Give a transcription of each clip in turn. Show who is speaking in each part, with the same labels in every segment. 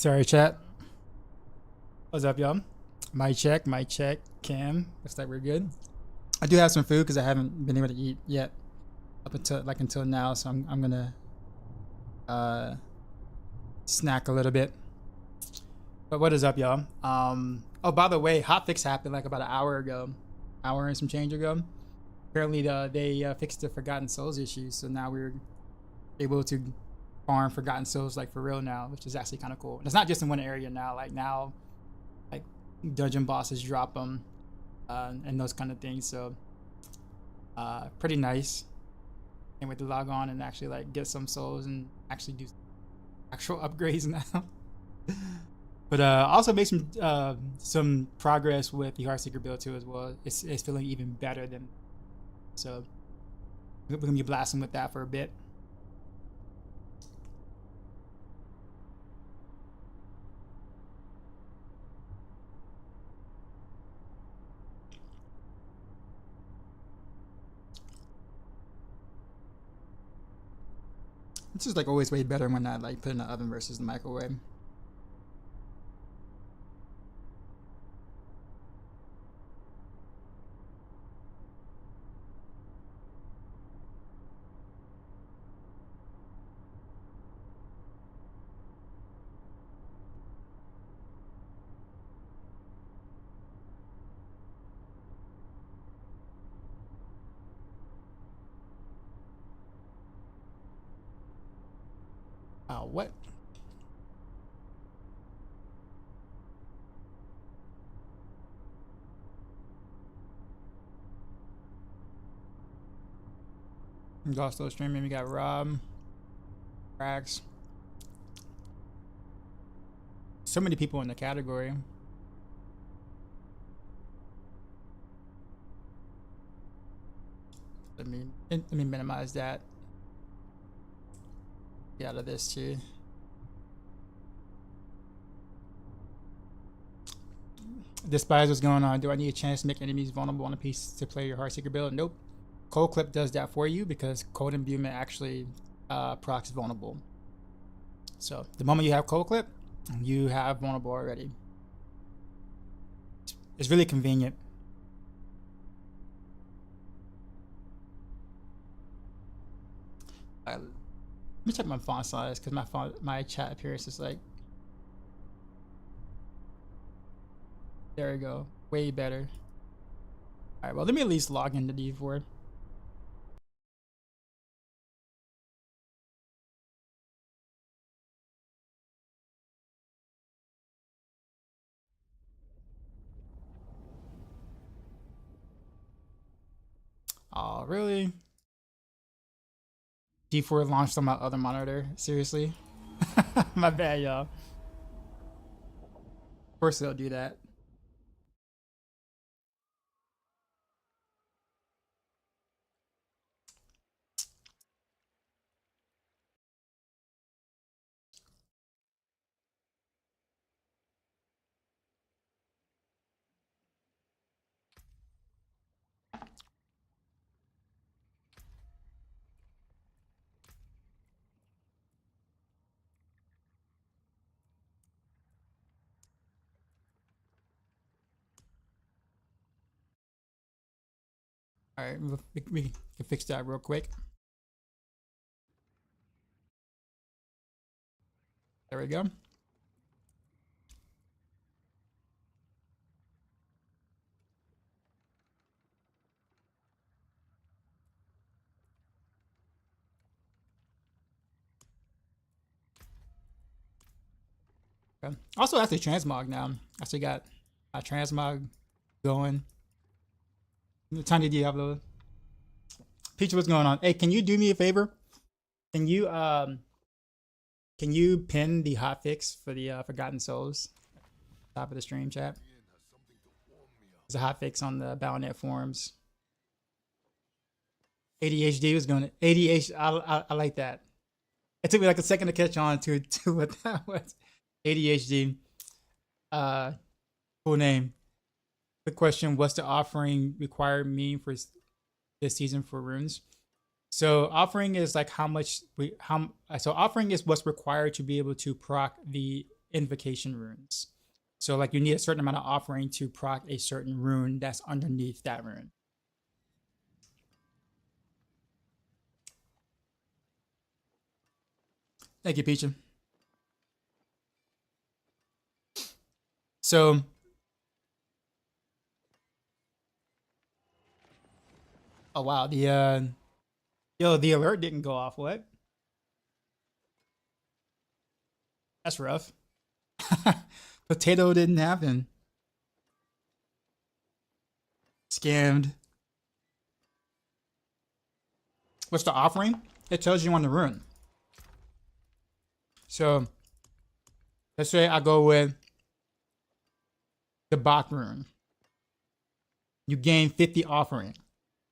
Speaker 1: Sorry, chat. What's up, y'all? Mic check, cam. Looks like we're good. I do have some food because I haven't been able to eat yet up until now, so I'm gonna snack a little bit. But what is up, y'all? Oh, by the way, hotfix happened like about an hour and some change ago. Apparently, they fixed the Forgotten Souls issue, so now we're able to farm Forgotten Souls like for real now, which is actually kind of cool. And it's not just in one area now. Like now, like dungeon bosses drop them and those kind of things. So pretty nice. Can't wait to log on and actually like get some souls and actually do actual upgrades now. But also make some progress with the Heartseeker build too as well. It's feeling even better than, so we're gonna be blasting with that for a bit. It's just like always way better when I like put in the oven versus the microwave. Oh, what? Gusto streaming. We got Rob, Rax. So many people in the category. Let me minimize that. Get out of this too. Despise what's going on. Do I need a chance to make enemies vulnerable on a piece to play your Heartseeker build? Nope. Cold Clip does that for you because Cold Imbuement actually procs vulnerable. So the moment you have Cold Clip, you have vulnerable already. It's really convenient. Let me check my font size because my chat appearance is like, there we go, way better. All right, well let me at least log into D4. Oh really? D4 launched on my other monitor. Seriously? My bad, y'all. Of course they'll do that. All right, we can fix that real quick. There we go. Okay. Also, actually transmog now. Actually got a transmog going. Tiny Diablo. Peach, what's going on? Hey, can you do me a favor? Can you pin the hotfix for the Forgotten Souls top of the stream chat? There's a hotfix on the Battle.net forums. ADHD was going to ADHD. I like that. It took me like a second to catch on to what that was. ADHD. Cool name. Quick question: what's the offering required mean for this season for runes? So offering is like how much so offering is what's required to be able to proc the invocation runes. So like you need a certain amount of offering to proc a certain rune that's underneath that rune. Thank you, Peach. So oh wow, the alert didn't go off. What? That's rough. Potato didn't happen. Scammed. What's the offering? It tells you on the rune. So let's say I go with the Bach rune. You gain 50 offering,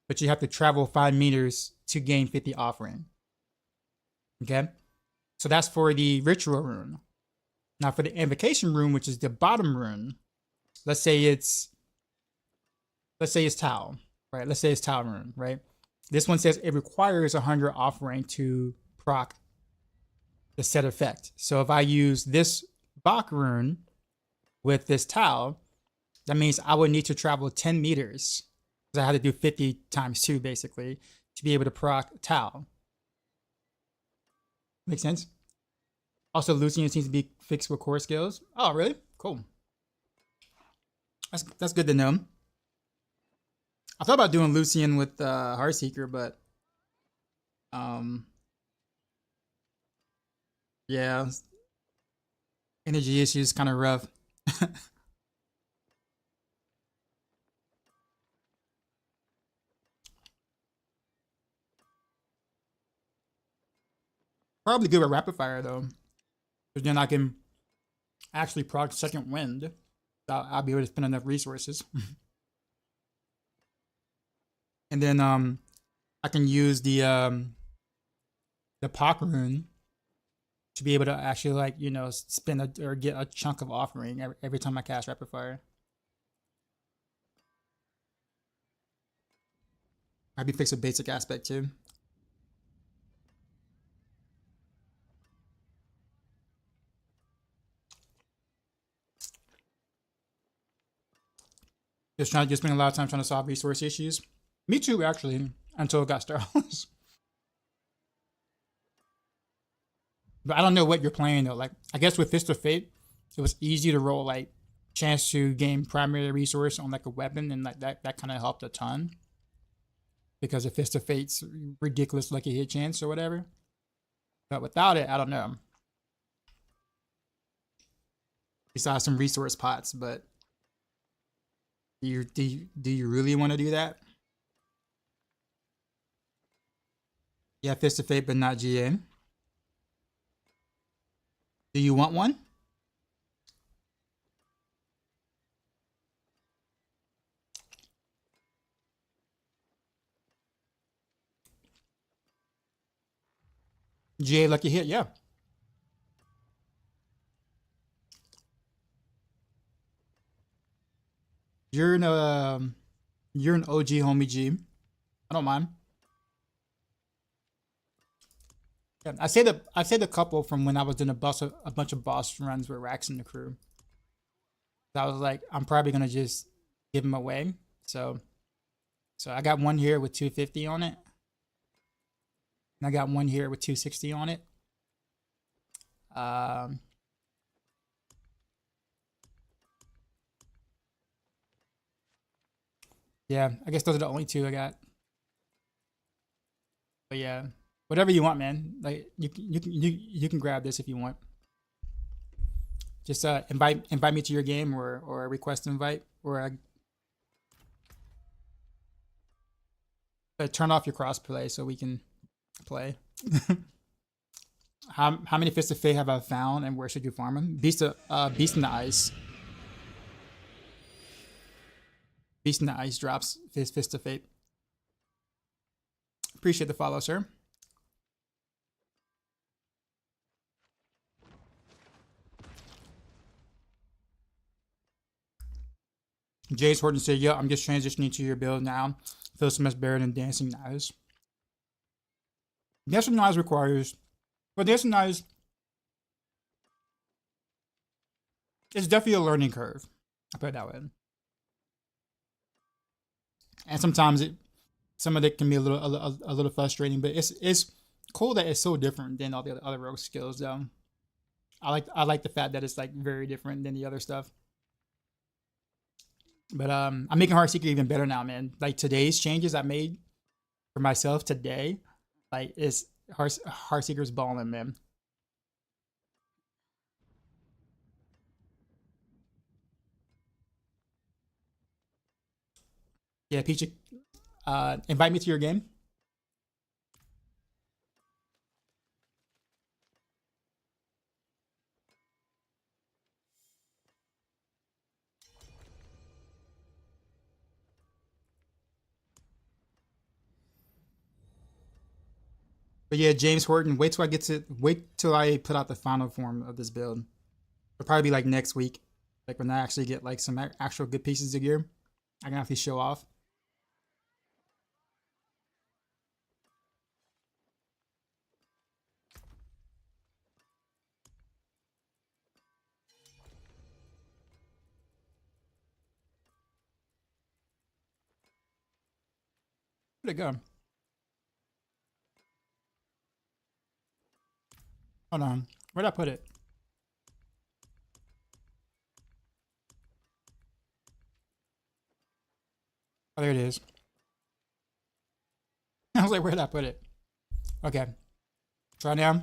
Speaker 1: but you have to travel 5 meters to gain 50 offering. Okay? So that's for the ritual rune. Now for the invocation rune, which is the bottom rune, let's say it's Tau, right? Let's say it's Tau rune, right? This one says it requires 100 offering to proc the set effect. So if I use this Bach rune with this Tau, that means I would need to travel 10 meters because I had to do 50 times 2 basically to be able to proc Tau. Make sense? Also, Lucian seems to be fixed with core skills. Oh, really? Cool. That's good to know. I thought about doing Lucian with Heartseeker, but yeah, energy issues kind of rough. Probably good with rapid fire though, because then I can actually proc second wind. I'll be able to spend enough resources. And then I can use the Pock rune to be able to actually, like, you know, spend or get a chunk of offering every time I cast rapid fire. I'd be fixed with basic aspect too. Just spending a lot of time trying to solve resource issues. Me too, actually, until it got Starless. But I don't know what you're playing though. Like, I guess with Fist of Fate, it was easy to roll like chance to gain primary resource on like a weapon, and like that kind of helped a ton. Because of Fist of Fate's ridiculous lucky hit chance or whatever. But without it, I don't know. Besides some resource pots, but do you really want to do that? Yeah, Fist of Fate, but not GA. Do you want one? GA lucky hit, yeah. You're an OG homie G. I don't mind. Yeah, I say the couple from when I was doing a bunch of boss runs with Rax and the crew. I was like, I'm probably gonna just give them away. So I got one here with 250 on it. And I got one here with 260 on it. Yeah, I guess those are the only two I got. But yeah, whatever you want, man. Like you can grab this if you want. Just invite me to your game or request invite or turn off your crossplay so we can play. How many Fists of Fate have I found, and where should you farm them? Beast in the Ice. Beast in the Ice drops Fist of Fate. Appreciate the follow, sir. Jay's Horton said, "Yo, I'm just transitioning to your build now. Feels so much better than Dancing Knives." Dancing Knives requires, well, Dancing Knives It's definitely a learning curve. I put it that way. And sometimes some of it can be a little frustrating, but it's cool that it's so different than all the other rogue skills though. I like the fact that it's like very different than the other stuff. But I'm making Heartseeker even better now, man. Like today's changes I made for myself today, like it's Heartseeker's balling, man. Yeah, Peach, invite me to your game. But yeah, James Horton, wait till I put out the final form of this build. It'll probably be like next week, like when I actually get like some actual good pieces of gear. I can actually show off. Where'd it go? Hold on. Where'd I put it? Oh, there it is. I was like, where'd I put it? Okay. Try now.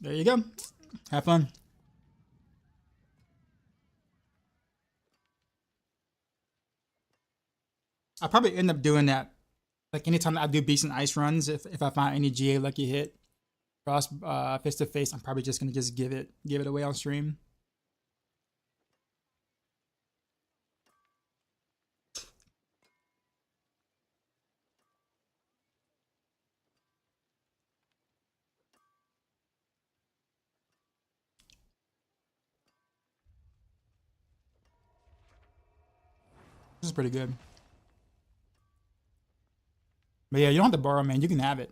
Speaker 1: There you go. Have fun. I'll probably end up doing that. Like anytime I do beats and ice runs, if I find any GA lucky hit, cross face to face, I'm probably just gonna just give it away on stream. This is pretty good. But yeah, you don't have to borrow, man. You can have it.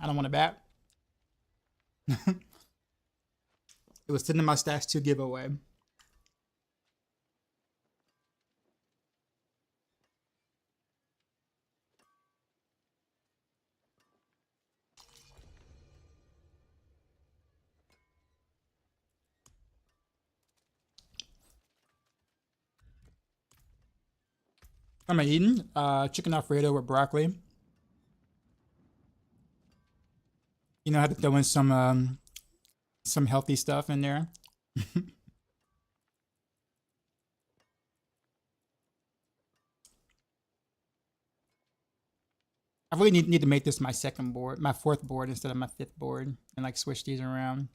Speaker 1: I don't want it back. It was sitting in my stash to give away. What am I eating? Chicken Alfredo with broccoli. You know, I had to throw in some healthy stuff in there. I really need to make this my second board, my fourth board instead of my fifth board, and like switch these around.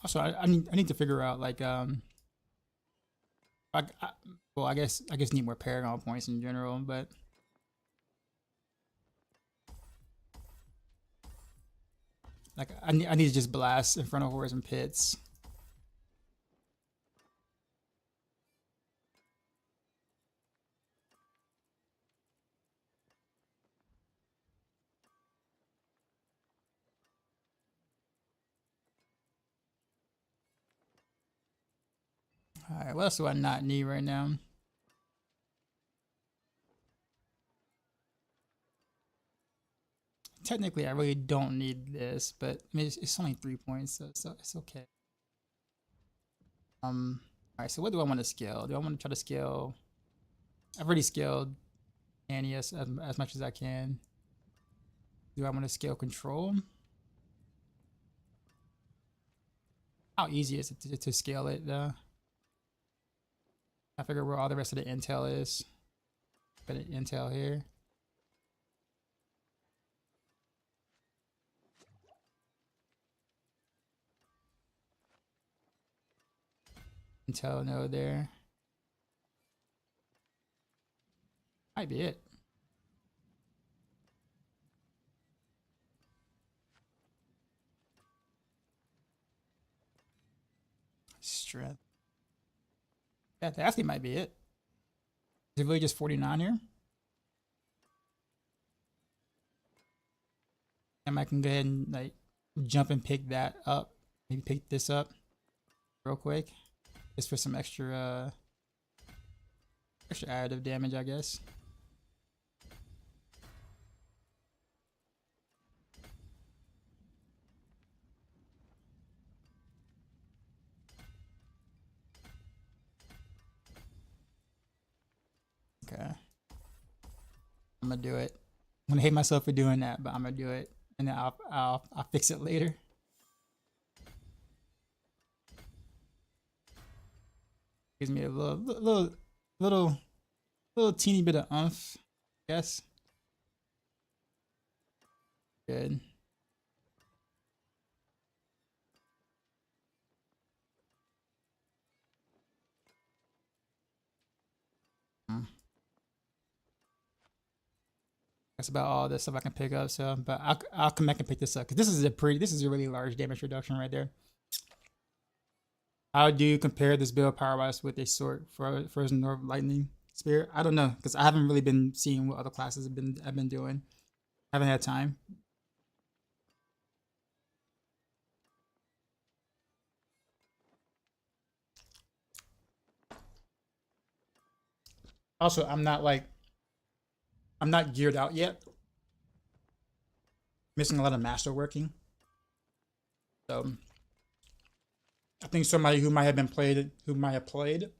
Speaker 1: Also, I need to figure out like well I guess need more Paragon points in general, but like I need to just blast in front of horrors and pits. All right, what else do I not need right now? Technically, I really don't need this, but I mean, it's only 3 points, so it's okay. All right. So what do I want to scale? Do I want to try to scale? I've already scaled Anius as much as I can. Do I want to scale control? How easy is it to scale it though? I figure where all the rest of the intel is. Put an intel here. Intel node there. Might be it. strength. Yeah, that actually might be it. Is it really just 49 here? And I can go ahead and like jump and pick that up. Maybe pick this up real quick. Just for some extra additive damage, I guess. Okay. I'm gonna do it. I'm gonna hate myself for doing that, but I'm gonna do it, and then I'll fix it later. Gives me a little teeny bit of oomph, I guess. Good. That's about all the stuff I can pick up. So, but I'll come back and pick this up because this is a really large damage reduction right there. How do you compare this build power-wise with a sword for Frozen North Lightning Spear? I don't know because I haven't really been seeing what other classes have been doing. I haven't had time. Also, I'm not geared out yet. Missing a lot of master working. So I think somebody who might have played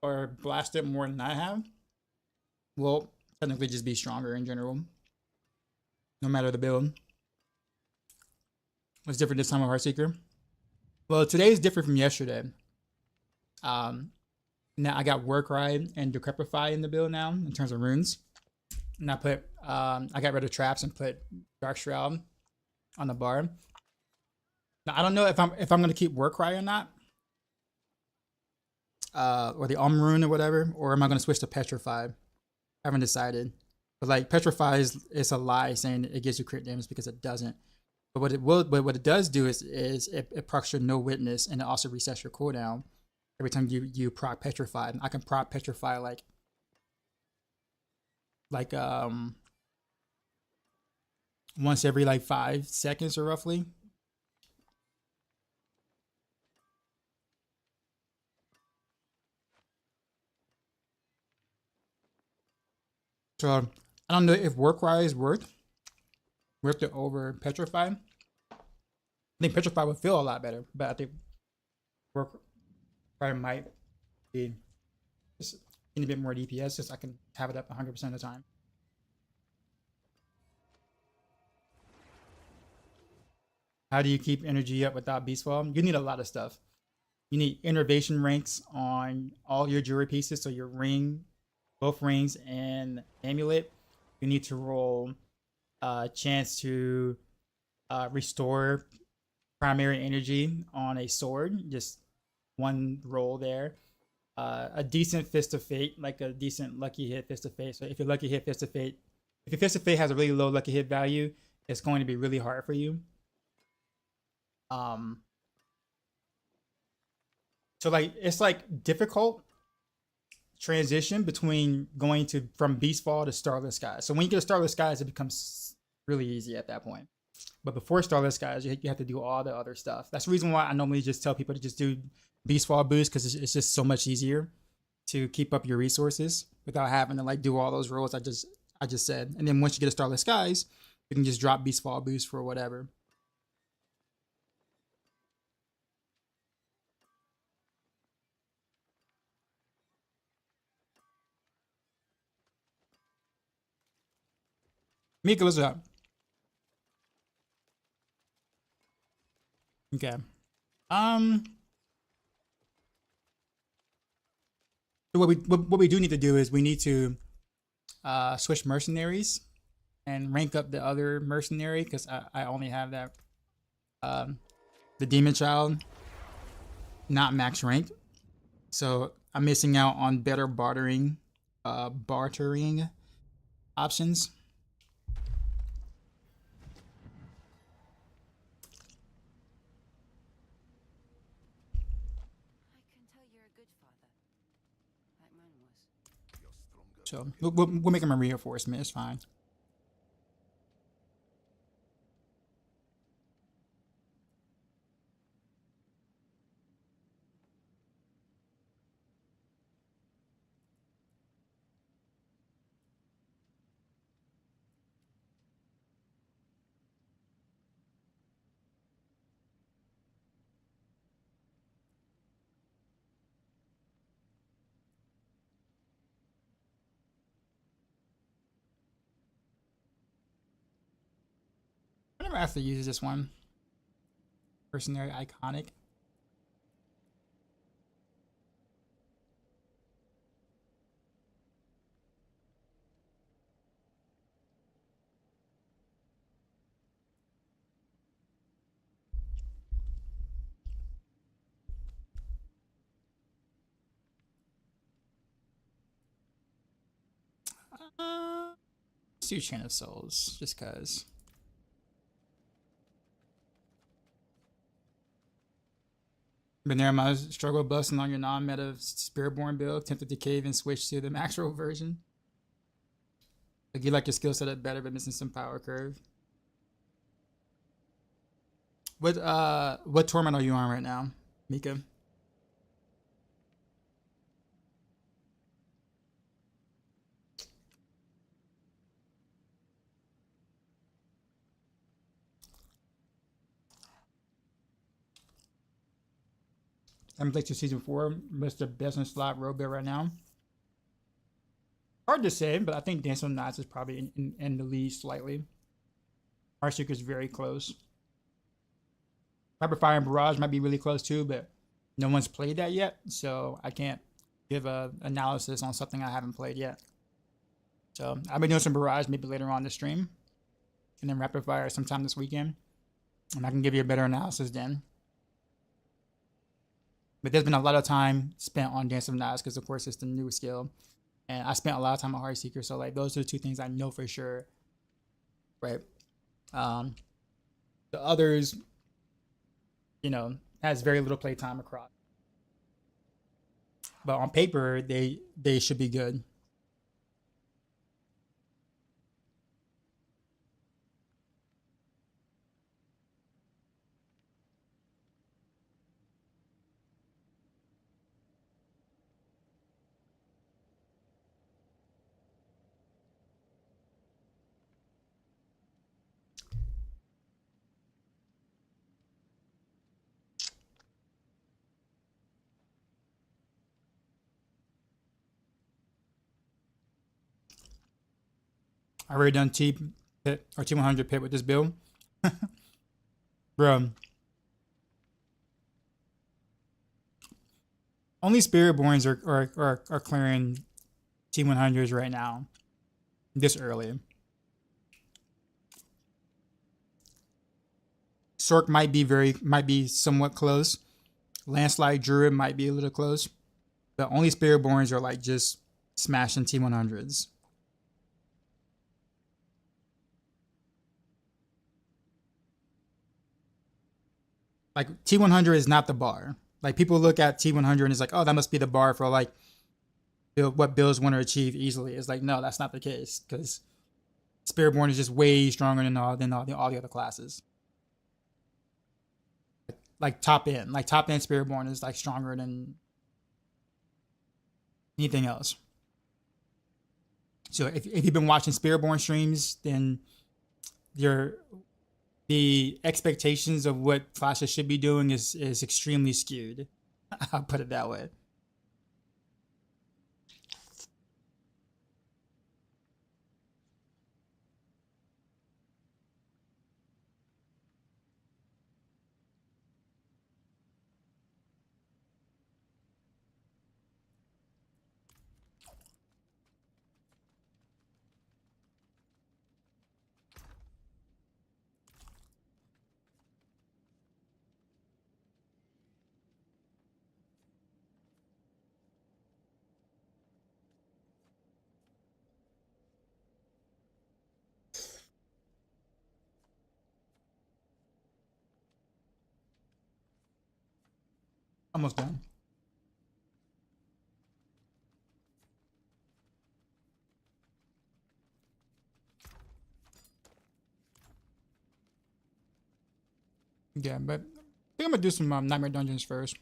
Speaker 1: or blasted more than I have will technically just be stronger in general. No matter the build. What's different this time with Heartseeker? Well, today is different from yesterday. Now I got Work Ride and Decrepify in the build now in terms of runes. And I put I got rid of traps and put Dark Shroud on the bar. Now I don't know if I'm gonna keep Work Cry or not. Or the Rune or whatever, or am I gonna switch to Petrify? I haven't decided. But like Petrify is a lie saying it gives you crit damage because it doesn't. But what it does do is it procs your No Witness and it also resets your cooldown every time you proc Petrify. And I can proc Petrify like once every like 5 seconds or roughly. So I don't know if Work Cry is worth it over Petrify. I think Petrify would feel a lot better, but I think Work Cry might be just a bit more DPS since I can have it up 100% of the time. How do you keep energy up without Beastfall? You need a lot of stuff. You need innervation ranks on all your jewelry pieces, so your ring, both rings and amulet. You need to roll a chance to restore primary energy on a sword, just one roll there. A decent Fist of Fate, like a decent lucky hit Fist of Fate. So if your lucky hit Fist of Fate, if your Fist of Fate has a really low lucky hit value, it's going to be really hard for you. So like it's like difficult transition between going from Beastfall to Starless Skies. So when you get to Starless Skies, it becomes really easy at that point. But before Starless Skies, you have to do all the other stuff. That's the reason why I normally just tell people to just do Beastfall boost, because it's just so much easier to keep up your resources without having to like do all those rolls I just said. And then once you get to Starless Skies, you can just drop Beastfall boost for whatever. Mika, what's up? Okay. So what we do need to do is we need to switch mercenaries and rank up the other mercenary, because I only have that the Demon Child not max ranked. So I'm missing out on better bartering options. So we'll make him a reinforcement. It's fine. I never actually used this one. Mercenary iconic. Let's do Chain of Souls, just cause. Been there, my struggle busting on your non-meta Spiritborn build, tempted to cave and switch to the Maxroll version. Like you like your skill set up better, but missing some power curve. What tournament are you on right now, Mika? I'm playing to season 4. What's the best in slot road build right now? Hard to say, but I think Dance of Knights is probably in the lead slightly. Heartseeker is very close. Rapid Fire and Barrage might be really close too, but no one's played that yet, so I can't give a analysis on something I haven't played yet. So I'll be doing some Barrage maybe later on the stream, and then Rapid Fire sometime this weekend, and I can give you a better analysis then. But there's been a lot of time spent on Dance of Knights because, of course, it's the new skill. And I spent a lot of time on Heartseeker. So, like, those are the two things I know for sure. Right? The others, you know, has very little play time across. But on paper, they should be good. I already done T pit or T100 pit with this build. Bro. Only Spiritborns are clearing T100s right now. This early. Sork might be somewhat close. Landslide Druid might be a little close. But only Spiritborns are like just smashing T100s. Like T100 is not the bar. Like people look at T100 and it's like, oh, that must be the bar for like what builds want to achieve easily. It's like, no, that's not the case because Spiritborn is just way stronger than all the other classes. Like top end Spiritborn is like stronger than anything else. So if you've been watching Spiritborn streams, then the expectations of what classes should be doing is extremely skewed. I'll put it that way. Almost done. Yeah, but I think I'm gonna do some Nightmare Dungeons first.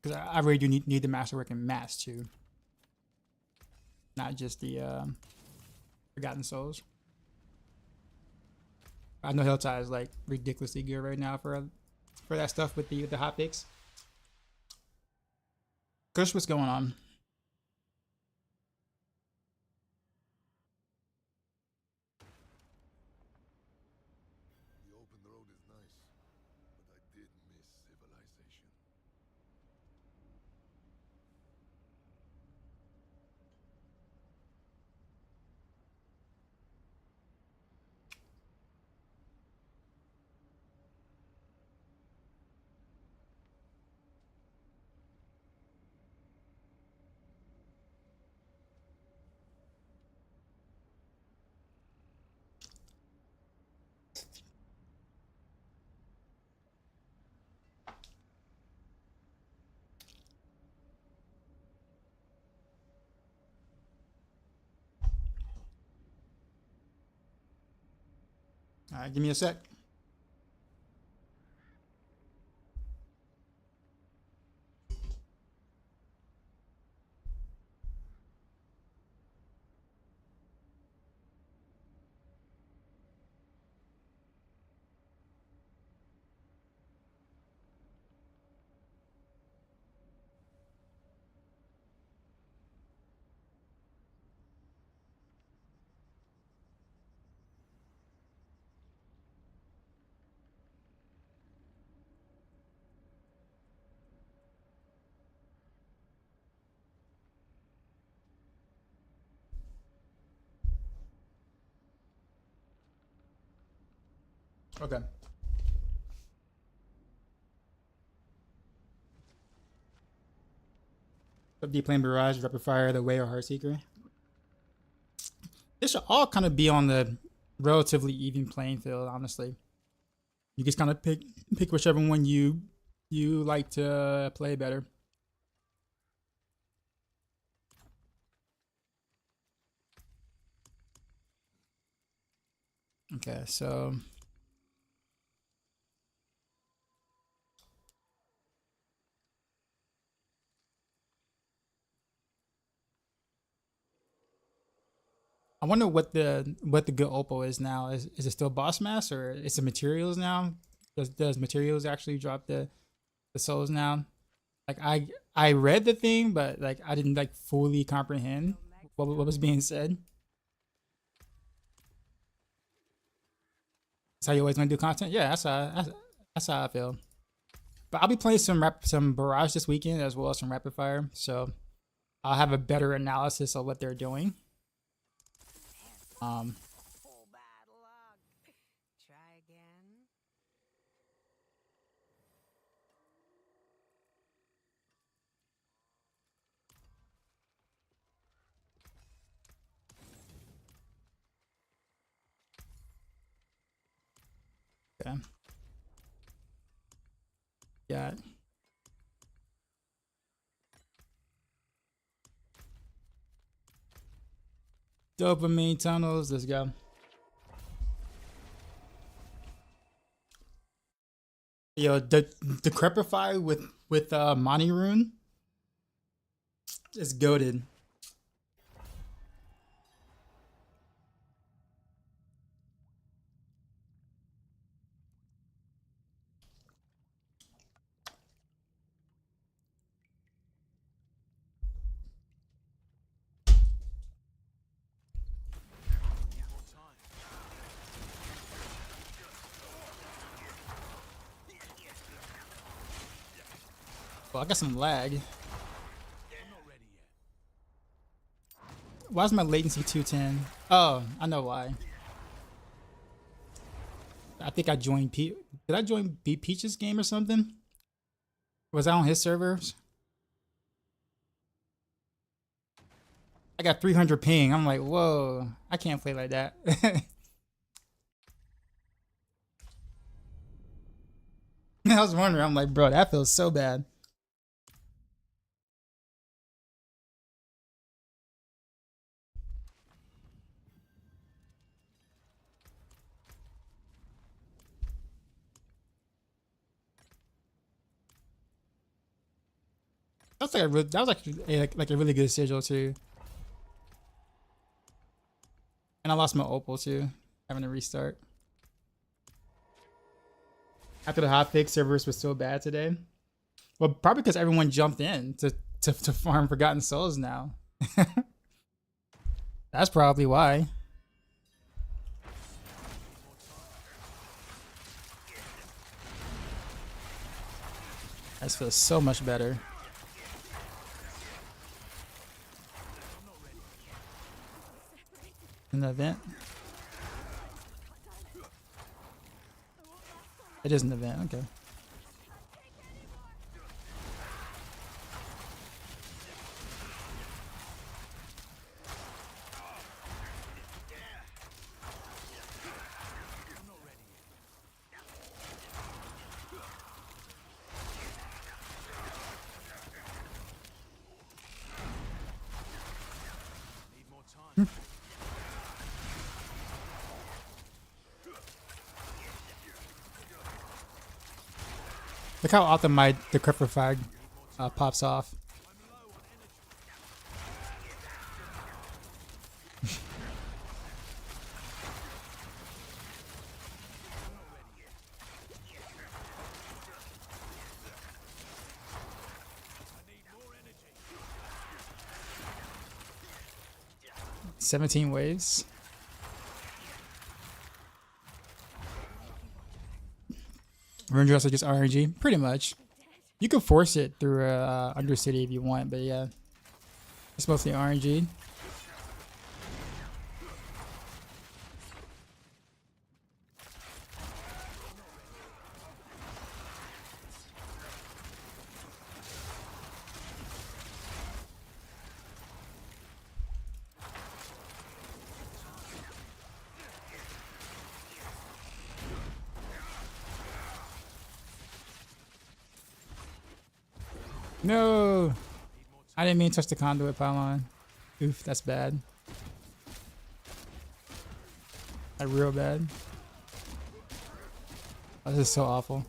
Speaker 1: Because I really do need the masterwork and mats too. Not just the Forgotten Souls. I know Helltide is like ridiculously good right now for that stuff with the hot picks. Kush, what's going on?
Speaker 2: The open road is nice, but I did miss civilization.
Speaker 1: All right, give me a sec. Okay. So deep playing Barrage, Rapid Fire, The Way, or Heartseeker. They should all kind of be on the relatively even playing field, honestly. You just kind of pick whichever one you like to play better. Okay, so I wonder what the good opal is now. Is it still boss mass or is it materials now? Does materials actually drop the souls now? Like I read the thing, but like I didn't like fully comprehend what was being said. That's how you always gonna do content. Yeah, that's how I feel. But I'll be playing some Barrage this weekend as well as some Rapid Fire, so I'll have a better analysis of what they're doing.
Speaker 3: Full bad luck. Try again.
Speaker 1: Okay. Yeah. Dopamine tunnels. Let's go. Yo, the Crepify with Monty Rune is goaded. Well, I got some lag. Why is my latency 210? Oh, I know why. I think I joined Did I join B Peach's game or something? Was I on his servers? I got 300 ping. I'm like, whoa, I can't play like that. I was wondering. I'm like, bro, that feels so bad. That's like that was actually like a really good sigil too. And I lost my opal too, having to restart. After the hotfix, servers were so bad today. Well, probably because everyone jumped in to farm Forgotten Souls now. That's probably why. This feels so much better. In the event? It is an event, okay. Look how often the Cryptify pops off. "17 waves." Rune Dresser just RNG, pretty much. You can force it through Undercity if you want, but yeah, it's mostly RNG. No! I didn't mean to touch the conduit pylon. Oof, that's bad. Like real bad. Oh, this is so awful.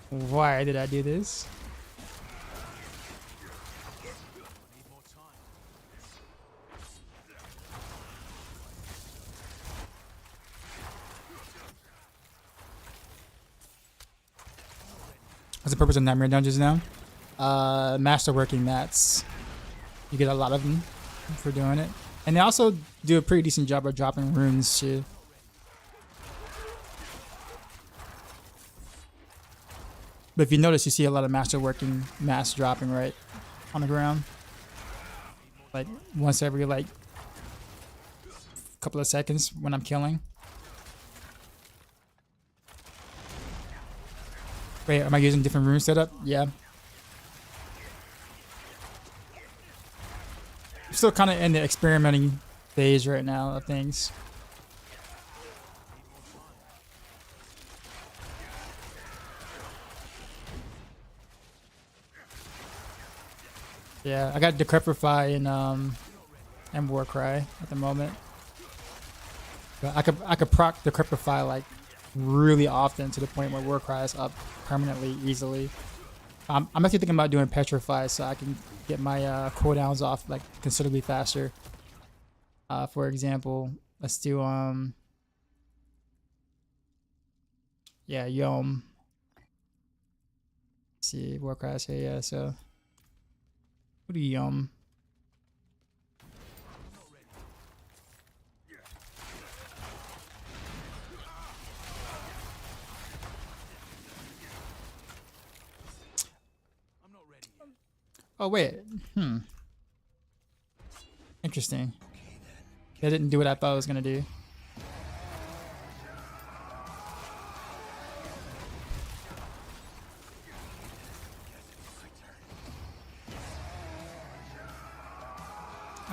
Speaker 1: Why did I do this? What's the purpose of Nightmare Dungeons now? Masterworking mats. You get a lot of them for doing it. And they also do a pretty decent job of dropping runes too. But if you notice, you see a lot of masterworking mats dropping right on the ground. Like once every like couple of seconds when I'm killing. Wait, am I using different rune setup? Yeah. I'm still kind of in the experimenting phase right now of things. Yeah, I got Decrepify and Warcry at the moment. But I could proc Decrepify like really often to the point where Warcry is up permanently easily. I'm actually thinking about doing Petrify so I can get my cooldowns off like considerably faster. For example, let's do yeah, Yom. Let's see, Warcry is here, yeah, so what do Yom? Oh wait, interesting. That didn't do what I thought it was gonna do.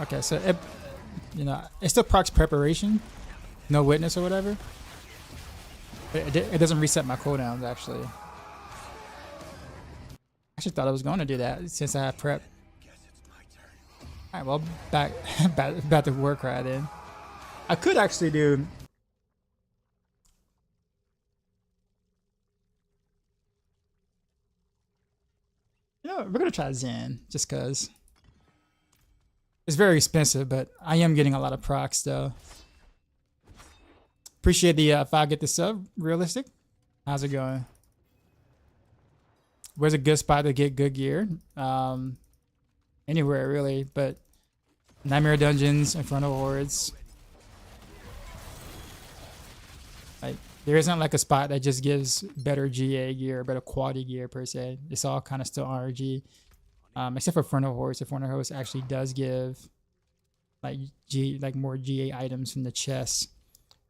Speaker 1: Okay, so it, you know, it still procs preparation, no witness or whatever. It doesn't reset my cooldowns actually. I actually thought I was going to do that since I have prep. Alright, well, back to Warcry then. I could actually do... gonna try Zen just cause it's very expensive, but I am getting a lot of procs though. Appreciate the if I get the sub. Realistic, how's it going? Where's a good spot to get good gear? Anywhere really, but Nightmare Dungeons, Infernal Hordes. Like there isn't like a spot that just gives better GA gear, better quality gear per se. It's all kind of still RG, except for Infernal Hordes. Infernal Hordes actually does give like more GA items from the chest.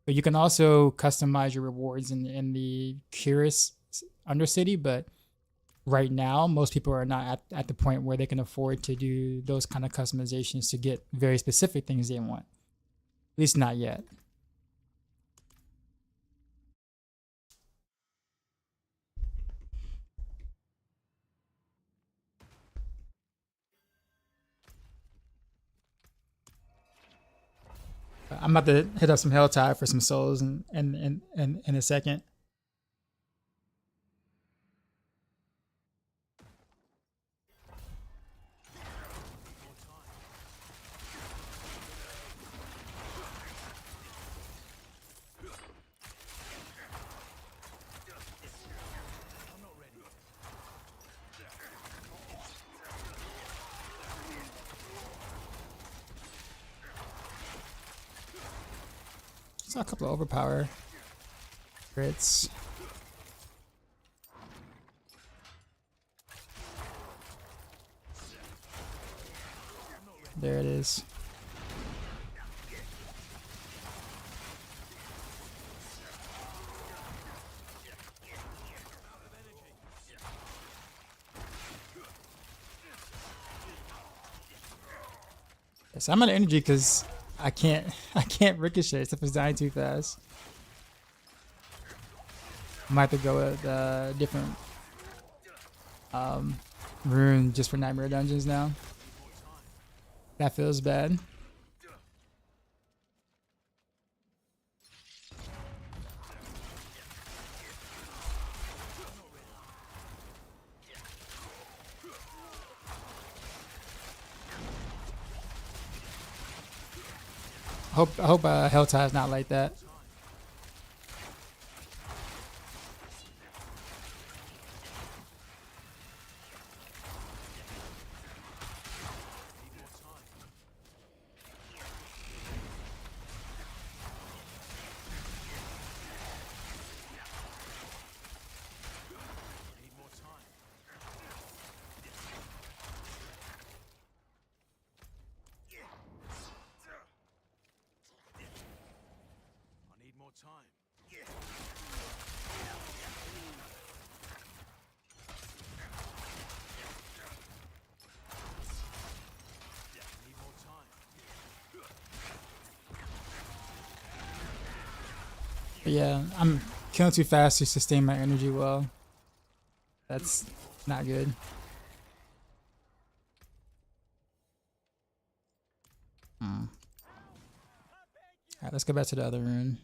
Speaker 1: But you can also customize your rewards in the Curious Undercity, but right now most people are not at the point where they can afford to do those kind of customizations to get very specific things they want. At least not yet. I'm about to hit up some Helltide for some souls in a second. Saw a couple of overpower crits. There it is. Yes, I'm out of energy because I can't ricochet. Stuff is dying too fast. I might have to go with a different rune just for Nightmare Dungeons now. That feels bad. I hope Helltide's not like that. But yeah, I'm killing too fast to sustain my energy well. That's not good. Alright, let's go back to the other rune.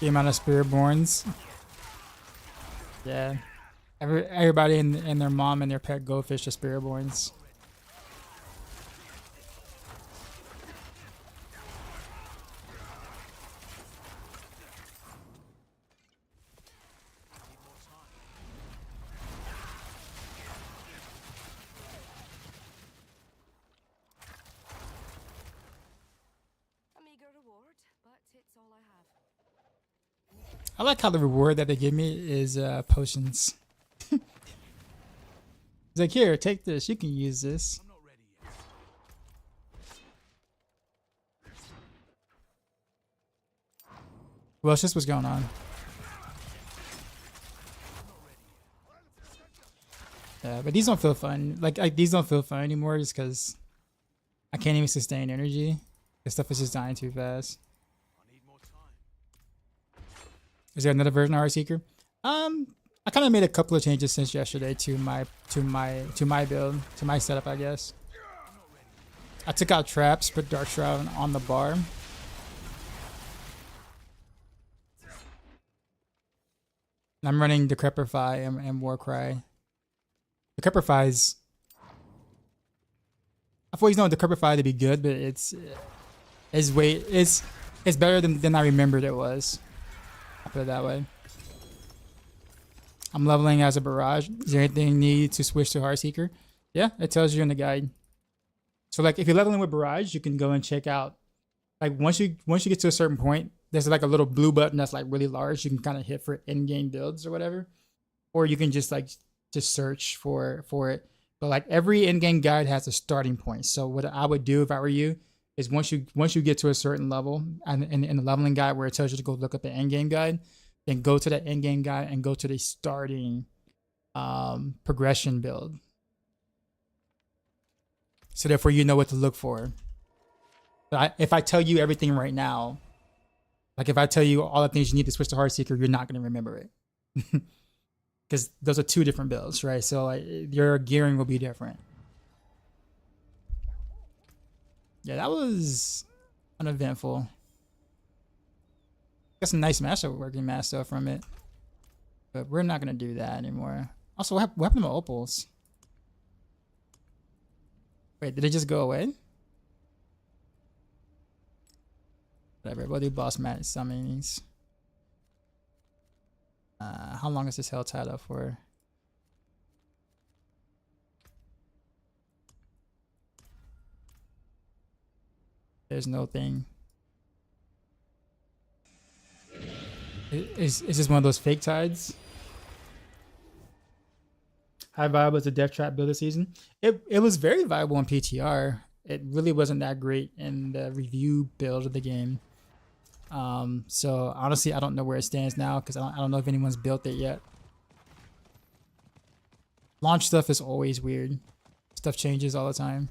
Speaker 1: The amount of Spiritborns. Yeah. Everybody and their mom and their pet goldfish are Spiritborns. I like how the reward that they give me is potions. It's like, here, take this. You can use this. Well, it's just what's going on. Yeah, but these don't feel fun. Like these don't feel fun anymore just because I can't even sustain energy. This stuff is just dying too fast. Is there another version of Heartseeker? I kind of made a couple of changes since yesterday to my build, to my setup, I guess. I took out traps, put Dark Shroud on the bar. I'm running Decrepify and Warcry. Decrepify's... I've always known Decrepify to be good, but it's better than I remembered it was. I'll put it that way. I'm leveling as a Barrage. Is there anything you need to switch to Heartseeker? Yeah, it tells you in the guide. So like if you're leveling with Barrage, you can go and check out, like once you get to a certain point, there's like a little blue button that's like really large. You can kind of hit for in-game builds or whatever. Or you can just search for it. But like every in-game guide has a starting point. So what I would do if I were you is once you get to a certain level and in the leveling guide where it tells you to go look up an in-game guide, then go to the in-game guide and go to the starting progression build. So therefore you know what to look for. But if I tell you everything right now, like if I tell you all the things you need to switch to Heartseeker, you're not going to remember it. Because those are two different builds, right? So like, your gearing will be different. Yeah, that was uneventful. Got some nice working mass stuff from it. But we're not going to do that anymore. Also, what happened to my opals? Wait, did it just go away? Whatever, we'll do boss match summonings. How long is this hell tied up for? There's no thing. Is this one of those fake tides? How viable is the Death Trap build this season? It was very viable in PTR. It really wasn't that great in the review build of the game. So honestly, I don't know where it stands now because I don't know if anyone's built it yet. Launch stuff is always weird. Stuff changes all the time.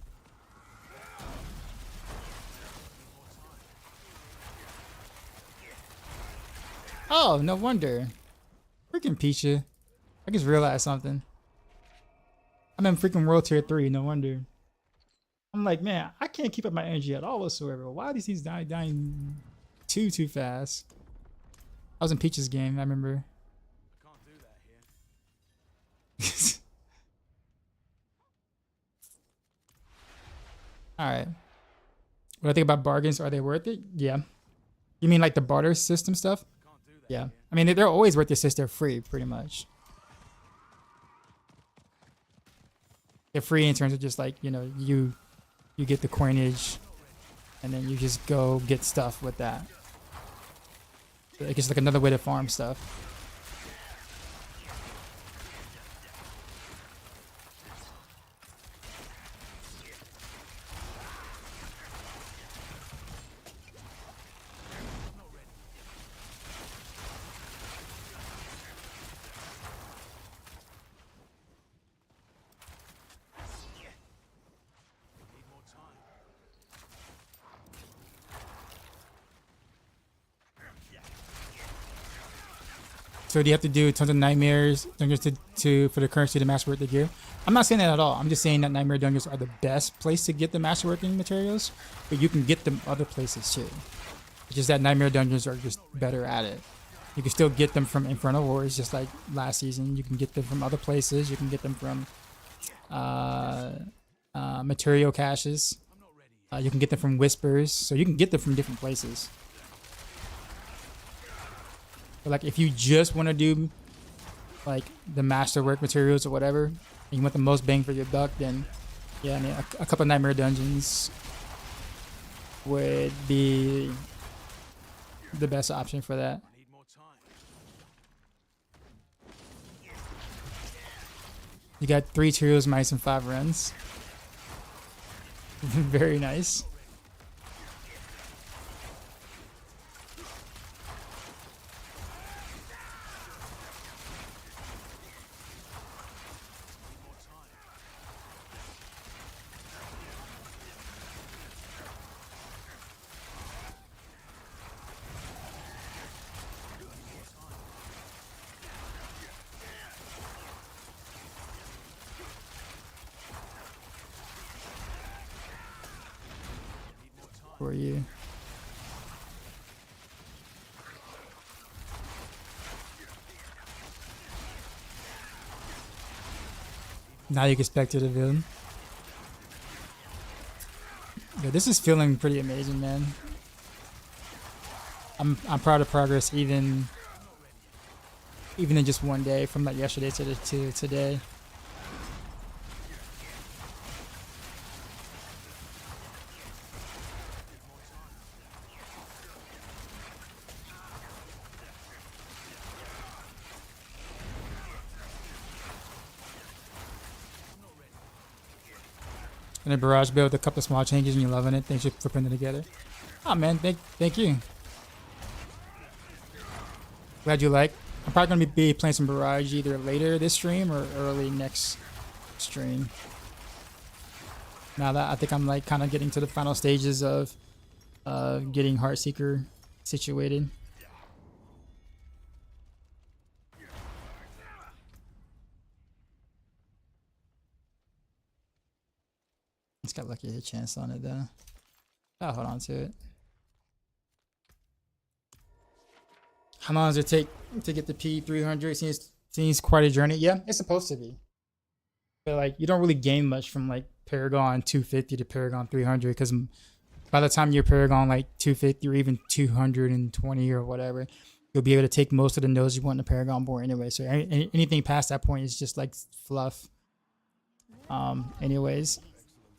Speaker 1: Oh, no wonder. Freaking Picha. I just realized something. I'm in freaking World Tier 3, no wonder. I'm like, man, I can't keep up my energy at all whatsoever. Why are these things dying too fast? I was in Peach's game, I remember.
Speaker 2: I can't do that here.
Speaker 1: Alright. What I think about bargains, are they worth it? Yeah. You mean like the barter system stuff? Yeah. I mean, they're always worth it since they're free, pretty much. They're free in terms of just like, you know, you get the coinage and then you just go get stuff with that. It's just like another way to farm stuff. So do you have to do tons of nightmares dungeons for the currency to masterwork the gear? I'm not saying that at all. I'm just saying that nightmare dungeons are the best place to get the masterworking materials, but you can get them other places too. It's just that nightmare dungeons are just better at it. You can still get them from Infernal Wars, just like last season. You can get them from other places. You can get them from material caches. You can get them from Whispers. So you can get them from different places. But like if you just want to do like the masterwork materials or whatever, and you want the most bang for your buck, then yeah, I mean a couple of nightmare dungeons would be the best option for that. You got 3 trios, mice, and 5 runs. Very nice. for you. Now you can spectate the villain. Yeah, this is feeling pretty amazing, man. I'm proud of progress even in just one day, from like yesterday to today. And a Barrage build with a couple of small changes and you're loving it. Thanks for putting it together. Oh man, thank you. Glad you like. I'm probably gonna be playing some Barrage either later this stream or early next stream. Now that I think I'm like kind of getting to the final stages of getting Heartseeker situated. It's got lucky hit chance on it though. I'll hold on to it. How long does it take to get the P300? Seems quite a journey. Yeah, it's supposed to be. But like, you don't really gain much from like Paragon 250 to Paragon 300, because by the time you're Paragon like 250 or even 220 or whatever, you'll be able to take most of the nodes you want in the Paragon board anyway. So anything past that point is just like fluff. Anyways,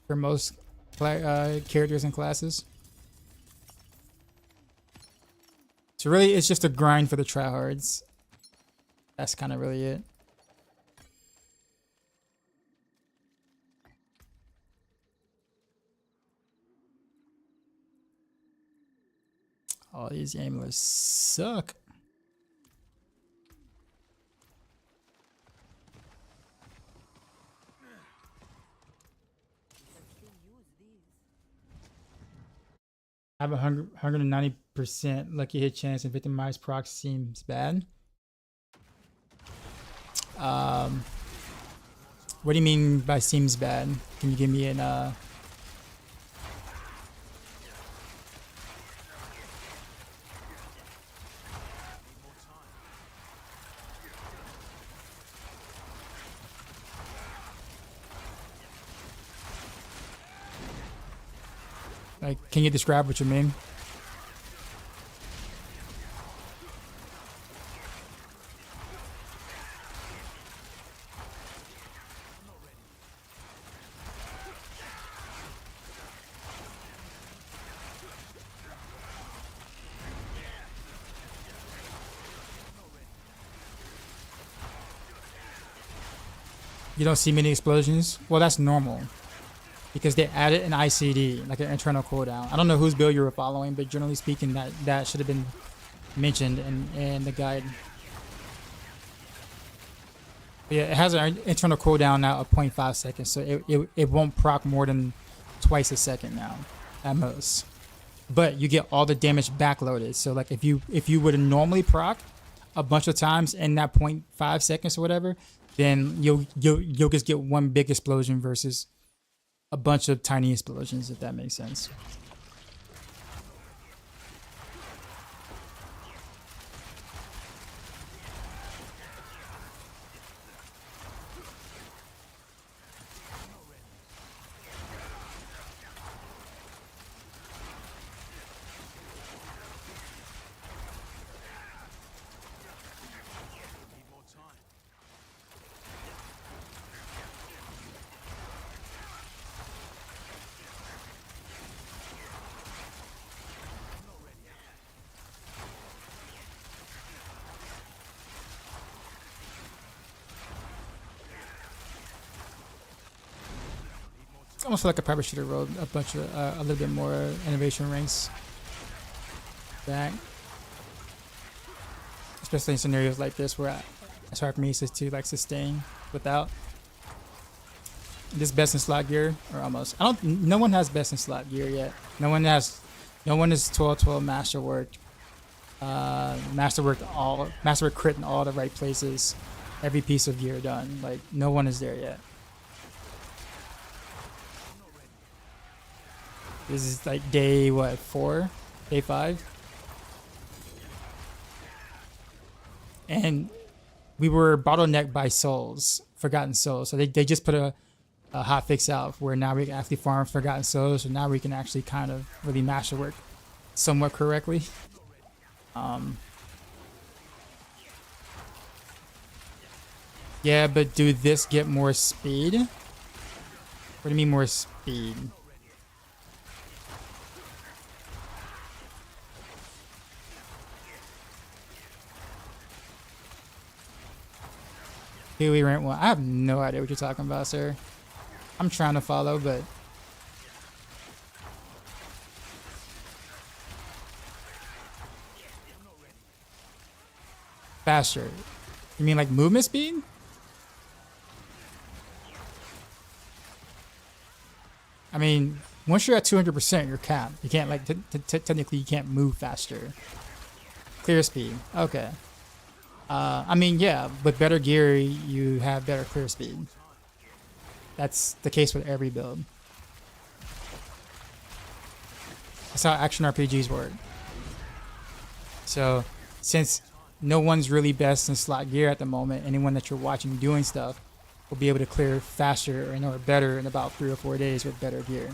Speaker 1: for most characters and classes. So really, it's just a grind for the tryhards. That's kind of really it. All these amulets suck. I have a 190% lucky hit chance and victimized proc seems bad. What do you mean by seems bad? Can you give me an like, can you describe what you mean? You don't see many explosions? Well, that's normal, because they added an ICD, like an internal cooldown. I don't know whose build you were following, but generally speaking, that should have been mentioned in the guide. But yeah, it has an internal cooldown now of 0.5 seconds, so it won't proc more than twice a second now, at most. But you get all the damage backloaded. So like if you would normally proc a bunch of times in that 0.5 seconds or whatever, then you'll just get one big explosion versus a bunch of tiny explosions, if that makes sense. I almost feel like I probably should have rolled a bunch of a little bit more innovation ranks back, especially in scenarios like this where it's hard for me to like sustain without this best in slot gear, or almost. No one has best in slot gear yet. No one is 12/12 masterwork. Masterwork crit in all the right places. Every piece of gear done. Like, no one is there yet. This is like day what, 4? Day 5? And we were bottlenecked by souls, Forgotten Souls. So they just put a hot fix out where now we can actually farm Forgotten Souls, so now we can actually kind of really masterwork somewhat correctly. Yeah, but do this get more speed? What do you mean more speed? Huey rank 1. I have no idea what you're talking about, sir. I'm trying to follow, but faster. You mean like movement speed? I mean, once you're at 200%, you're capped. You can't like technically you can't move faster. Clear speed. Okay. I mean, yeah, with better gear, you have better clear speed. That's the case with every build. That's how action RPGs work. So, since no one's really best in slot gear at the moment, anyone that you're watching doing stuff will be able to clear faster or better in about 3 or 4 days with better gear,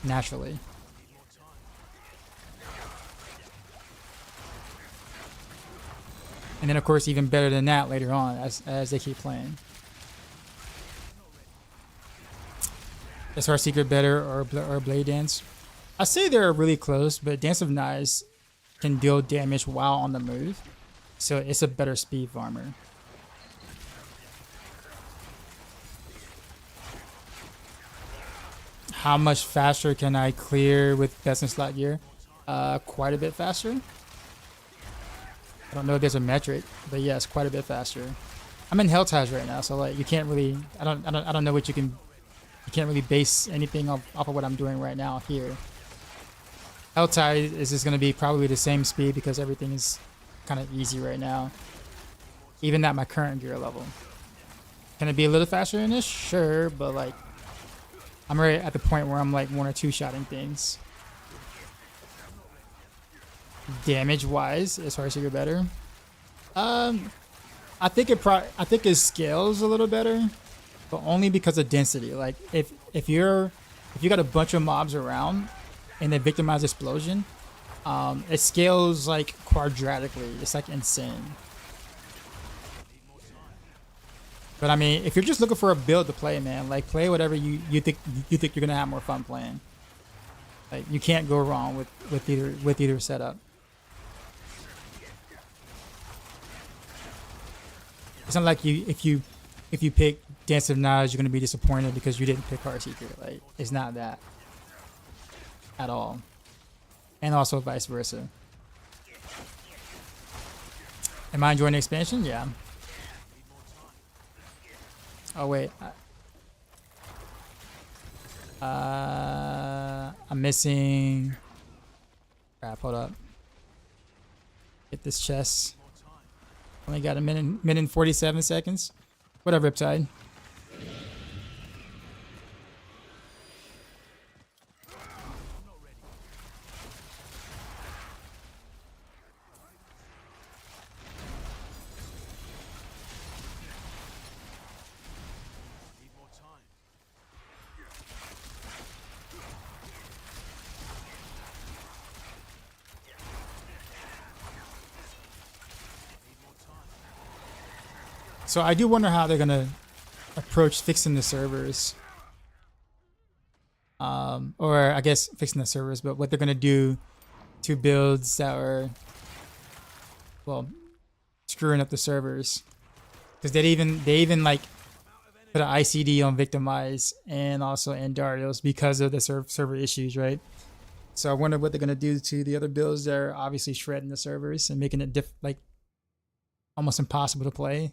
Speaker 1: naturally. And then, of course, even better than that later on as they keep playing. Is Heartseeker better or Blade Dance? I say they're really close, but Dance of Knives can deal damage while on the move, so it's a better speed farmer. How much faster can I clear with best in slot gear? Quite a bit faster. I don't know if there's a metric, but yes, quite a bit faster. I'm in Helltide right now, so like you can't really. I don't know what you can. You can't really base anything off of what I'm doing right now here. Helltide is just gonna be probably the same speed because everything is kind of easy right now, even at my current gear level. Can it be a little faster than this? Sure, but like I'm right at the point where I'm like 1 or 2 shotting things. Damage wise, is Heartseeker better? I think it scales a little better, but only because of density. Like if you got a bunch of mobs around and they victimize explosion, it scales like quadratically. It's like insane. But I mean, if you're just looking for a build to play, man, like play whatever you think you're gonna have more fun playing. Like you can't go wrong with either setup. It's not like if you pick Dance of Knives, you're gonna be disappointed because you didn't pick Heartseeker. Like it's not that at all, and also vice versa. Am I enjoying the expansion? Yeah. Oh wait. I'm missing. Crap! Hold up. Get this chest. Only got a minute and 47 seconds. What up, Riptide? So I do wonder how they're gonna approach fixing the servers, or I guess fixing the servers, but what they're gonna do to builds that are, well, screwing up the servers, because they even like put an ICD on Victimize and also Andarios because of the server issues, right? So I wonder what they're gonna do to the other builds that are obviously shredding the servers and making it like almost impossible to play.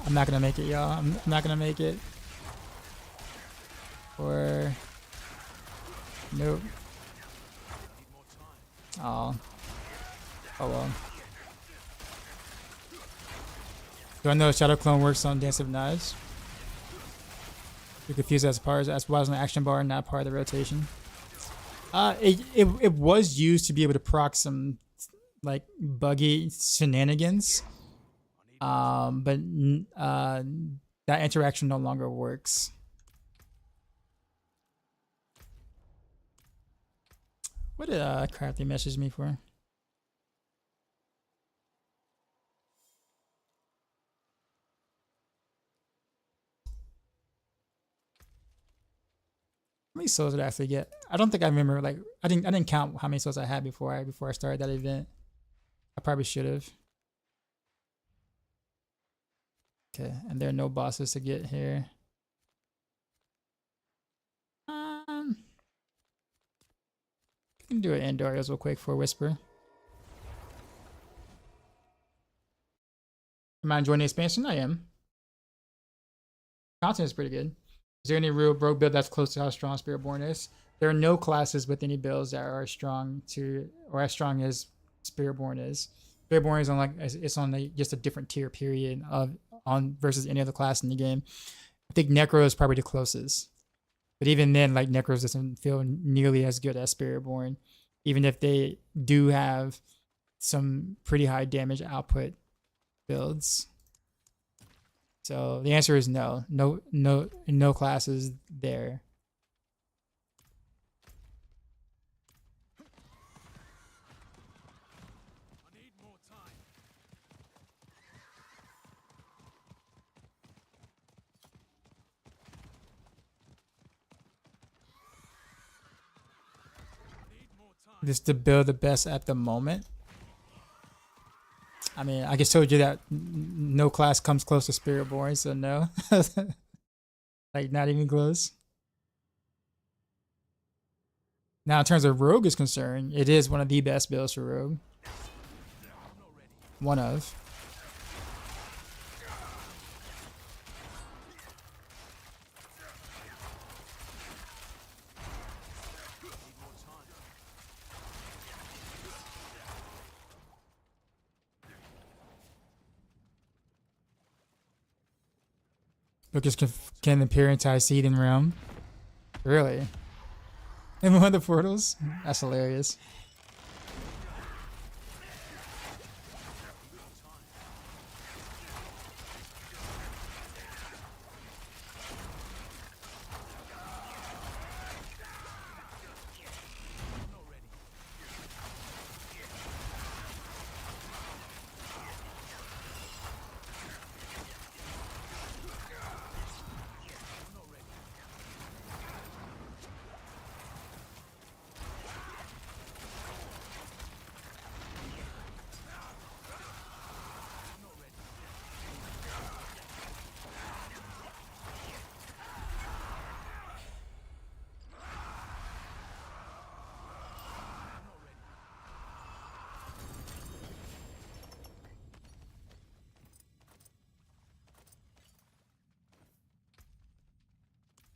Speaker 1: I'm not gonna make it, y'all. I'm not gonna make it. Or nope. Oh. Oh well. Do I know Shadow Clone works on Dance of Knives? You're confused as far as why is an action bar not part of the rotation. It was used to be able to proc some like buggy shenanigans. But that interaction no longer works. What did Crafty message me for? How many souls did I actually get? I don't think I remember. Like I didn't count how many souls I had before I started that event. I probably should have. Okay, and there are no bosses to get here. I can do an Andorios real quick for a Whisper. Am I enjoying the expansion? I am. Content is pretty good. Is there any real rogue build that's close to how strong Spiritborn is? There are no classes with any builds that are strong to or as strong as Spiritborn is. Spiritborn is on just a different tier period on versus any other class in the game. I think Necro is probably the closest, but even then, like Necros doesn't feel nearly as good as Spiritborn, even if they do have some pretty high damage output builds. So the answer is no classes there.
Speaker 2: I need more time.
Speaker 1: Just to build the best at the moment. I mean, I just told you that no class comes close to Spiritborn, so no. Like, not even close. Now, in terms of Rogue is concerned, it is one of the best builds for Rogue. One of. Lucas can appear inside Seething Realm. Really? In one of the portals? That's hilarious.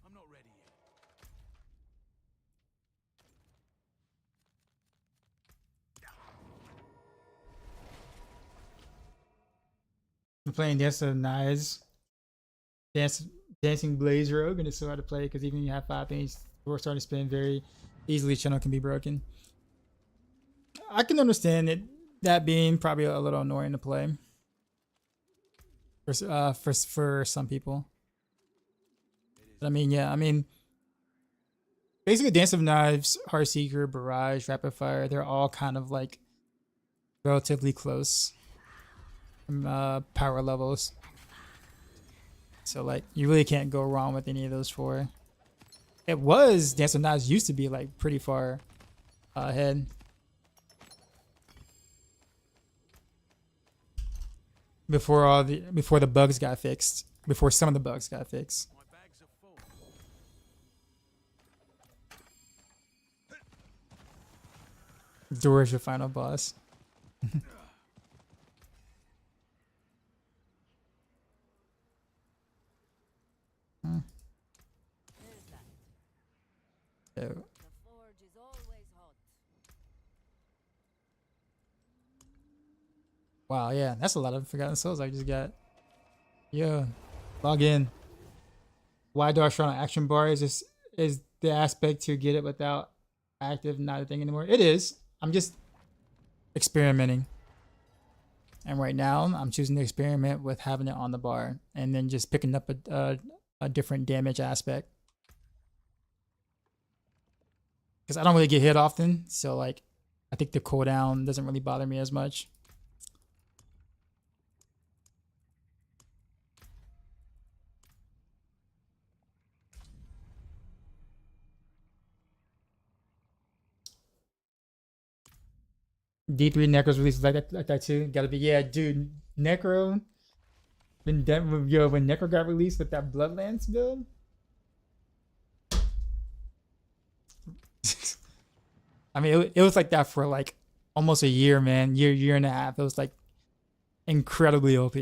Speaker 2: I'm not ready yet.
Speaker 1: I'm playing Dance of Knives. Dancing Blaze Rogue, and it's so hard to play because even if you have 5 things, we're starting to spin very easily. Channel can be broken. I can understand it, that being probably a little annoying to play for some people. But I mean, yeah, I mean, basically Dance of Knives, Heartseeker, Barrage, Rapid Fire, they're all kind of like relatively close power levels. So like you really can't go wrong with any of those 4. It was Dance of Knives used to be like pretty far ahead. Before the bugs got fixed. Before some of the bugs got fixed.
Speaker 2: My bags are full.
Speaker 1: Door is your final boss. Wow, yeah, that's a lot of Forgotten Souls I just got. Yeah, log in. Why do I show on action bar? Is the aspect to get it without active not a thing anymore? It is. I'm just experimenting. And right now, I'm choosing to experiment with having it on the bar and then just picking up a different damage aspect. Because I don't really get hit often, so like, I think the cooldown doesn't really bother me as much. D3 Necro's released like that too. Gotta be, yeah, dude. Necro. When Necro got released with that Bloodlands build. I mean, it was like that for like almost a year, man. Year and a half. It was like incredibly OP.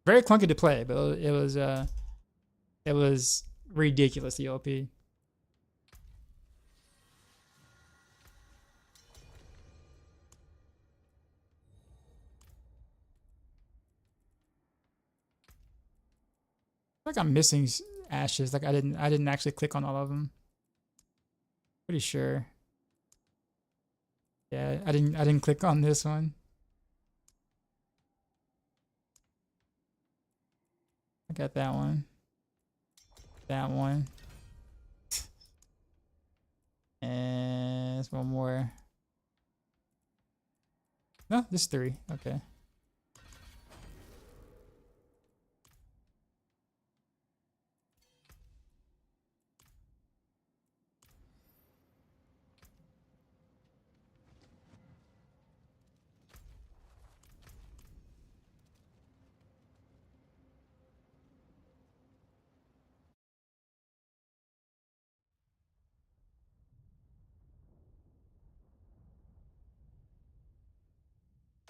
Speaker 1: Very clunky to play, but it was ridiculously OP. Like I'm missing ashes. Like I didn't actually click on all of them. Pretty sure. Yeah, I didn't click on this one. I got that one. That one. And there's one more. No, this 3. Okay.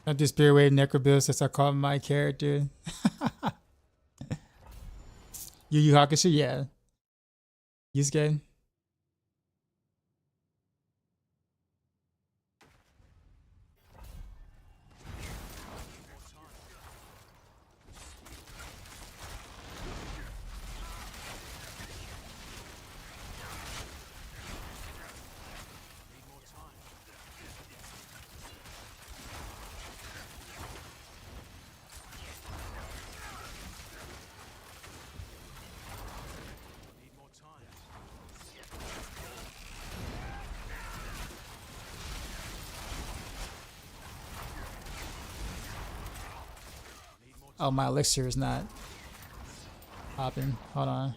Speaker 1: Not this Spirit Wave Necro build since I called my character. Yu Hakusho, yeah. He's good. Oh, my elixir is not popping. Hold on.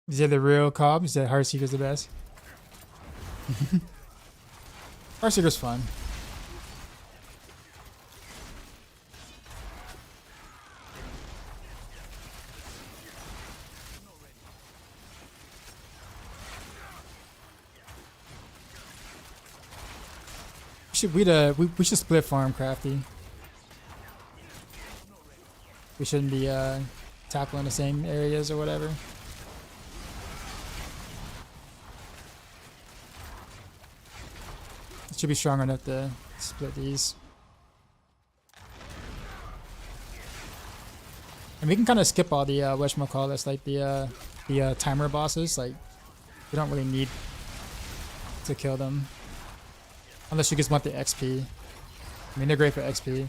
Speaker 1: Is that the real Cobb? Is that Heartseeker's the best? Heartseeker's fun. We should split farm, Crafty. We shouldn't be tackling the same areas or whatever. Should be strong enough to split these. And we can kind of skip all the whatchamacallits, like the timer bosses. Like We don't really need to kill them. Unless you just want the XP. I mean, they're great for XP.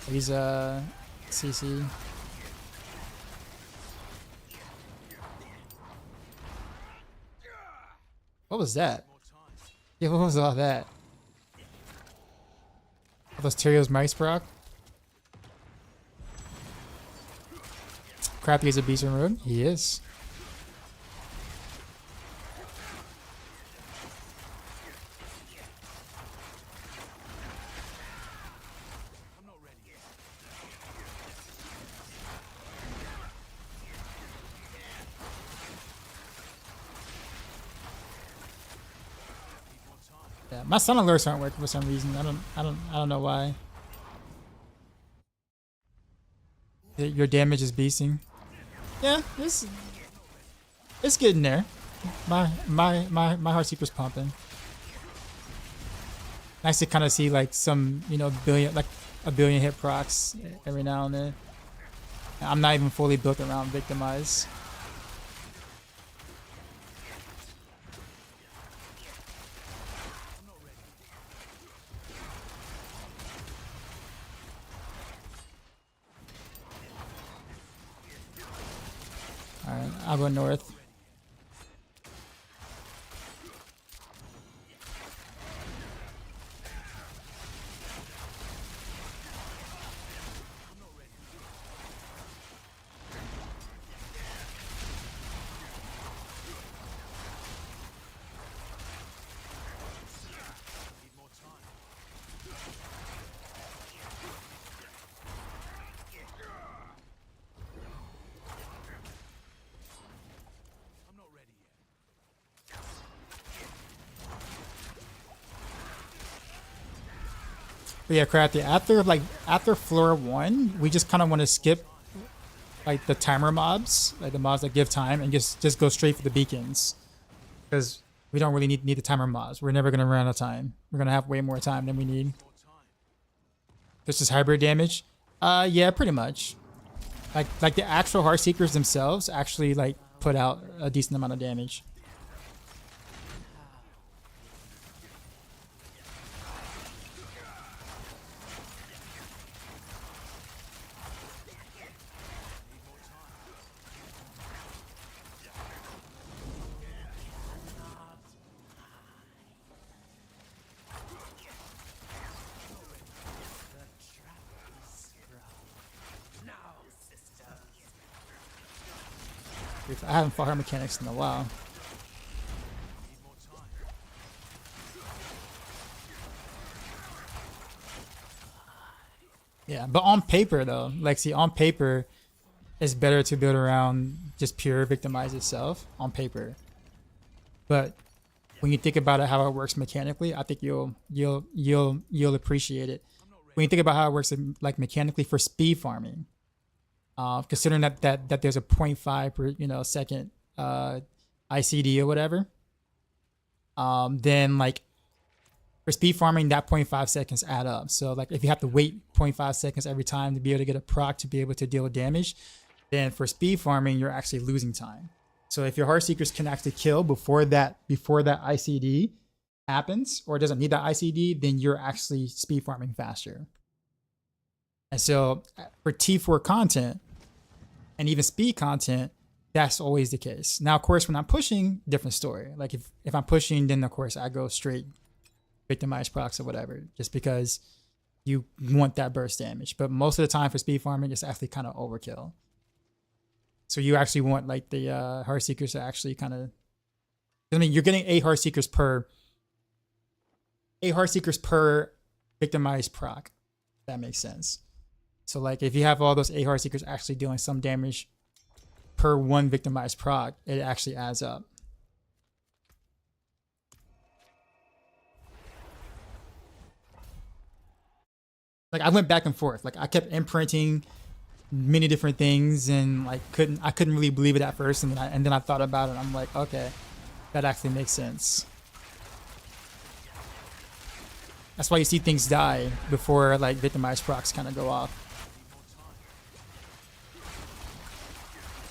Speaker 1: He's CC. What was that? Yeah, what was all that? All those Tyrio's mice proc? Crafty is a beast in road? He is. Yeah, my sun alerts aren't working for some reason. I don't know why. Your damage is beasting. Yeah, it's getting there. My Heartseeker's pumping. Nice to kind of see like some, you know, a billion hit procs every now and then. I'm not even fully built around Victimize. Alright, I'll go north. But yeah, Crafty, after floor 1, we just kind of want to skip like the timer mobs, like the mobs that give time, and just go straight for the beacons. Because we don't really need the timer mobs. We're never gonna run out of time. We're gonna have way more time than we need. This is hybrid damage. Yeah, pretty much. Like the actual Heartseekers themselves actually like put out a decent amount of damage. I haven't fought her mechanics in a while. Yeah, but on paper though, like see, on paper, it's better to build around just pure Victimize itself on paper. But when you think about it, how it works mechanically, I think you'll appreciate it. When you think about how it works like mechanically for speed farming. Considering that there's a 0.5 per second ICD or whatever, then like for speed farming that 0.5 seconds add up. So like if you have to wait 0.5 seconds every time to be able to get a proc to be able to deal with damage, then for speed farming you're actually losing time. So if your Heartseekers can actually kill before that ICD happens, or doesn't need that ICD, then you're actually speed farming faster. And so for T4 content and even speed content, that's always the case. Now, of course, when I'm pushing, different story. Like if I'm pushing, then of course I go straight Victimize procs or whatever, just because you want that burst damage. But most of the time for speed farming, it's actually kind of overkill. So you actually want like the Heartseekers to actually kind of, I mean, you're getting 8 Heartseekers per Victimize proc. If that makes sense. So like if you have all those 8 Heartseekers actually dealing some damage per 1 Victimized proc, it actually adds up. Like I went back and forth. Like I kept imprinting many different things and like I couldn't really believe it at first, and then I thought about it and I'm like, okay, that actually makes sense. That's why you see things die before like Victimized procs kind of go off.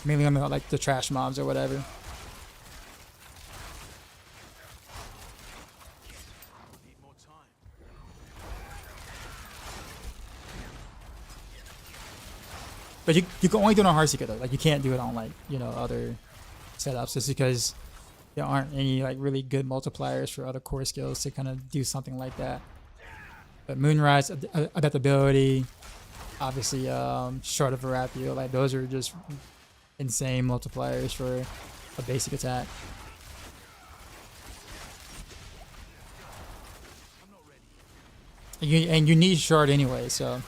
Speaker 1: mainly on the, like the trash mobs or whatever. But you can only do it on Heartseeker though. Like you can't do it on like, you know, other setups just because there aren't any like really good multipliers for other core skills to kind of do something like that. But Moonrise adaptability, obviously Shard of Varathio, like those are just insane multipliers for a basic attack. And you need Shard anyway, so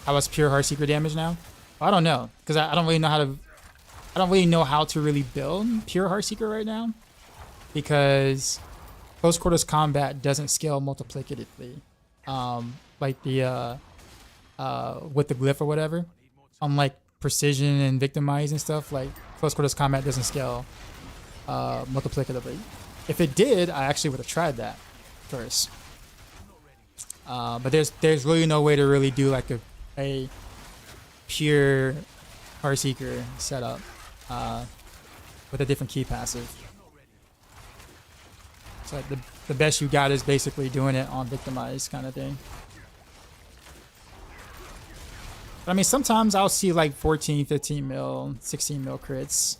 Speaker 1: how was pure Heartseeker damage now? I don't know, because I don't really know how to. I don't really know how to really build pure Heartseeker right now, because close quarters combat doesn't scale multiplicatively, like the with the glyph or whatever. Unlike precision and victimize and stuff, like close quarters combat doesn't scale multiplicatively. If it did, I actually would have tried that first. But there's really no way to really do like a pure Heartseeker setup with a different key passive. So like the best you got is basically doing it on victimize kind of thing. But I mean, sometimes I'll see like 14, 15 mil, 16 mil crits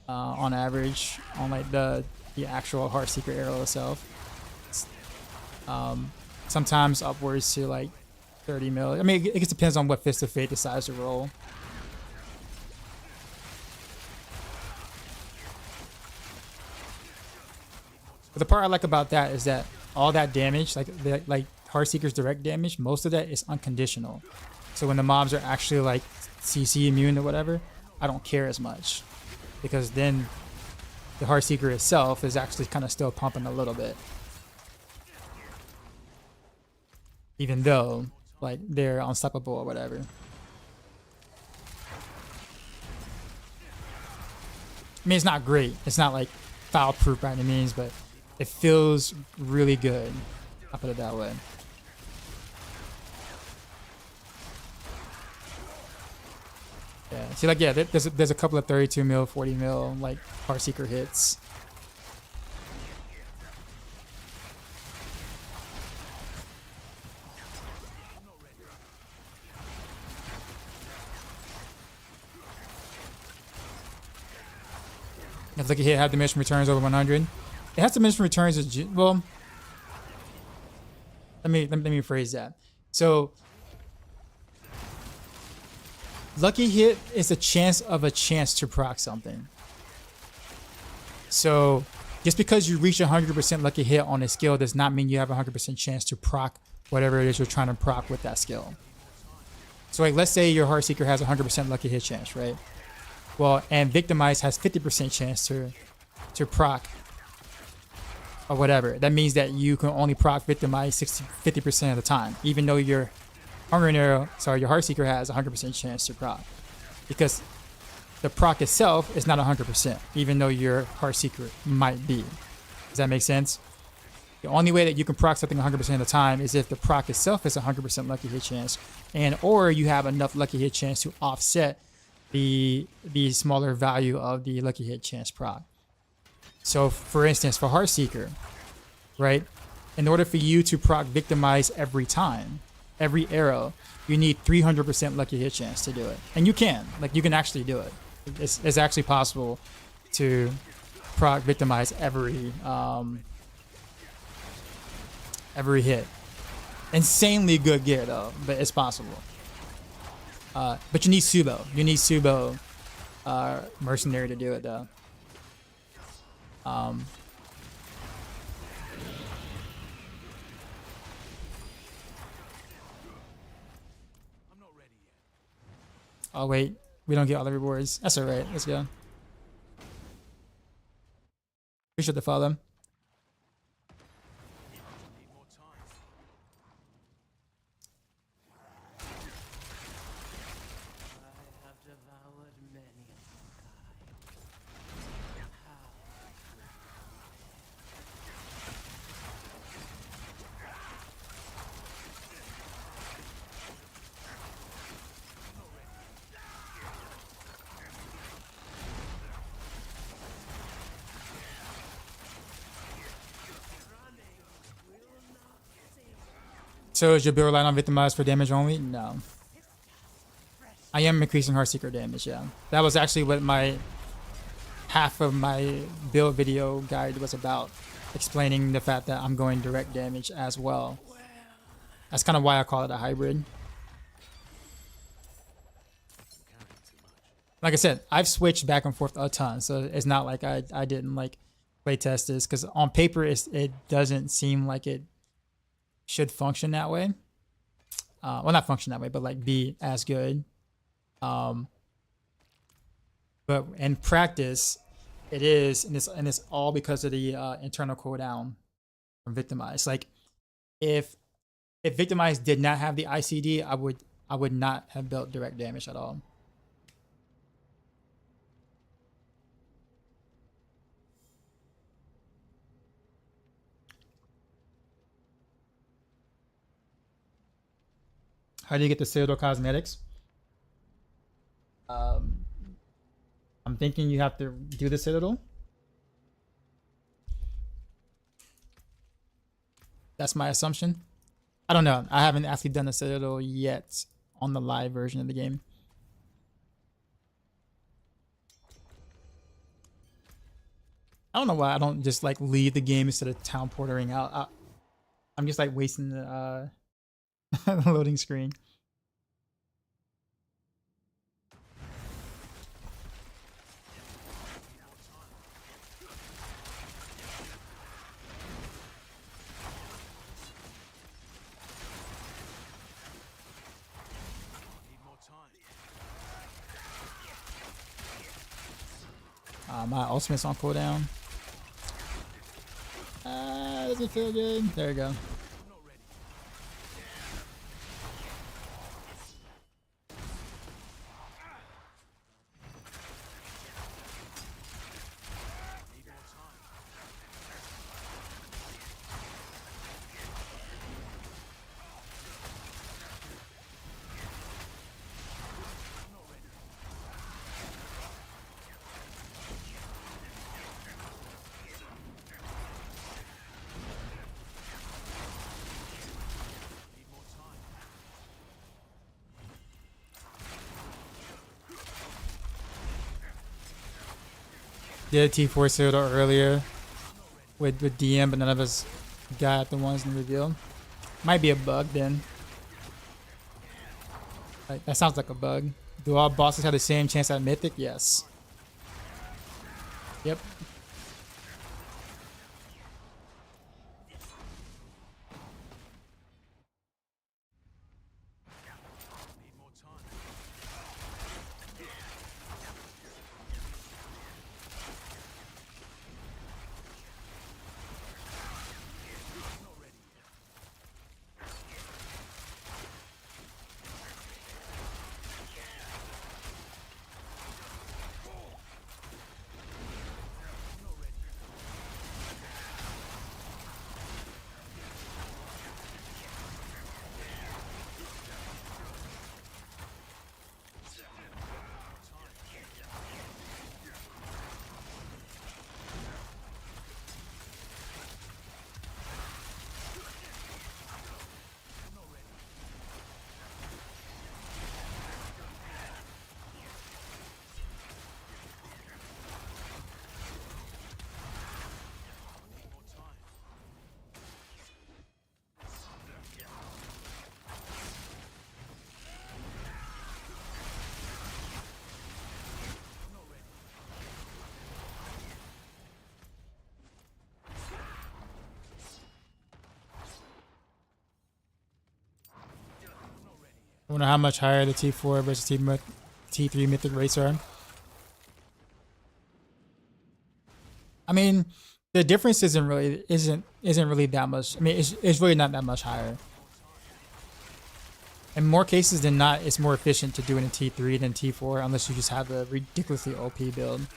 Speaker 1: on average on like the actual Heartseeker arrow itself. Sometimes upwards to like 30 mil. I mean, it just depends on what Fist of Fate decides to roll. But the part I like about that is that all that damage, like Heartseeker's direct damage, most of that is unconditional. So when the mobs are actually like CC immune or whatever, I don't care as much, because then the Heartseeker itself is actually kind of still pumping a little bit, even though like they're unstoppable or whatever. I mean, it's not great. It's not like foul proof by any means, but it feels really good. I'll put it that way. Yeah. See, like, yeah, there's a couple of 32 mil, 40 mil like Heartseeker hits. If like a hit had diminishing returns over 100, it has diminishing returns as well. Let me rephrase that. So lucky hit is a chance to proc something. So just because you reach 100% lucky hit on a skill does not mean you have a 100% chance to proc whatever it is you're trying to proc with that skill. So like, let's say your Heartseeker has 100% lucky hit chance, right? Well, and Victimize has 50% chance to proc or whatever. That means that you can only proc Victimize 50% of the time, even though your your Heartseeker has 100% chance to proc, because the proc itself is not 100%, even though your Heartseeker might be. Does that make sense? The only way that you can proc something 100% of the time is if the proc itself is 100% lucky hit chance, and or you have enough lucky hit chance to offset the smaller value of the lucky hit chance proc. So for instance, for Heartseeker, right, in order for you to proc Victimize every time, every arrow, you need 300% lucky hit chance to do it. And you can actually do it. It's actually possible to proc Victimize every hit. Insanely good gear though, but it's possible. But you need Subo. You need Subo Mercenary to do it though. Oh wait, we don't get all the rewards. That's alright, let's go. Appreciate the follow. So is your build relying on victimized for damage only? No. I am increasing Heartseeker damage, yeah. That was actually what my half of my build video guide was about, explaining the fact that I'm going direct damage as well. That's kind of why I call it a hybrid. Like I said, I've switched back and forth a ton, so it's not like I didn't like play test this, because on paper it doesn't seem like it should function that way. Well, not function that way, but like be as good. But in practice, it is, and it's all because of the internal cooldown from Victimize. Like, if Victimize did not have the ICD, I would not have built direct damage at all. How do you get the Citadel cosmetics? I'm thinking you have to do the Citadel. That's my assumption. I don't know. I haven't actually done the Citadel yet on the live version of the game. I don't know why I don't just like leave the game instead of town portering out. I'm just like wasting the loading screen. My ultimate's on cooldown. Doesn't feel good. There we go. Did T4 Citadel earlier with DM, but none of us got the ones in the reveal. Might be a bug then. Like, that sounds like a bug. Do all bosses have the same chance at Mythic? Yes. Yep. I wonder how much higher the T4 versus T3 mythic rates are. I mean, the difference isn't really that much. I mean, it's really not that much higher. In more cases than not, it's more efficient to do it in T3 than T4, unless you just have a ridiculously OP build,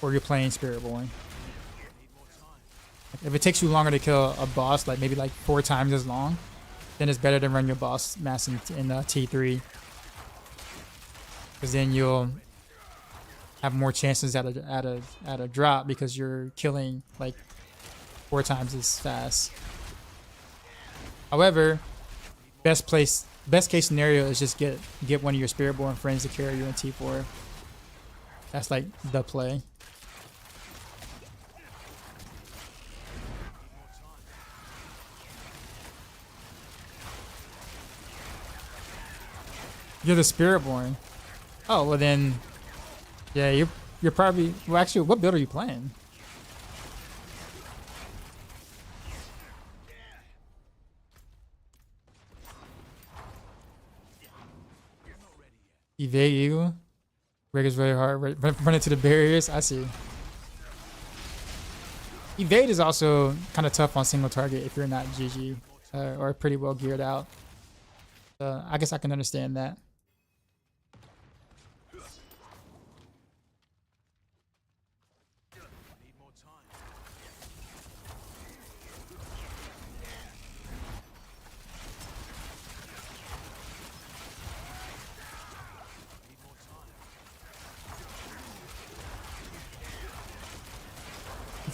Speaker 1: or you're playing Spiritborn. If it takes you longer to kill a boss, like maybe like 4 times as long, then it's better to run your boss mass in T3, because then you'll have more chances at a drop, because you're killing like 4 times as fast. However, best case scenario is just get one of your Spiritborn friends to carry you in T4. That's like the play. You're the Spiritborn. Oh well then, yeah, you're probably well. Actually, what build are you playing? Evade Eagle. Break is really hard. Run into the barriers. I see. Evade is also kind of tough on single target if you're not GG or pretty well geared out. I guess I can understand that.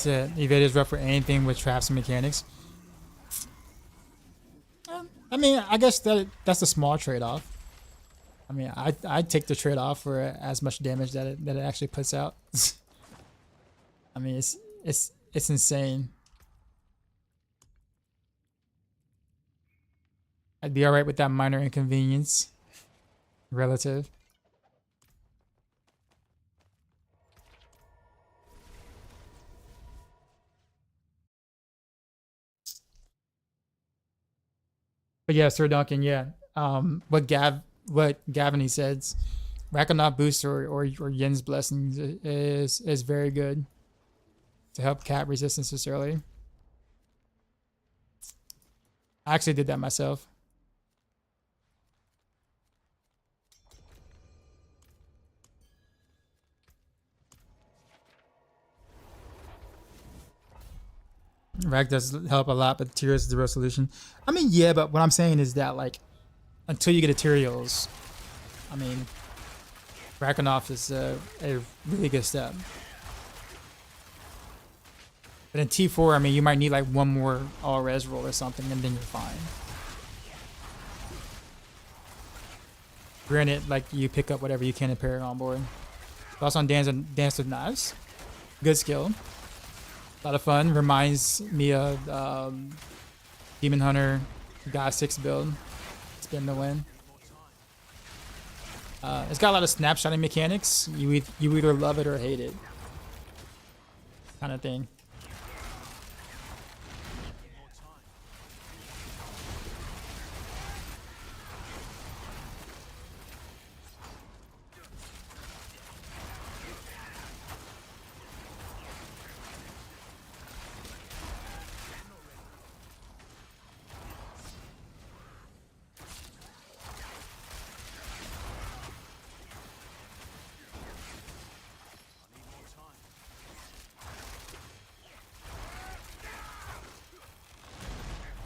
Speaker 1: Evade is rough for anything with traps and mechanics. I mean, I guess that's a small trade-off. I mean, I'd take the trade-off for as much damage that it actually puts out. I mean, it's insane. I'd be alright with that minor inconvenience. Relative. But yeah, Sir Duncan, yeah. What Gavin says, Rakanov boost or Yin's blessings is very good to help cap resistances early. I actually did that myself. Rack does help a lot, but Tyrios is the real solution. I mean, yeah, but what I'm saying is that, like, until you get a Tyrios, I mean, Rakanov is a really good step. But in T4, I mean, you might need like one more all-res roll or something, and then you're fine. Granted, like, you pick up whatever you can to pair it on board. Thoughts on Dance with Knives? Good skill. A lot of fun. Reminds me of Demon Hunter God 6 build. Spin the win. It's got a lot of snapshotting mechanics. You either love it or hate it. Kind of thing.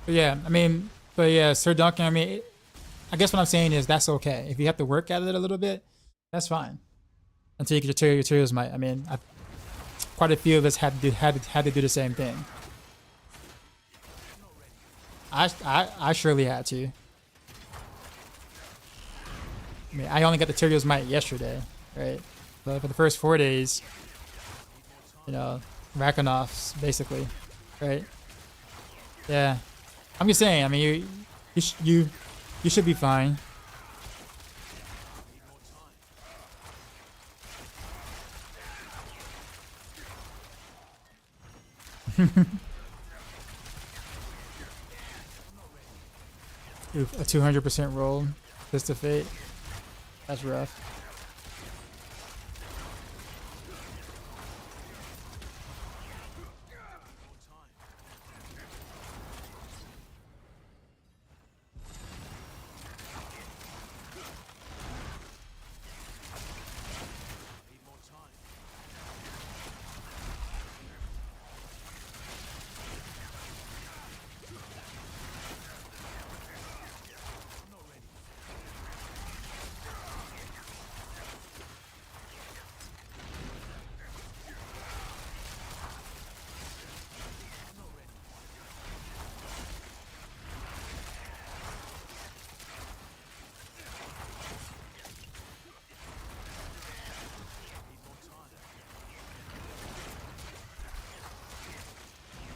Speaker 1: But yeah, I mean, but yeah, Sir Duncan, I mean, I guess what I'm saying is that's okay. If you have to work at it a little bit, that's fine. Until you get your Tyrios might. I mean, quite a few of us had to do the same thing. I surely had to. I mean, I only got the Tyrios might yesterday, right? But for the first 4 days, you know, Rakonov's basically, right? Yeah. I'm just saying. I mean, you should be fine. Oof, a 200% roll, Fist of Fate. That's rough.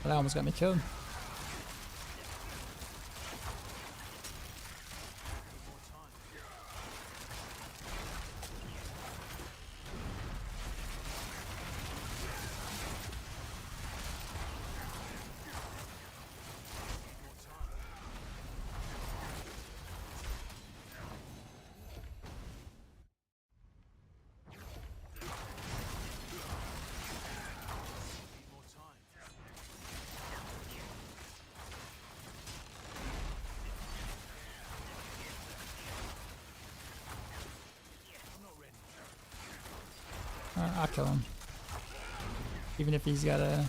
Speaker 1: That almost got me killed. I'll kill him. Even if he's got a...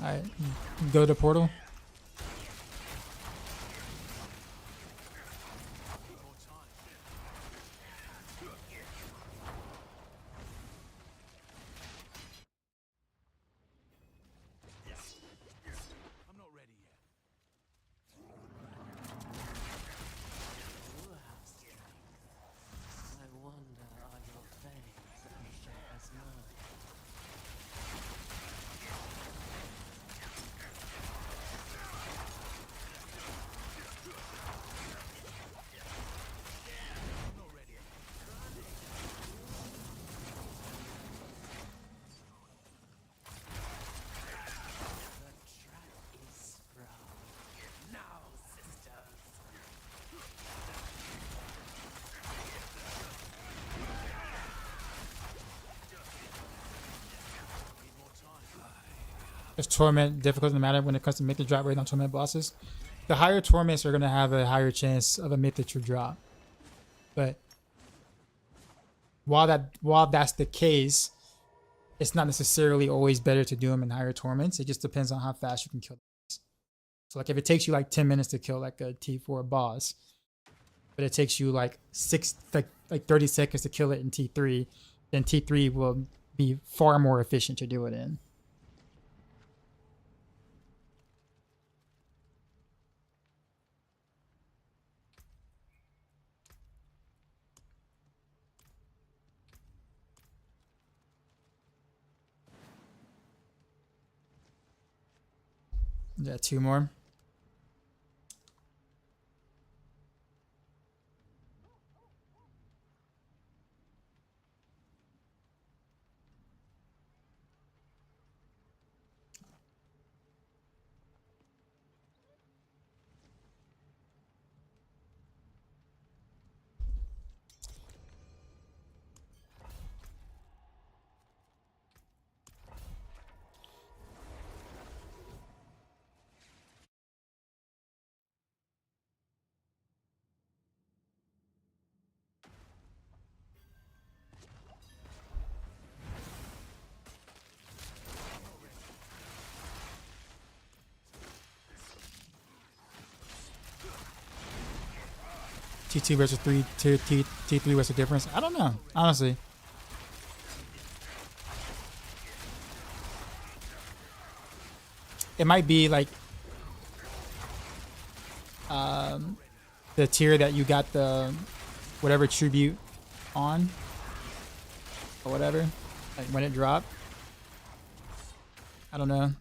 Speaker 1: Alright, go to portal. Is torment difficult no matter when it comes to mythic drop rate on torment bosses? The higher torments are gonna have a higher chance of a mythic to drop. But while that's the case, it's not necessarily always better to do them in higher torments. It just depends on how fast you can kill them. So like if it takes you like 10 minutes to kill like a T4 boss, but it takes you like 30 seconds to kill it in T3, then T3 will be far more efficient to do it in. Yeah, 2 more. T2 versus 3, T3 what's the difference? I don't know, honestly. It might be like the tier that you got the whatever tribute on or whatever, like when it dropped. I don't know.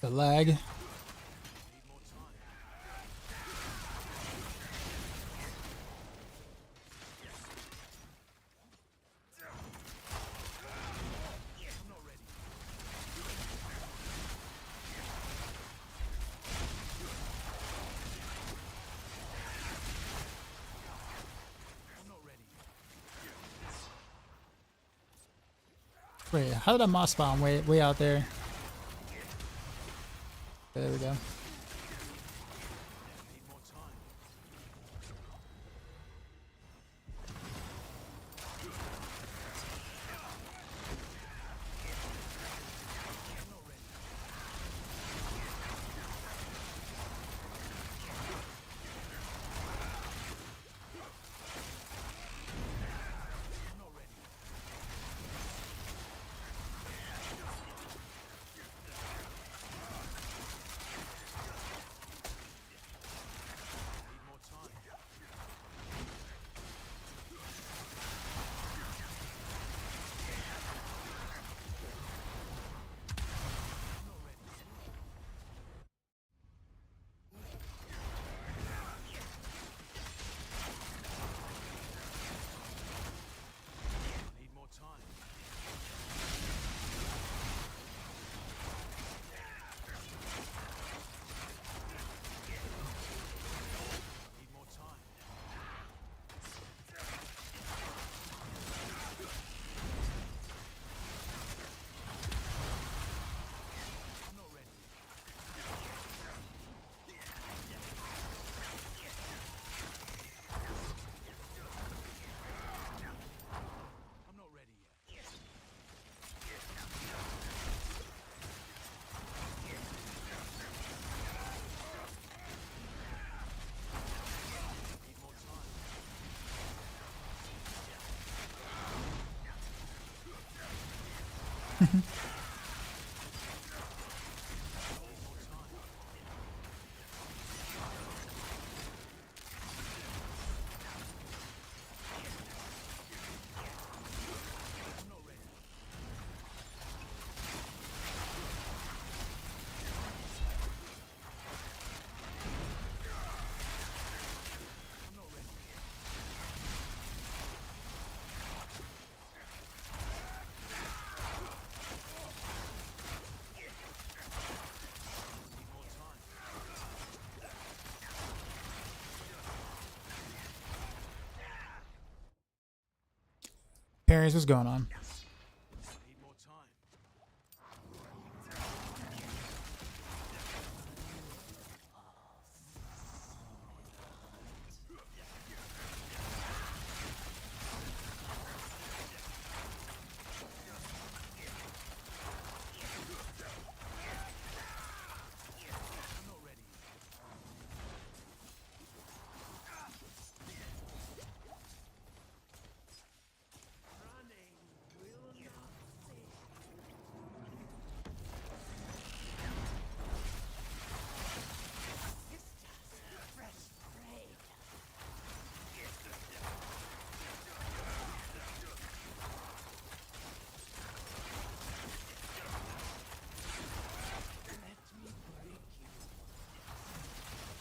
Speaker 1: The lag. Wait, how did that moss spawn way out there? There we go. Parents, what's going on?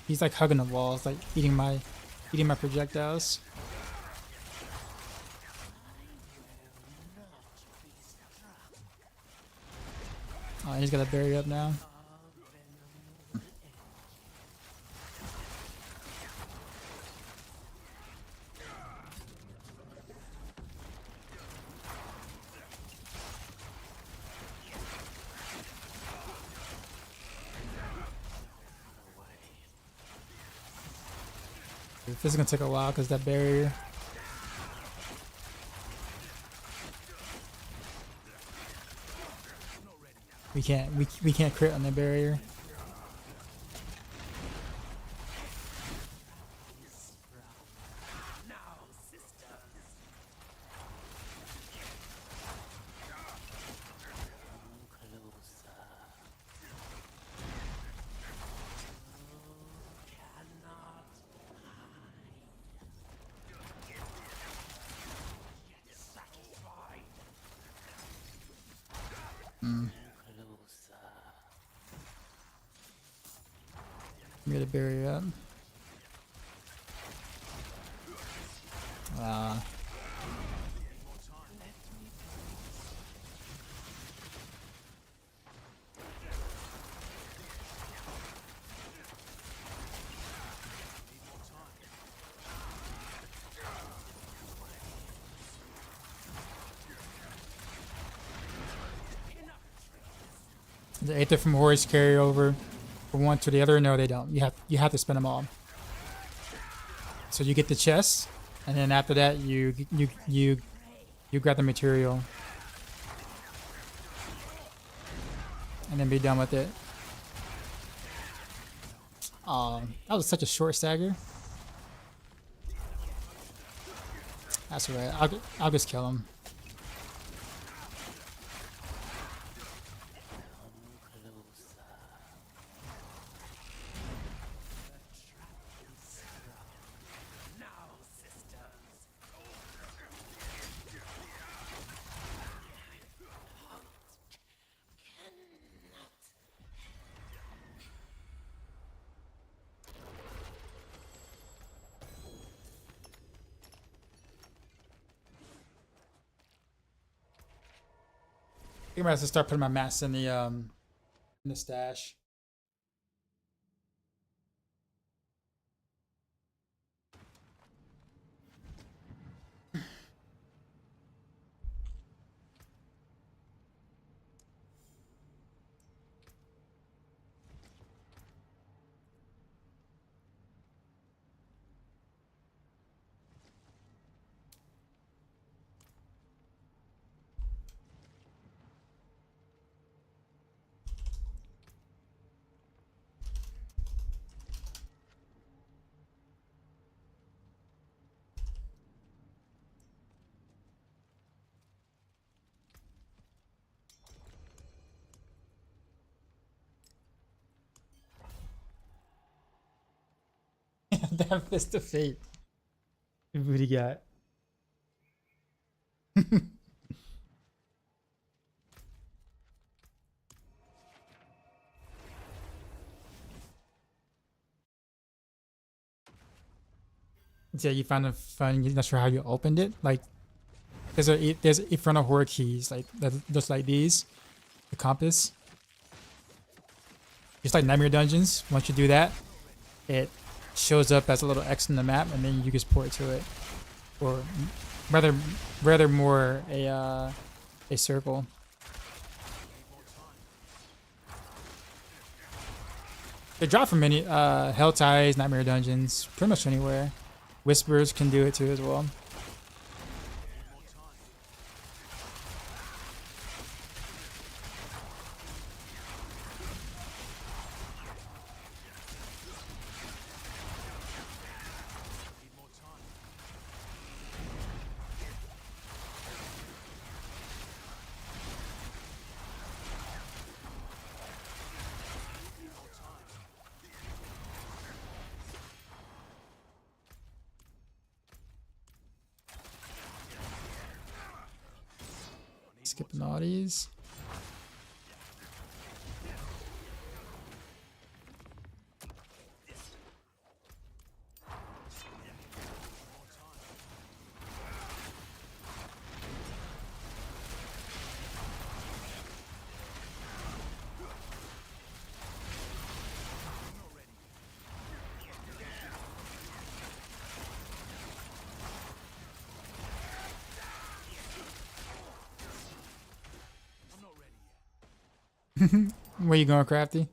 Speaker 1: He's like hugging the walls, like eating my projectiles. Oh, he's got a barrier up now. This is gonna take a while because that barrier. We can't crit on the barrier. Get a barrier up. The 8 different hordes carry over from one to the other. No, they don't. You have to spend them all. So you get the chest, and then after that you grab the material, and then be done with it. That was such a short stagger. That's alright. I'll just kill him. I might have to start putting my mats in the stash. That fist of fate. What do you got? Yeah, you found a fun. You're not sure how you opened it. Like, there's infernal horde keys like that, just like these. The compass. Just like Nightmare Dungeons. Once you do that, it shows up as a little X in the map, and then you just port to it, or rather more a circle. They drop from many Hell Ties, Nightmare Dungeons, pretty much anywhere. Whispers can do it too as well. Skipping all these. Where you going, Crafty?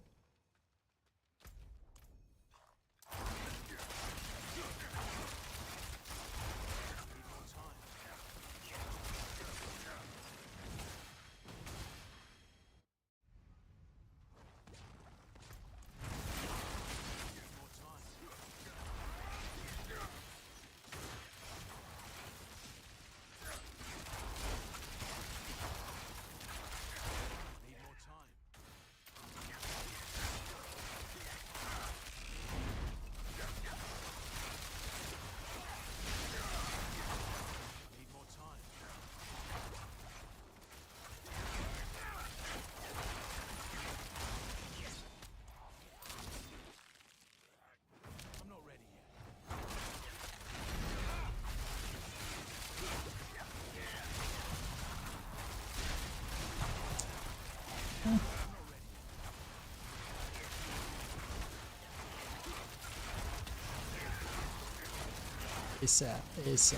Speaker 1: ASAP, ASAP.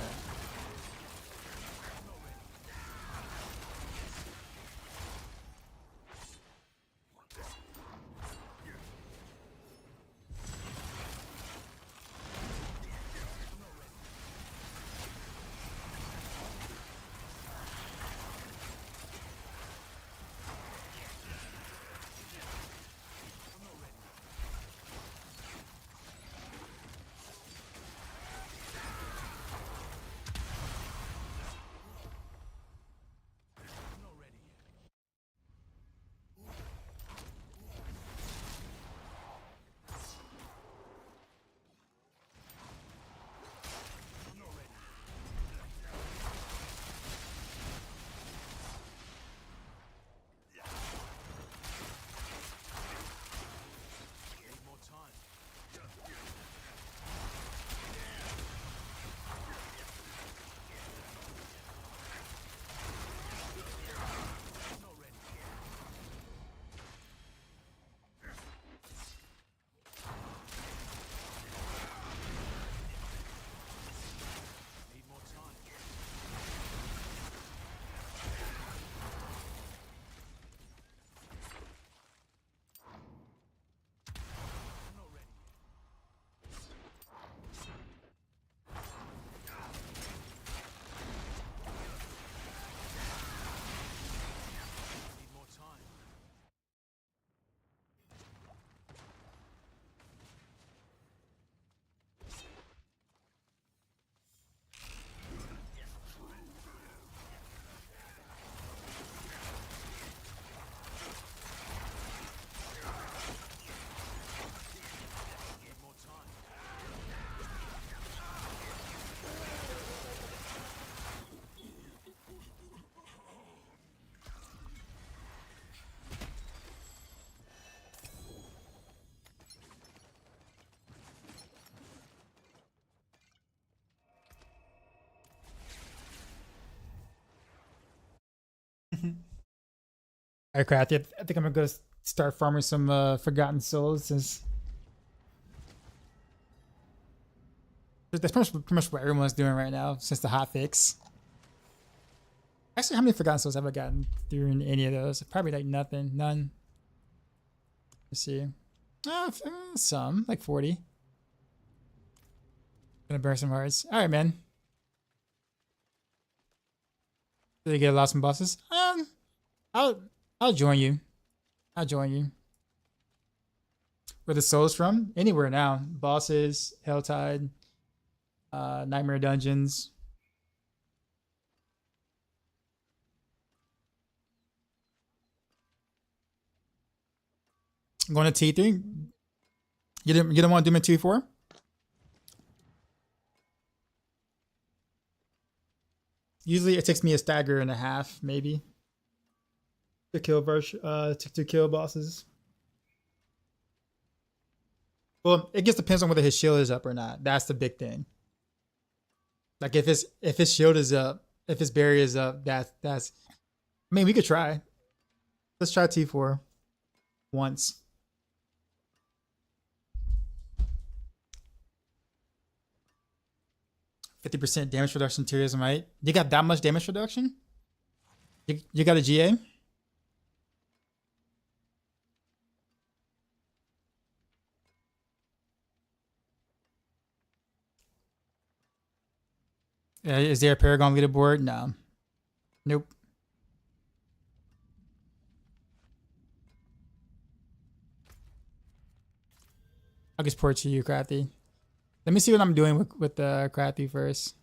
Speaker 1: Alright, Crafty, I think I'm gonna go start farming some Forgotten Souls. That's pretty much what everyone's doing right now since the hot fix. Actually, how many Forgotten Souls have I gotten through in any of those? Probably like nothing, none. Let's see. Some, like 40. Gonna burn some hearts. Alright, man. Did you get lost some bosses? I'll join you. I'll join you. Where the souls from? Anywhere now. Bosses, Helltide, Nightmare Dungeons. I'm going to T3. You don't want to do my T4? Usually it takes me a stagger and a half, maybe, to kill to kill bosses. Well, it just depends on whether his shield is up or not. That's the big thing. Like if his shield is up, if his barrier is up, that's. I mean, we could try. Let's try T4 once. %50 damage reduction, Tears of Might. You got that much damage reduction? You got a GA? Is there a Paragon leaderboard? No. Nope. I'll just port to you, Crafty. Let me see what I'm doing with the Crafty first.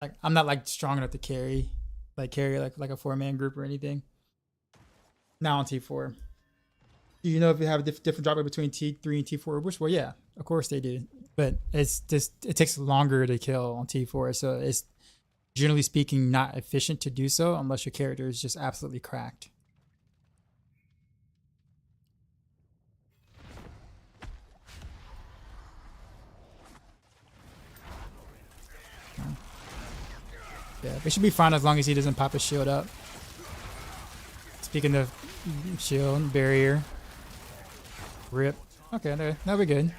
Speaker 1: Like I'm not like strong enough to carry like a 4-man group or anything. Now on T4. Do you know if you have a different drop rate between T3 and T4? Which, well, yeah, of course they do. But it's just it takes longer to kill on T4, so it's generally speaking not efficient to do so unless your character is just absolutely cracked. Yeah, we should be fine as long as he doesn't pop his shield up. Speaking of shield, barrier. Rip. Okay, that'll be good.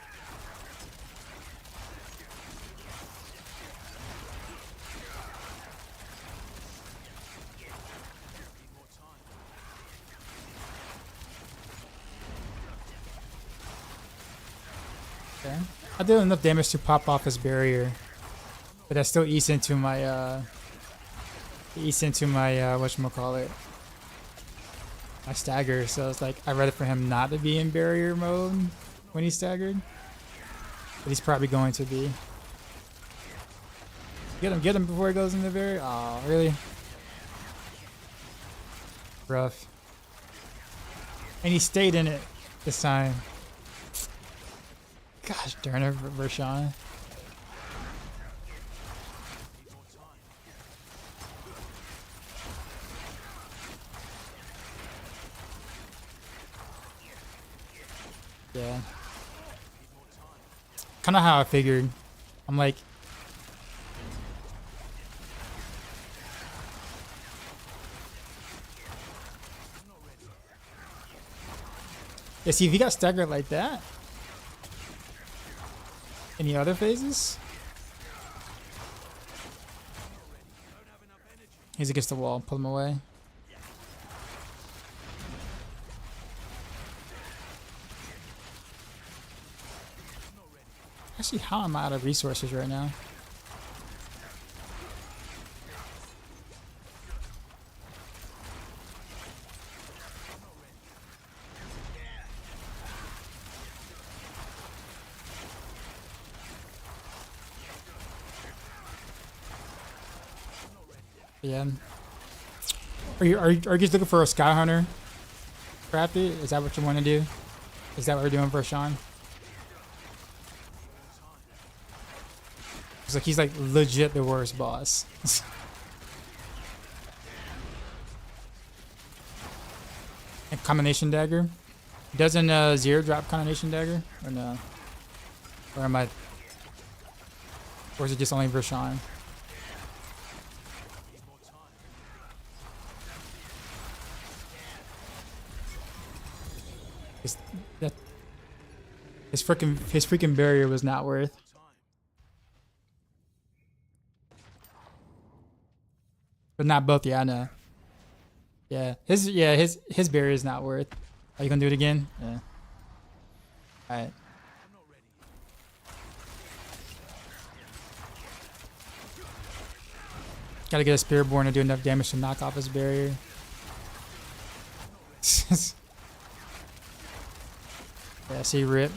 Speaker 1: Okay. I did enough damage to pop off his barrier, but that still eats into my whatchamacallit, my stagger. So it's like I'd rather for him not to be in barrier mode when he's staggered, but he's probably going to be. Get him before he goes into barrier. Oh, really? Rough. And he stayed in it this time. Gosh darn it, Vershawn. Yeah. Kind of how I figured. I'm like, yeah, see, if he got staggered like that, any other phases? He's against the wall. Pull him away. Actually, how am I out of resources right now? Yeah. Are you just looking for a Sky Hunter? Crafty? Is that what you want to do? Is that what we're doing for Sean? It's like he's like legit the worst boss. And combination dagger. Doesn't zero drop combination dagger or no? Or am I? Or is it just only for Sean? His freaking barrier was not worth. But not both, yeah, I know. Yeah, his barrier is not worth. Are you gonna do it again? Yeah. Alright. Gotta get a Spiritborn to do enough damage to knock off his barrier. Yeah, see, rip.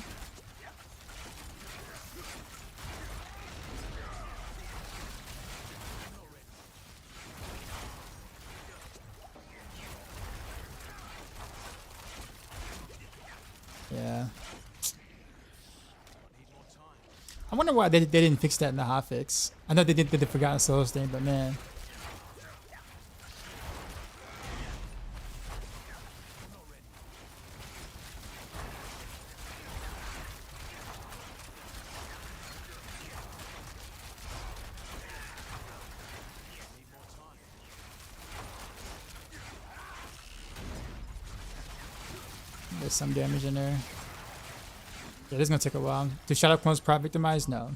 Speaker 1: Yeah. I wonder why they didn't fix that in the hotfix. I know they did the Forgotten Souls thing, but man. There's some damage in there. Yeah, this is gonna take a while. Do Shadow Clones prop victimize? No.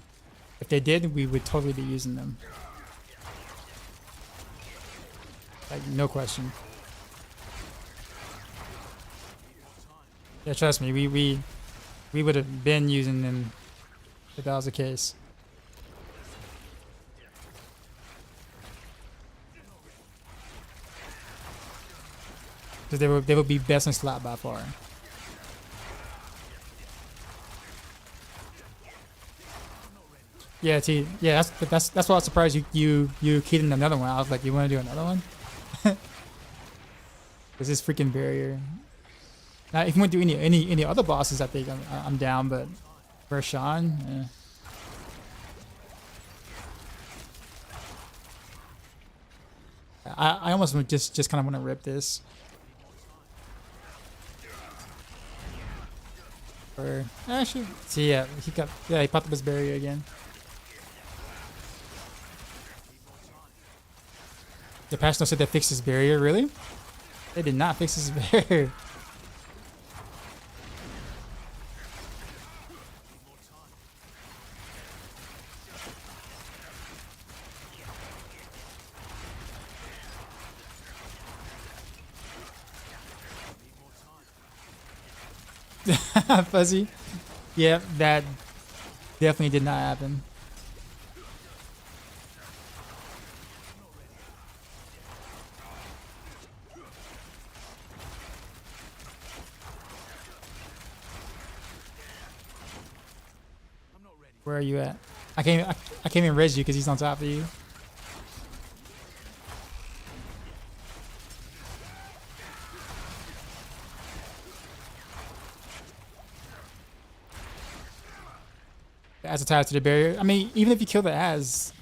Speaker 1: If they did, we would totally be using them. Like, no question. Yeah, trust me, we would have been using them if that was the case. Because they would be best in slot by far. Yeah, T. Yeah, that's why I was surprised you keyed in another one. I was like, you want to do another one? Because this freaking barrier. Now, if you want to do any other bosses, I think I'm down. But for Sean, I almost just kind of want to rip this. Or actually, see, yeah, he popped up his barrier again. The patch notes said they fixed his barrier. Really? They did not fix his barrier. Fuzzy. Yeah, that definitely did not happen. Where are you at? I can't even res you because he's on top of you. As attached to the barrier. I mean, even if you kill the as,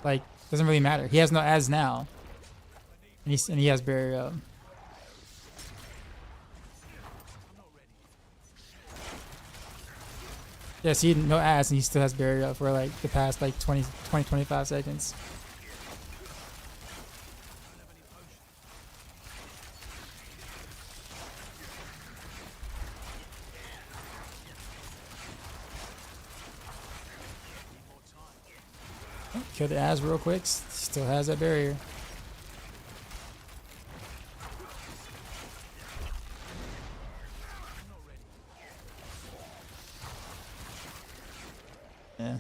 Speaker 1: like, doesn't really matter. He has no as now, and he has barrier up. Yeah, see, no as, and he still has barrier up for like the past like 25 seconds. Oh, kill the as real quick. Still has that barrier. Yeah.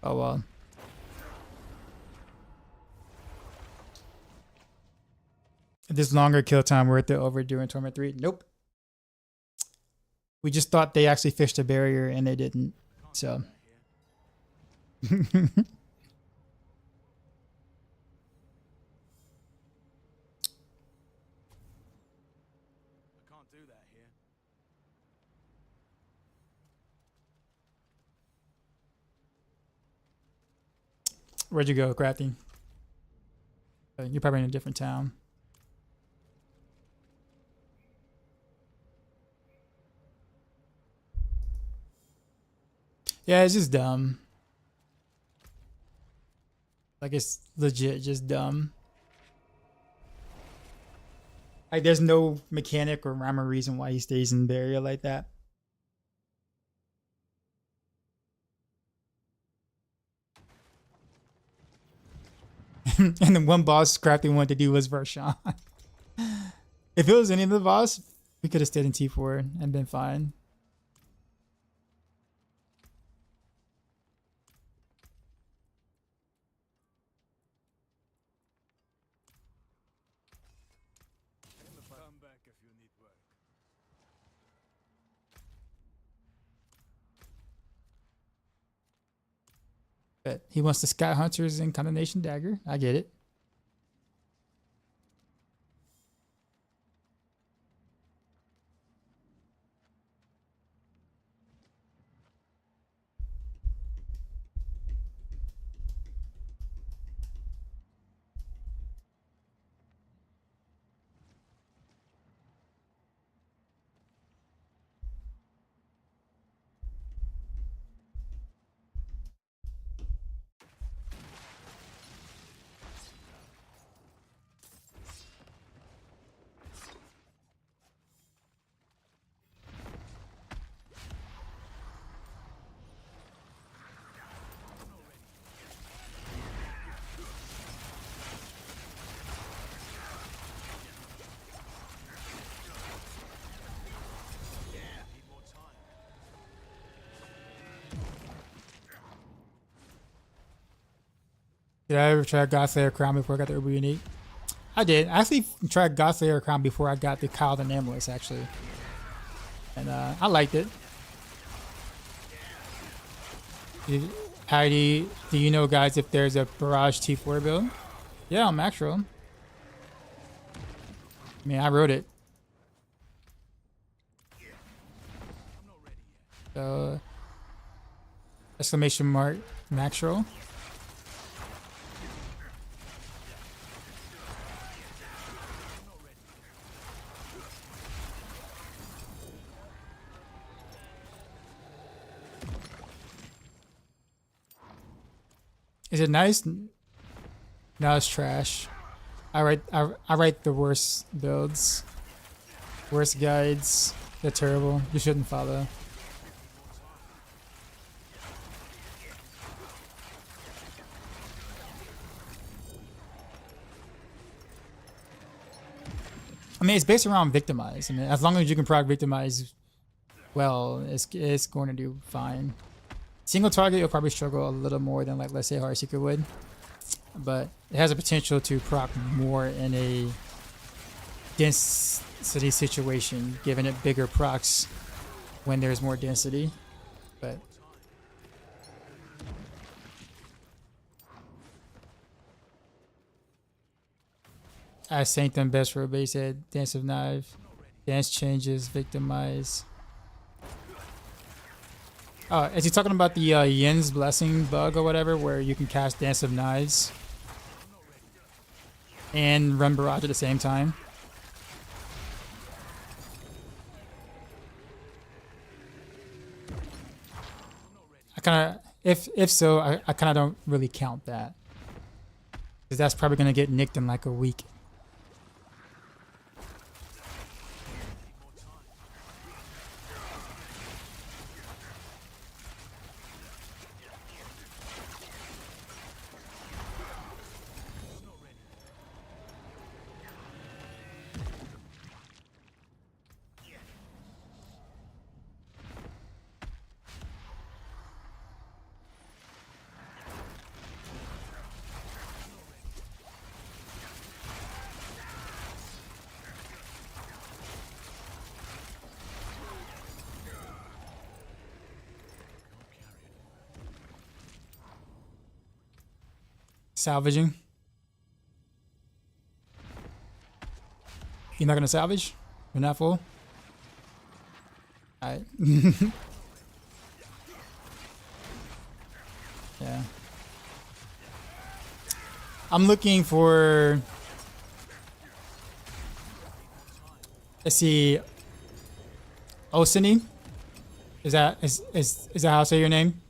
Speaker 1: Oh well. This longer kill time worth it over doing Torment 3? Nope. We just thought they actually fished a barrier and they didn't. So. Where'd you go, Crafty? You're probably in a different town. Yeah, it's just dumb. Like, it's legit just dumb. Like, there's no mechanic or rhyme or reason why he stays in barrier like that. And the one boss Crafty wanted to do was Vershawn. If it was any of the boss, we could have stayed in T4 and been fine.
Speaker 2: Come back if you need work.
Speaker 1: But he wants the Sky Hunters and Condemnation Dagger. I get it. Did I ever try Godslayer Crown before I got the Uber Unique? I did. I actually tried Godslayer Crown before I got the Kyle the Nameless, actually. And I liked it. Heidi, do you know, guys, if there's a Barrage T4 build? Yeah, on Maxroll. I mean, I wrote it. So, exclamation mark, Maxroll. Is it nice? No, it's trash. I write the worst builds, worst guides. They're terrible. You shouldn't follow. I mean, it's based around victimize. I mean, as long as you can proc victimize well, it's going to do fine. Single target, you'll probably struggle a little more than, like, let's say Heartseeker would. But it has a potential to proc more in a density situation, giving it bigger procs when there's more density. But as Sanctum Best Robe base said, Dance of Knife, Dance Changes, Victimize. Oh, is he talking about the Yin's Blessing bug or whatever, where you can cast Dance of Knives and run Barrage at the same time? I kind of, if so, I kind of don't really count that, because that's probably gonna get nicked in like a week. Salvaging. You're not gonna salvage? You're not full? Alright. Yeah. I'm looking for, let's see, Osini? Is that how I say your name?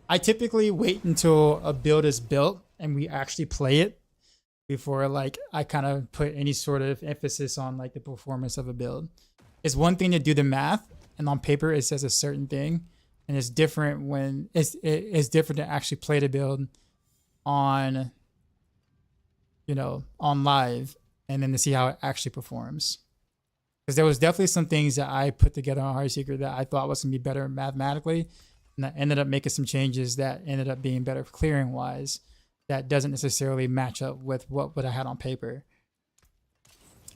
Speaker 1: I typically wait until a build is built and we actually play it before, like, I kind of put any sort of emphasis on, like, the performance of a build. It's one thing to do the math, and on paper it says a certain thing, and it's different when it's different to actually play the build on, you know, on live, and then to see how it actually performs. Because there was definitely some things that I put together on Heartseeker that I thought was gonna be better mathematically. And I ended up making some changes that ended up being better clearing wise. That doesn't necessarily match up with what I had on paper.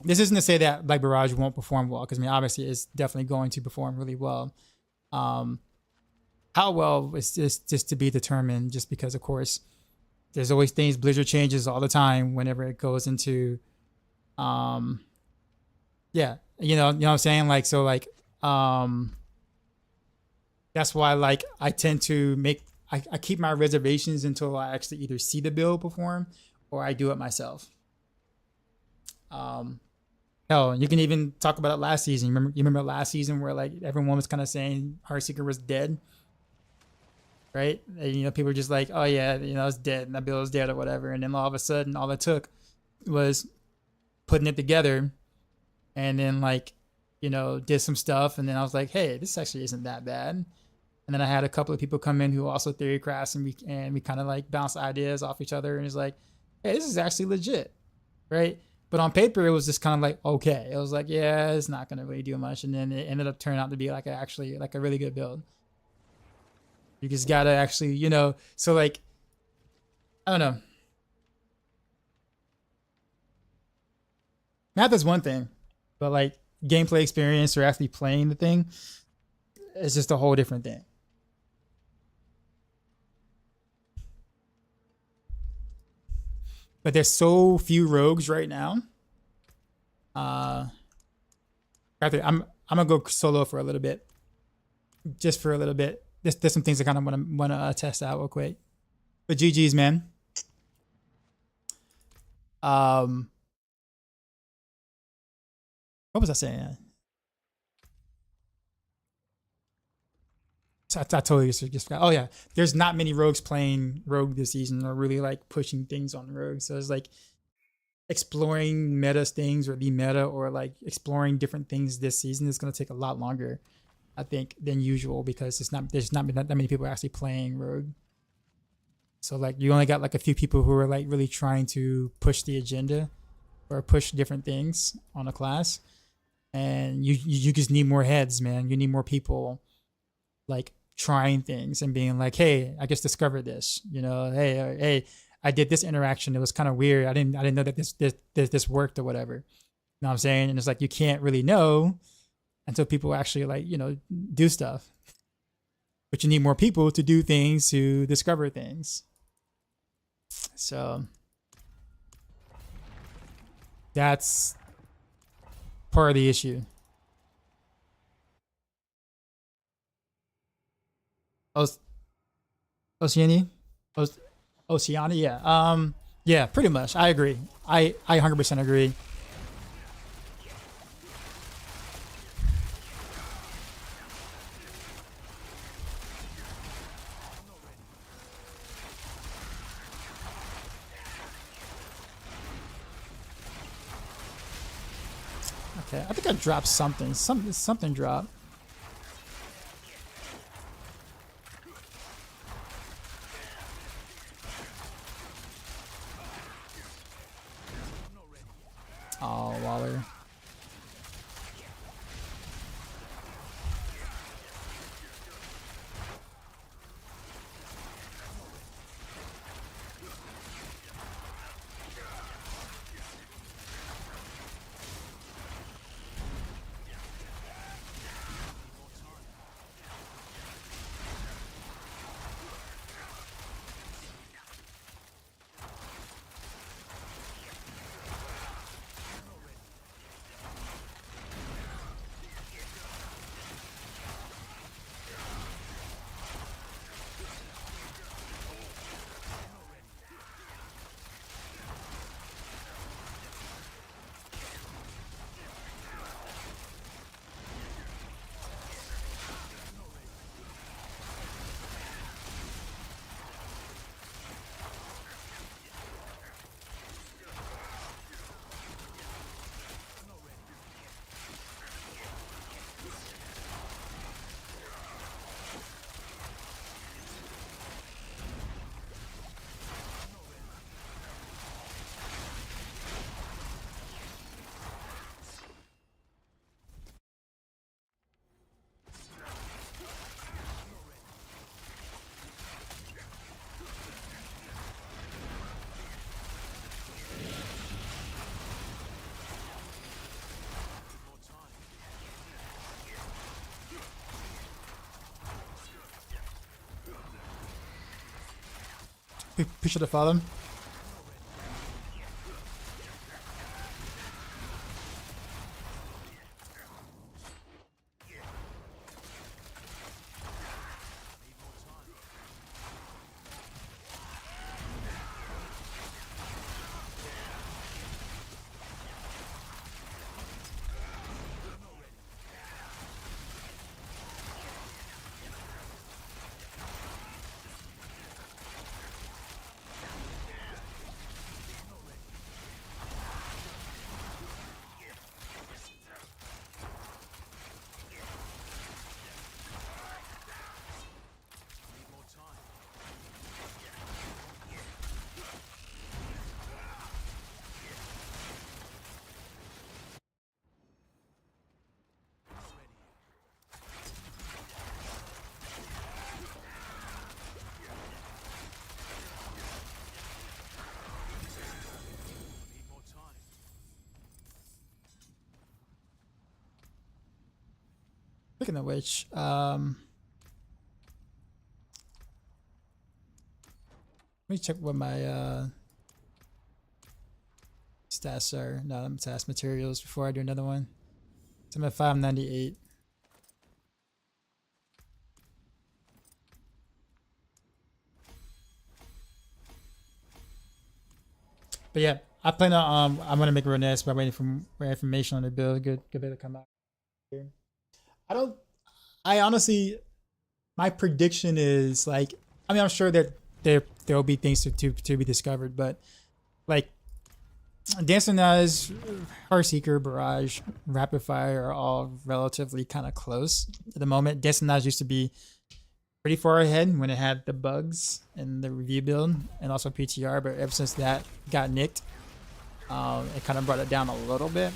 Speaker 1: This isn't to say that, like, Barrage won't perform well, because I mean, obviously it's definitely going to perform really well. How well is just to be determined, just because, of course, there's always things. Blizzard changes all the time whenever it goes into yeah, you know what I'm saying? Like, so, like, that's why, like, I tend to make, I keep my reservations until I actually either see the build perform or I do it myself. Hell, you can even talk about it last season. You remember last season where, like, everyone was kind of saying Heartseeker was dead, right? And, you know, people were just like, oh yeah, you know, it's dead, and that build is dead or whatever. And then all of a sudden, all it took was putting it together, and then, like, you know, did some stuff, and then I was like, hey, this actually isn't that bad. And then I had a couple of people come in who also theory crafts, and we kind of, like, bounced ideas off each other, and it's like, hey, this is actually legit, right? But on paper, it was just kind of like, okay. It was like, yeah, it's not gonna really do much, and then it ended up turning out to be, like, actually like a really good build. You just gotta actually, you know, so, like, I don't know. Math is one thing, but, like, gameplay experience or actually playing the thing is just a whole different thing. But there's so few rogues right now. I'm gonna go solo for a little bit, just for a little bit. There's some things I kind of want to test out real quick. But GG's, man. What was I saying? I totally just forgot. Oh yeah, there's not many rogues playing rogue this season or really, like, pushing things on rogue. So it's like exploring meta things or the meta, or, like, exploring different things this season is going to take a lot longer, I think, than usual, because there's not that many people actually playing rogue. So, like, you only got, like, a few people who are, like, really trying to push the agenda or push different things on a class, and you just need more heads, man. You need more people like trying things and being like, hey, I just discovered this. You know, hey, I did this interaction. It was kind of weird. I didn't know that this worked or whatever. You know what I'm saying? And it's like you can't really know until people actually like, you know, do stuff. But you need more people to do things, to discover things. So that's part of the issue. Oceania? Oceania? Yeah. Yeah, pretty much. I agree. I 100% agree. Okay, I think I dropped something. Something dropped. Oh, Waller. Appreciate the follow. Speaking of which, let me check what my stats are. No, stats materials before I do another one. So I'm at 598. But yeah, I plan on I'm gonna make a Reness by waiting for more information on the build. Good bit to come out here. I honestly, my prediction is like, I mean, I'm sure that there'll be things to be discovered, but like Dancing Eyes, Heartseeker, Barrage, Rapid Fire are all relatively kind of close at the moment. Dancing Eyes used to be pretty far ahead when it had the bugs and the review build and also PTR, but ever since that got nicked, It kind of brought it down a little bit.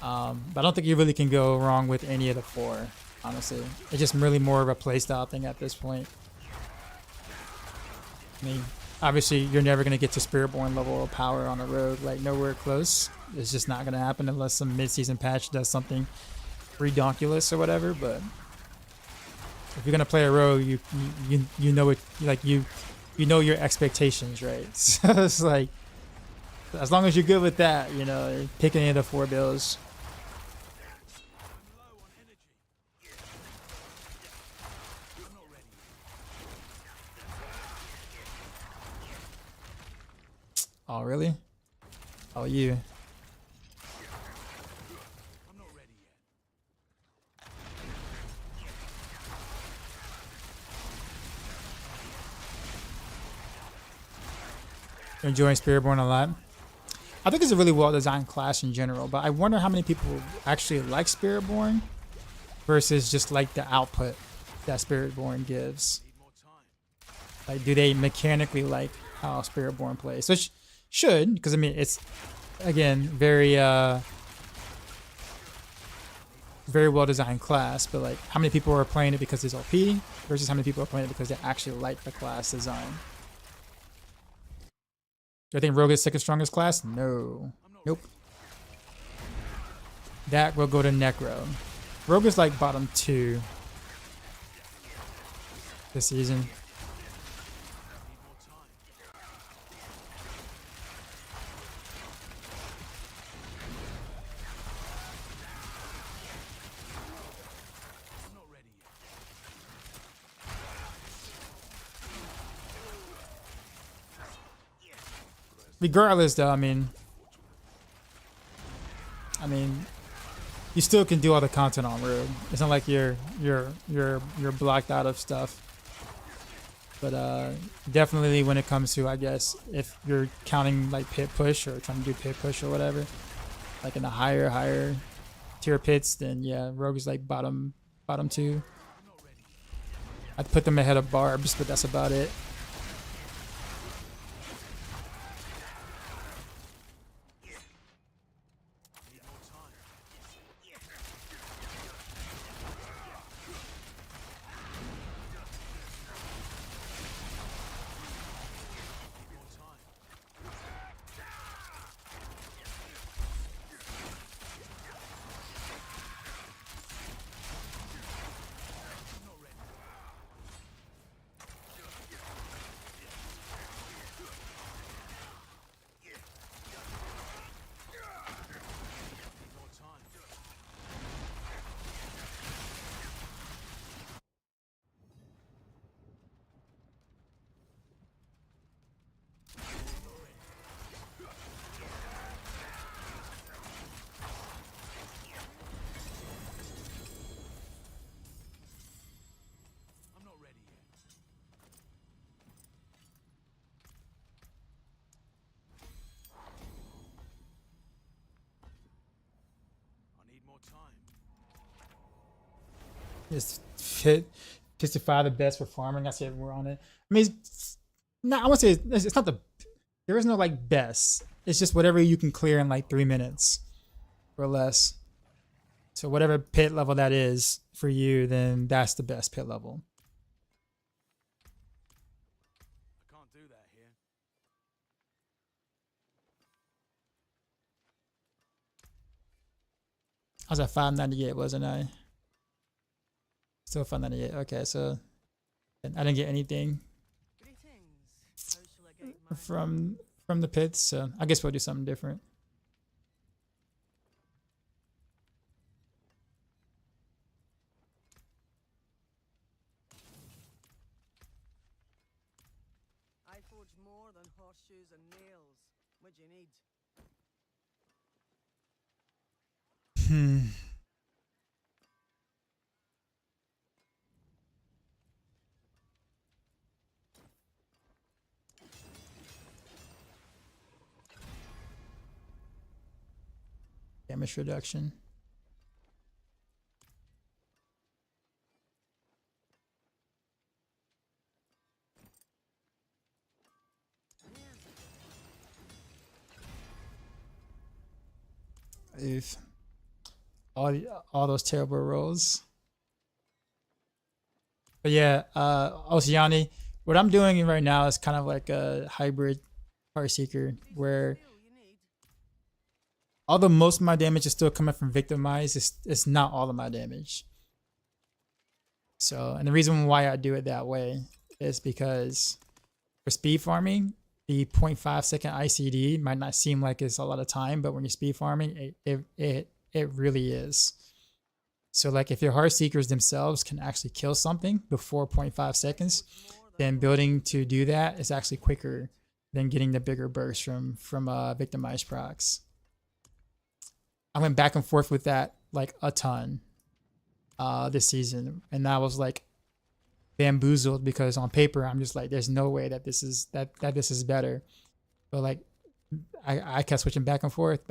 Speaker 1: But I don't think you really can go wrong with any of the 4, honestly. It's just really more of a playstyle thing at this point. I mean, obviously, you're never going to get to Spiritborn level of power on a rogue, like nowhere close. It's just not going to happen unless some mid-season patch does something redonkulous or whatever. But if you're going to play a rogue, you know it, like you know your expectations, right? So it's like, as long as you're good with that, you know, pick any of the 4 builds. Oh, really? Oh, you. You're enjoying Spiritborn a lot? I think it's a really well-designed class in general, but I wonder how many people actually like Spiritborn versus just like the output that Spiritborn gives. Like, do they mechanically like how Spiritborn plays? Which should, because I mean, it's, again, very well-designed class, but like, how many people are playing it because it's OP versus how many people are playing it because they actually like the class design? Do I think Rogue is second strongest class? No. Nope. That will go to Necro. Rogue is like bottom 2 this season. Regardless, though, I mean, you still can do all the content on Rogue. It's not like you're blocked out of stuff. But definitely when it comes to, I guess, if you're counting like pit push or trying to do pit push or whatever, like in the higher tier pits, then yeah, Rogue is like bottom 2. I'd put them ahead of Barbs, but that's about it. Is fit 55 the best for farming? I said we're on it. I mean, no, I want to say it's not the. There is no like best. It's just whatever you can clear in like 3 minutes or less. So whatever pit level that is for you, then that's the best pit level.
Speaker 4: I can't do that here.
Speaker 1: I was at 598, wasn't I? Still 598. Okay, so I didn't get anything from the pits, so I guess we'll do something different.
Speaker 3: I forge more than horseshoes and nails. What do you need?
Speaker 1: Damage reduction. Oof. All those terrible rolls. But yeah, Oceani, what I'm doing right now is kind of like a hybrid Heartseeker where although most of my damage is still coming from Victimize, it's not all of my damage. So, and the reason why I do it that way is because for speed farming, the 0.5 second ICD might not seem like it's a lot of time, but when you're speed farming, it really is. So like if your Heartseekers themselves can actually kill something before 0.5 seconds, then building to do that is actually quicker than getting the bigger burst from Victimize procs. I went back and forth with that like a ton this season, and I was like bamboozled because on paper I'm just like, there's no way that this is this is better. But like I kept switching back and forth,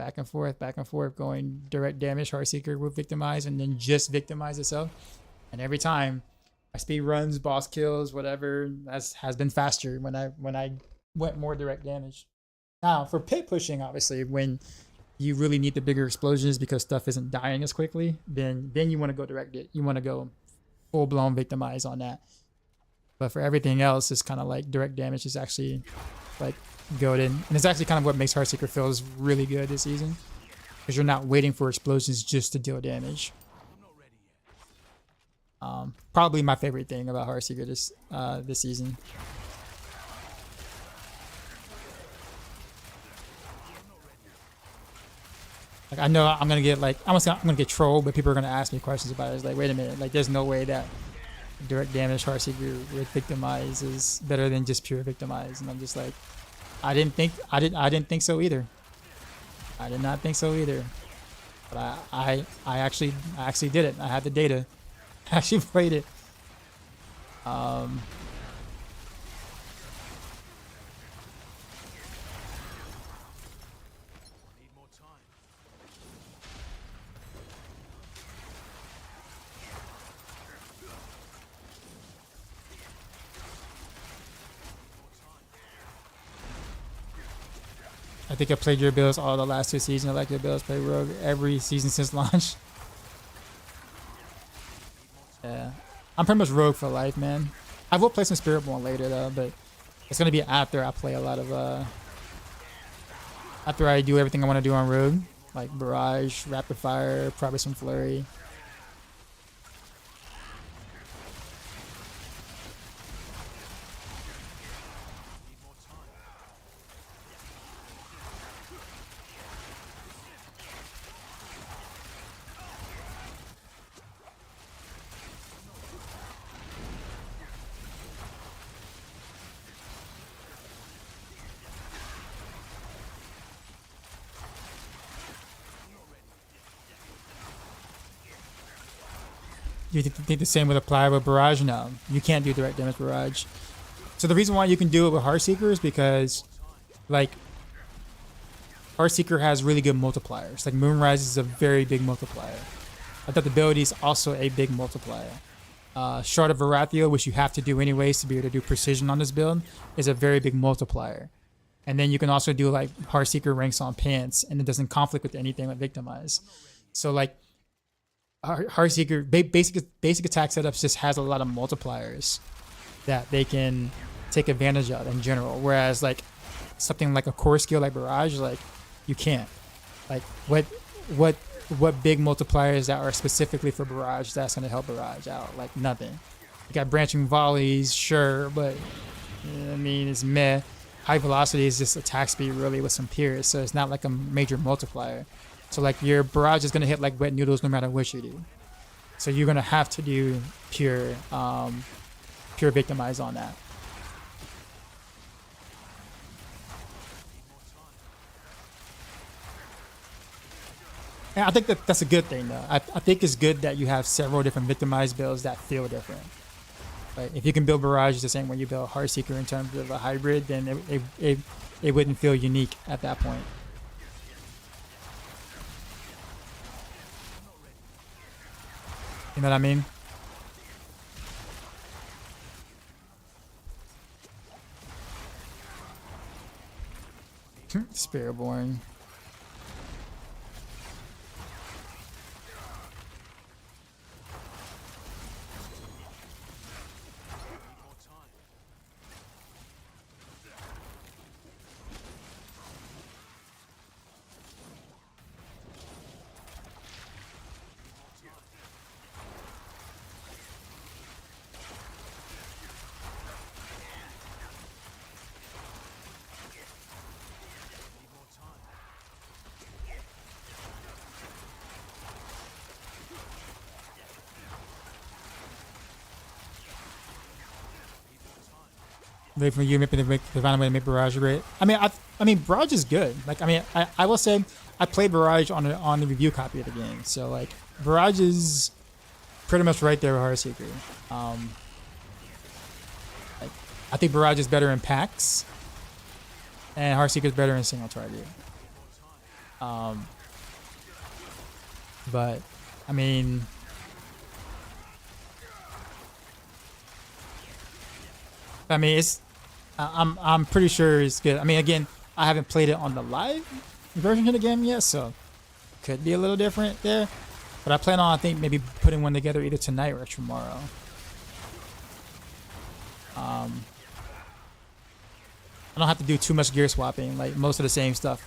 Speaker 1: going direct damage, Heartseeker with Victimize, and then just Victimize itself. And every time my speed runs, boss kills, whatever, has been faster when I went more direct damage. Now for pit pushing, obviously, when you really need the bigger explosions because stuff isn't dying as quickly, then you want to go direct it. You want to go full blown Victimize on that. But for everything else, it's kind of like direct damage is actually like goated, and it's actually kind of what makes Heartseeker feels really good this season, because you're not waiting for explosions just to deal damage. Probably my favorite thing about Heartseeker this season. Like I know I'm gonna get I'm gonna get trolled, but people are gonna ask me questions about it. It's like, wait a minute, like there's no way that direct damage Heartseeker with Victimize is better than just pure Victimize, and I'm just like, I didn't think so either. I did not think so either. But I actually did it. I had the data. I actually played it. I think I played your builds all the last 2 seasons. I like your builds. Play Rogue every season since launch. Yeah, I'm pretty much Rogue for life, man. I will play some Spiritborn later though, but it's gonna be after I play a lot of after I do everything I want to do on Rogue, like Barrage, Rapid Fire, probably some Flurry. You think the same would apply with Barrage? No, you can't do direct damage Barrage. So the reason why you can do it with Heartseeker is because, like, Heartseeker has really good multipliers. Like Moonrise is a very big multiplier. I thought the ability is also a big multiplier. Shard of Varathio, which you have to do anyways to be able to do precision on this build, is a very big multiplier. And then you can also do like Heartseeker ranks on pants, and it doesn't conflict with anything with Victimize. So like, Heartseeker basic attack setups just has a lot of multipliers that they can take advantage of in general. Whereas like something like a core skill like Barrage, like you can't. Like what big multipliers that are specifically for Barrage that's gonna help Barrage out? Like nothing. You got branching volleys, sure, but I mean it's meh. High velocity is just attack speed really with some pierce, so it's not like a major multiplier. So like your Barrage is gonna hit like wet noodles no matter what you do. So you're gonna have to do pure Victimize on that. And I think that's a good thing though. I think it's good that you have several different Victimize builds that feel different. Like if you can build Barrage the same way you build Heartseeker in terms of a hybrid, then it wouldn't feel unique at that point. You know what I mean? Spiritborn. Wait for you maybe to find a way to make Barrage great. I mean, Barrage is good. Like, I mean, I will say I played Barrage on the review copy of the game, so like Barrage is pretty much right there with Heartseeker. Like, I think Barrage is better in packs, and Heartseeker is better in single target. But I mean. It's. I'm pretty sure it's good. I mean, again, I haven't played it on the live version of the game yet, so could be a little different there. But I plan on, I think, maybe putting one together either tonight or tomorrow. I don't have to do too much gear swapping. Like most of the same stuff,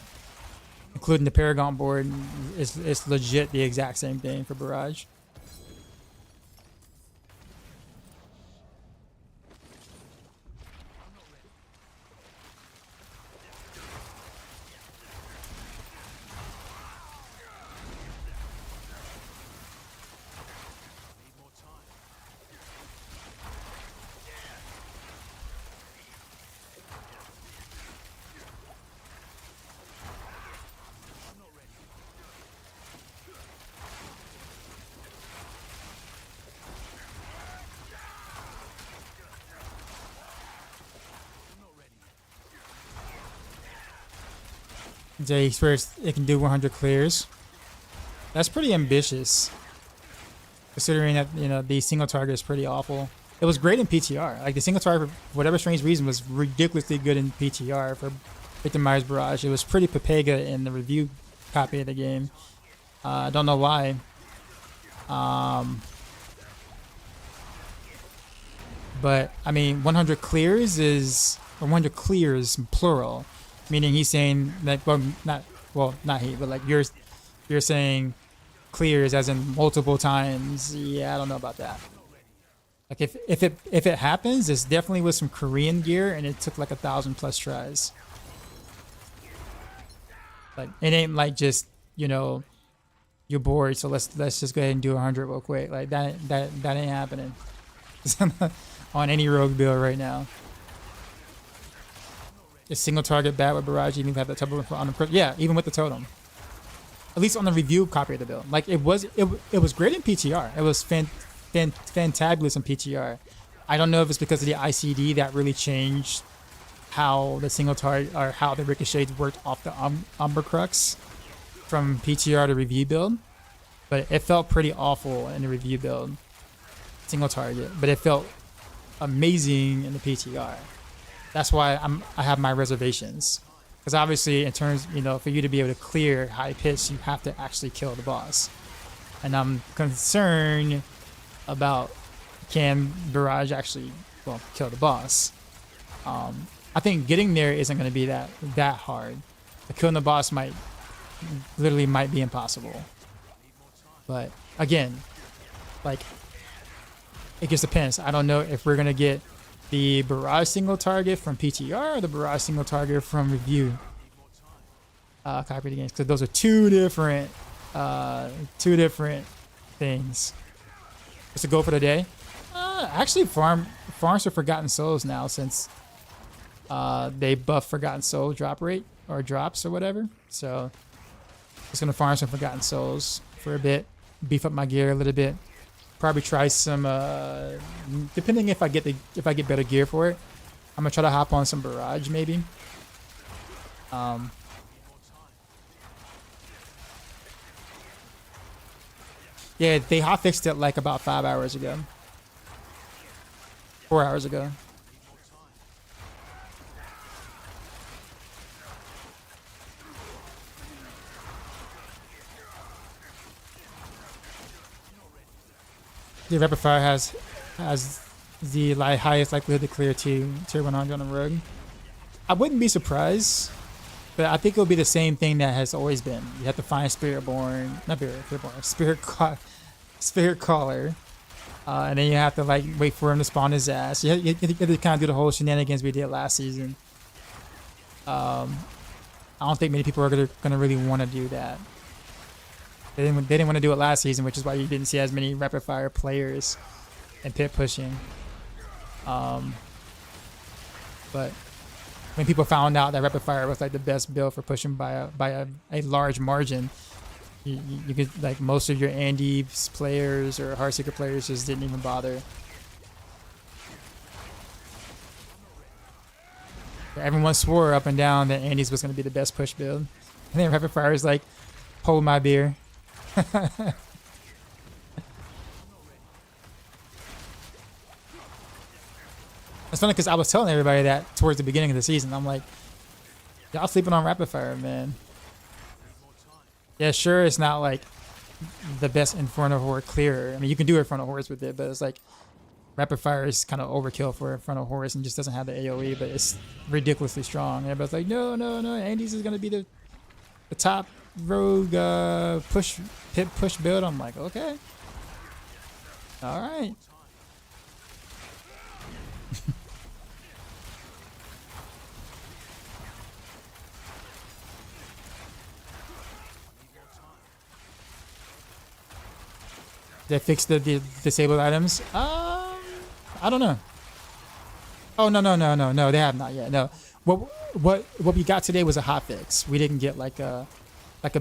Speaker 1: including the Paragon board, is legit the exact same thing for Barrage. Jay swears it can do 100 clears. That's pretty ambitious, considering that the single target is pretty awful. It was great in PTR. Like the single target, for whatever strange reason, was ridiculously good in PTR for Victor Myers Barrage. It was pretty Pepega in the review copy of the game. I don't know why. But I mean, 100 clears is, or 100 clears plural. Meaning he's saying that, not he, but like you're saying clears as in multiple times. Yeah, I don't know about that. Like if it happens, it's definitely with some Korean gear, and it took like 1,000+ tries. Like it ain't like just you're bored, so let's just go ahead and do 100 real quick. Like that ain't happening on any rogue build right now. Is single target bad with Barrage? Even if you have the totem on the yeah, even with the totem. At least on the review copy of the build. Like it was great in PTR. It was fantabulous in PTR. I don't know if it's because of the ICD that really changed how the single target or how the ricochets worked off the Umber Crux from PTR to review build, but it felt pretty awful in the review build, single target. But it felt amazing in the PTR. That's why I have my reservations, because obviously in terms for you to be able to clear high pitch, you have to actually kill the boss, and I'm concerned about can Barrage actually kill the boss. I think getting there isn't going to be that hard. Killing the boss might be impossible. But again, like it just depends. I don't know if we're gonna get the Barrage single target from PTR or the Barrage single target from review copy of the games, because those are two different things. Just to go for the day. Actually, farms for Forgotten Souls now, since they buff Forgotten Soul drop rate or drops or whatever. So just gonna farm some Forgotten Souls for a bit, beef up my gear a little bit. Probably try some, depending if I get better gear for it. I'm gonna try to hop on some Barrage maybe. Yeah, they hotfixed it like about 5 hours ago. 4 hours ago. The Rapid Fire has the highest likelihood to clear tier 100 on a rogue. I wouldn't be surprised, but I think it'll be the same thing that has always been. You have to find Spirit Caller, and then you have to like wait for him to spawn his ass. You have to kind of do the whole shenanigans we did last season. I don't think many people are gonna really want to do that. They didn't want to do it last season, which is why you didn't see as many rapid fire players and pit pushing. But when people found out that Rapid Fire was like the best build for pushing by a large margin, you could like most of your Andes players or Heartseeker players just didn't even bother. Everyone swore up and down that Andes was going to be the best push build, and then Rapid Fire is like, hold my beer. It's funny because I was telling everybody that towards the beginning of the season. I'm like, y'all sleeping on Rapid Fire, man. Yeah, sure, it's not like the best Inferno Horde clearer. I mean, you can do Inferno Hordes with it, but it's like Rapid Fire is kind of overkill for Inferno Hordes and just doesn't have the AoE, but it's ridiculously strong. Everybody's like, no, Andes is gonna be the top rogue push build. I'm like, okay, all right. They fixed the disabled items. I don't know. Oh no, they have not yet. No, what we got today was a hotfix. We didn't get like a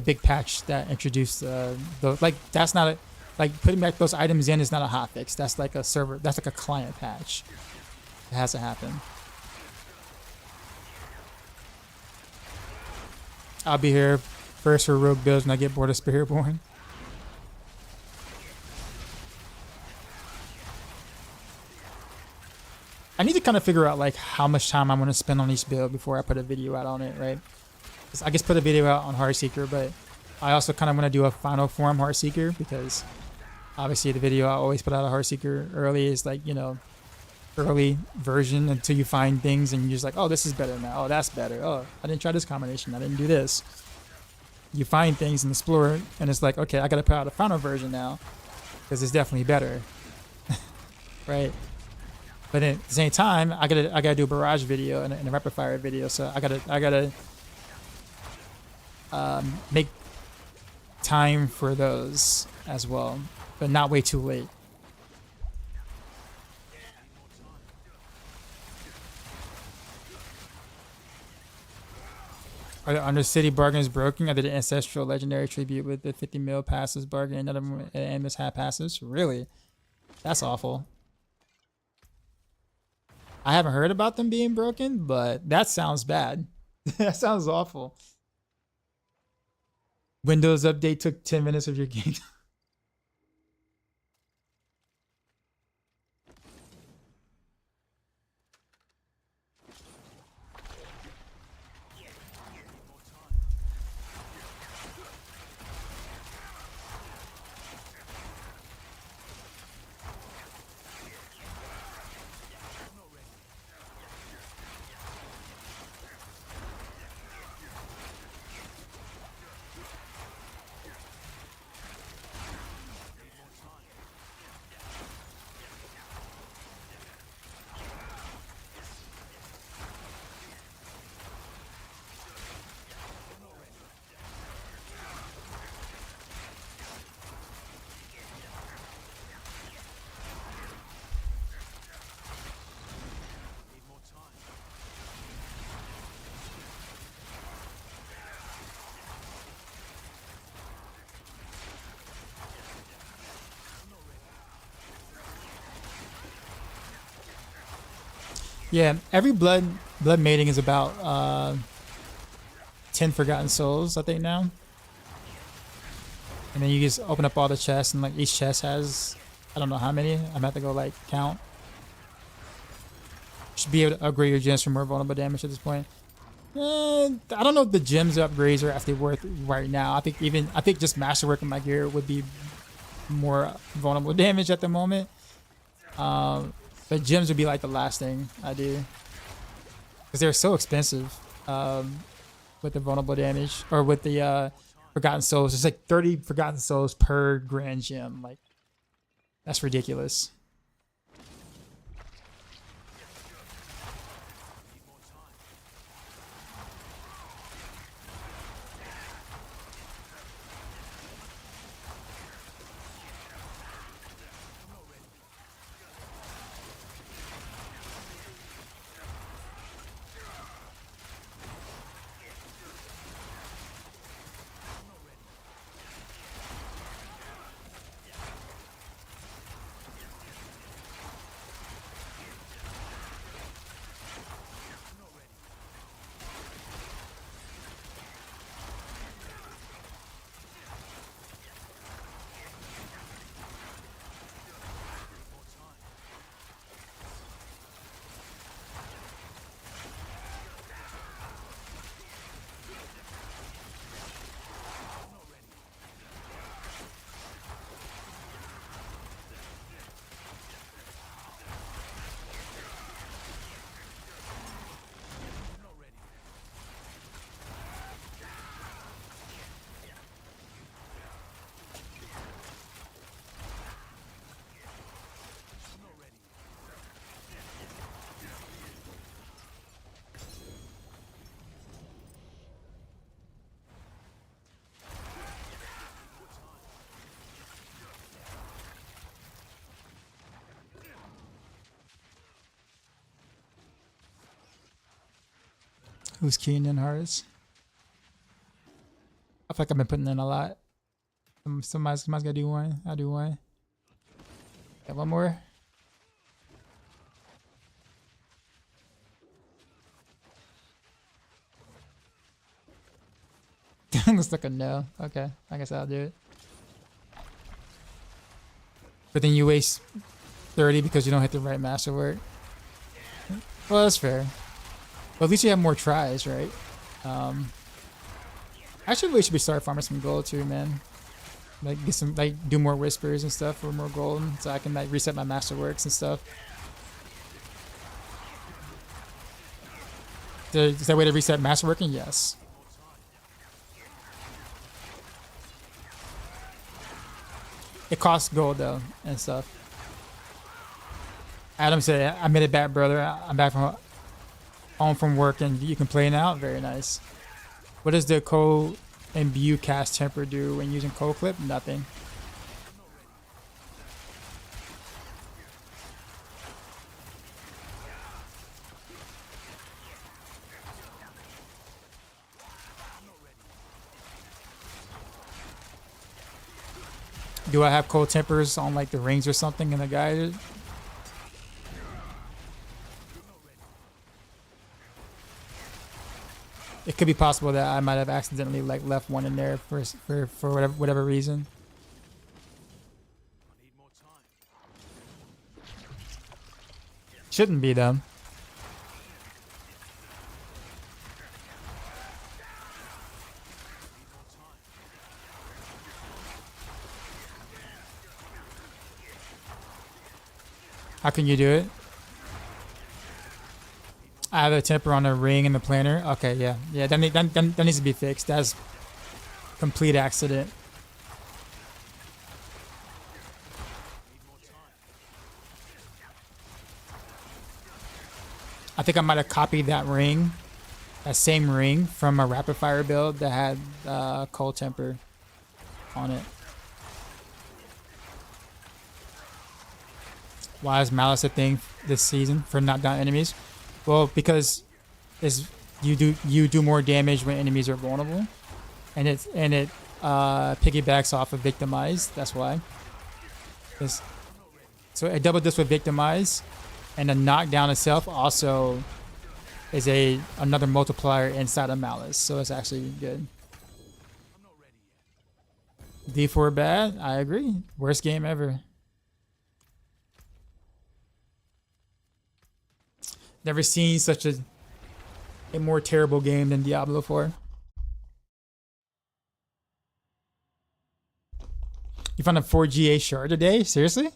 Speaker 1: big patch that introduced the like that's not a like putting back those items in is not a hotfix. That's like a server. That's like a client patch. It has to happen. I'll be here first for rogue builds when I get bored of Spiritborn. I need to kind of figure out like how much time I'm going to spend on each build before I put a video out on it, right? I guess put a video out on Heartseeker, but I also kind of want to do a final form Heartseeker because obviously the video I always put out of Heartseeker early is like, you know, early version until you find things and you're just like, oh, this is better now. Oh, that's better. Oh, I didn't try this combination. I didn't do this. You find things and explore and it's like, okay, I got to put out a final version now because it's definitely better, right? But at the same time, I gotta do a Barrage video and a Rapid Fire video, so I gotta make time for those as well, but not way too late. Are the Undercity bargains broken? I did an Ancestral Legendary Tribute with the 50 mil passes bargain, none of them and mishap passes. Really? That's awful. I haven't heard about them being broken, but that sounds bad. That sounds awful. Windows update took 10 minutes of your game. Yeah, every blood mating is about 10 Forgotten Souls, I think now. And then you just open up all the chests, and like each chest has, I don't know how many. I'm gonna have to go like count. Should be able to upgrade your gems for more vulnerable damage at this point. I don't know if the gems upgrades are actually worth right now. I think just masterwork in my gear would be more vulnerable damage at the moment. But gems would be like the last thing I do because they're so expensive with the vulnerable damage or with the Forgotten Souls. It's like 30 Forgotten Souls per grand gem. Like, that's ridiculous. Who's keen in hearts? I feel like I've been putting in a lot. Somebody's gotta do one. I'll do one. Got one more. Looks like a no. Okay, I guess I'll do it. But then you waste 30 because you don't hit the right masterwork. Well, that's fair. But at least you have more tries, right? Actually, we should be start farming some gold too, man. Like get some, like do more whispers and stuff for more gold, so I can like reset my masterworks and stuff. Is there a way to reset masterworking? Yes. It costs gold though and stuff. Adam said, "I made it back, brother. I'm back from home from work, and you can play now." Very nice. What does the cold imbue cast temper do when using cold clip? Nothing. Do I have cold tempers on like the rings or something in the guide? It could be possible that I might have accidentally like left one in there for whatever reason.
Speaker 4: I need more time.
Speaker 1: Shouldn't be though. How can you do it? I have a temper on the ring and the planner. Okay, yeah. Yeah, that needs to be fixed. That's complete accident. I think I might have copied that ring, that same ring, from a rapid fire build that had cold temper on it. Why is Malice a thing this season for not down enemies? Well, because you do more damage when enemies are vulnerable, and it piggybacks off of Victimize. That's why. So a double disc with Victimize, and the knockdown itself also is another multiplier inside of Malice. So it's actually good. D4 bad. I agree. Worst game ever. Never seen such a more terrible game than Diablo 4. You found a 4GA shard today? Seriously?
Speaker 4: Not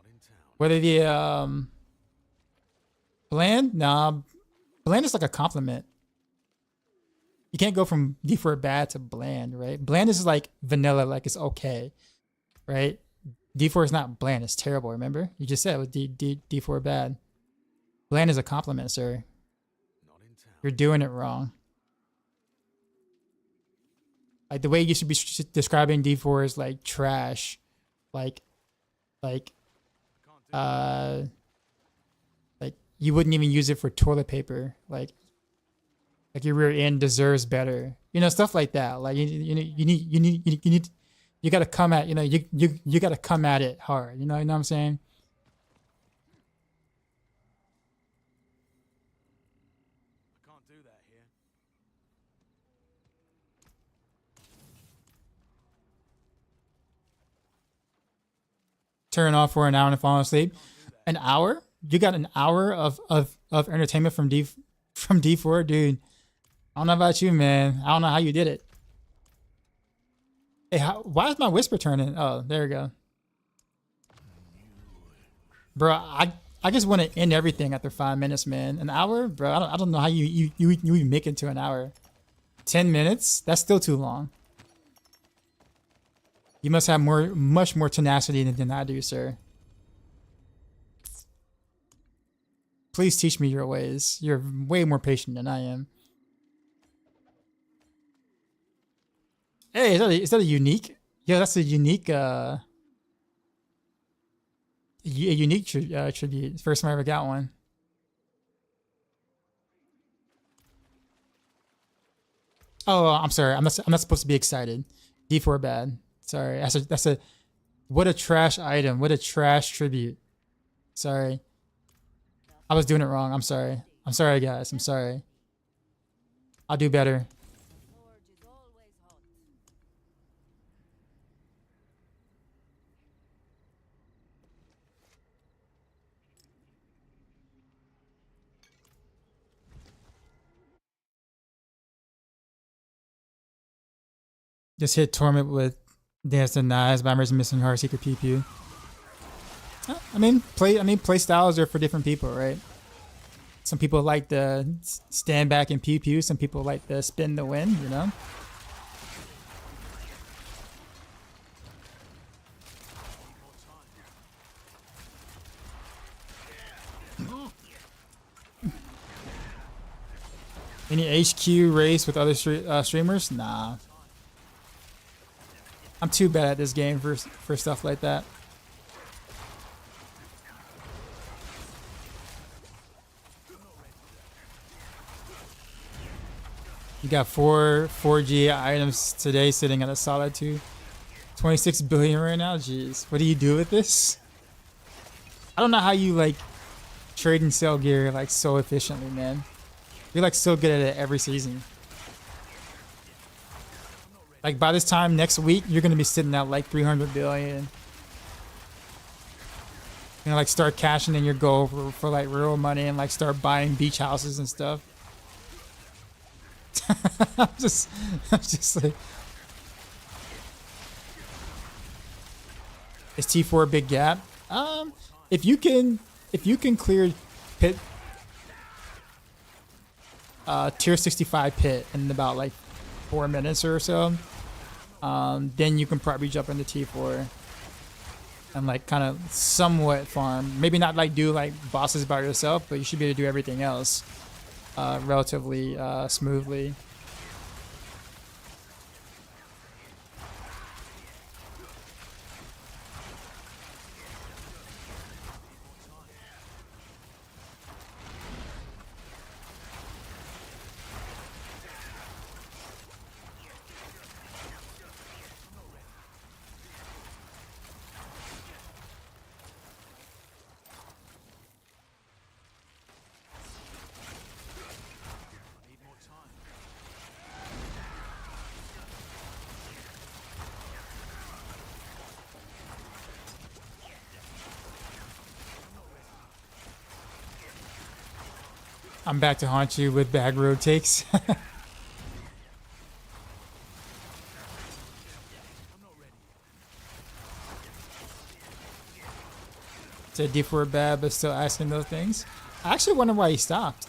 Speaker 4: in town.
Speaker 1: Whether the bland? Nah, bland is like a compliment. You can't go from D4 bad to bland, right? Bland is like vanilla, like it's okay, right? D4 is not bland, it's terrible. Remember, you just said it was D4 bad. Bland is a compliment, sir.
Speaker 4: Not in town.
Speaker 1: You're doing it wrong. Like the way you should be describing D4 is like trash, like you wouldn't even use it for toilet paper. Like your rear end deserves better. You know, stuff like that. Like you gotta come at you gotta come at it hard. You know what I'm saying? Turn off for an hour and fall asleep. An hour? You got an hour of entertainment from D4, dude. I don't know about you, man. I don't know how you did it. Hey, why is my whisper turning? Oh, there we go. Bro, I just want to end everything after 5 minutes, man. An hour, bro. I don't know how you make it to an hour. 10 minutes? That's still too long. You must have much more tenacity than I do, sir. Please teach me your ways. You're way more patient than I am. Hey, is that a unique? Yeah, that's a unique tribute. First time I ever got one. Oh, I'm sorry. I'm not supposed to be excited. D4 bad. Sorry. That's a what a trash item. What a trash tribute. Sorry. I was doing it wrong. I'm sorry. I'm sorry, guys. I'm sorry. I'll do better. Just hit Torment with Dance and Knives, Bombers missing Heartseeker PP. I mean, play styles are for different people, right? Some people like the stand back and pew pew. Some people like the spin the win, you know? Any HQ race with other streamers? Nah. I'm too bad at this game for stuff like that. You got 4G items today sitting at a solid 26 billion right now. Jeez, what do you do with this? I don't know how you like trade and sell gear like so efficiently, man. You're like so good at it every season. Like by this time next week, you're gonna be sitting at like 300 billion. You know, like start cashing in your gold for like real money and like start buying beach houses and stuff. I'm just like, is T4 a big gap? If you can clear pit, tier 65 pit in about like 4 minutes or so, then you can probably jump into T4 and like kind of somewhat farm. Maybe not like do like bosses by yourself, but you should be able to do everything else relatively smoothly. I'm back to haunt you with bag road takes. Said D4 bad, but still asking those things. I actually wonder why he stopped.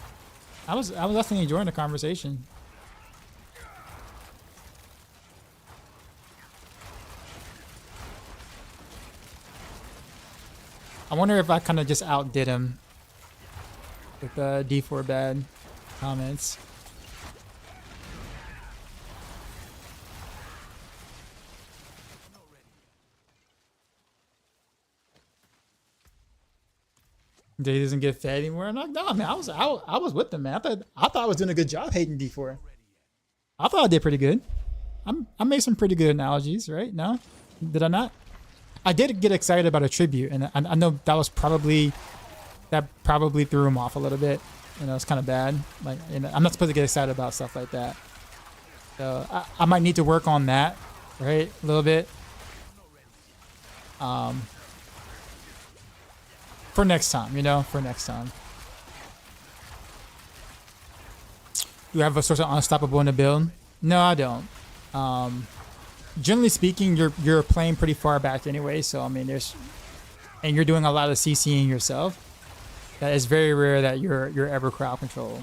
Speaker 1: I was definitely enjoying the conversation. I wonder if I kind of just outdid him with the D4 bad comments. He doesn't get fed anymore. I'm like, no, man, I was with them, man. I thought I was doing a good job hating D4. I thought I did pretty good. I made some pretty good analogies, right? No, did I not? I did get excited about a tribute, and I know that probably threw him off a little bit. You know, it's kind of bad. Like, you know, I'm not supposed to get excited about stuff like that. So I might need to work on that, right? A little bit. For next time, you know, for next time. Do you have a source of unstoppable in the build? No, I don't. Generally speaking, you're playing pretty far back anyway, so I mean, and you're doing a lot of CCing yourself. That is very rare that you're ever crowd control.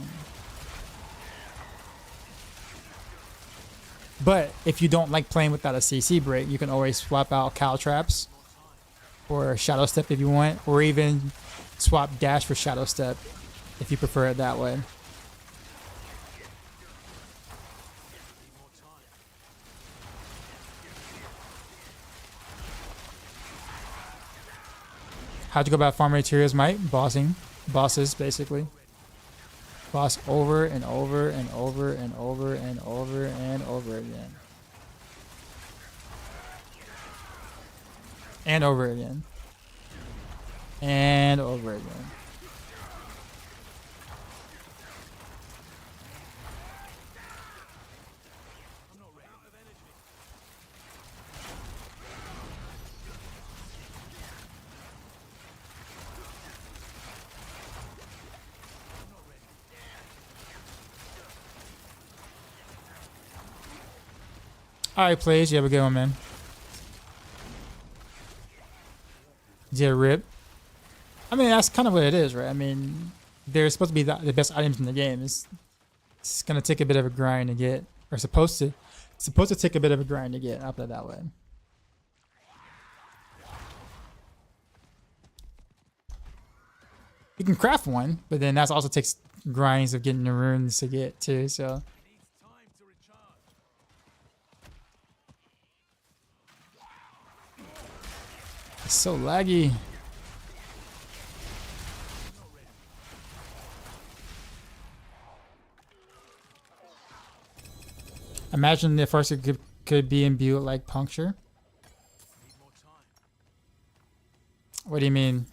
Speaker 1: But if you don't like playing without a CC break, you can always swap out cow traps or shadow step if you want, or even swap dash for shadow step if you prefer it that way. How'd you go about farming materials, Mike? Bosses, basically. Boss over and over and over and over and over and over again. And over again. And over again. Alright, plays. You have a good one, man. Yeah, rip. I mean, that's kind of what it is, right? I mean, they're supposed to be the best items in the game. It's gonna take a bit of a grind to get, or supposed to take a bit of a grind to get. I'll put it that way. You can craft one, but then that also takes grinds of getting the runes to get too. So. It's so laggy. Imagine if Heartseeker could be imbued like Puncture. What do you mean?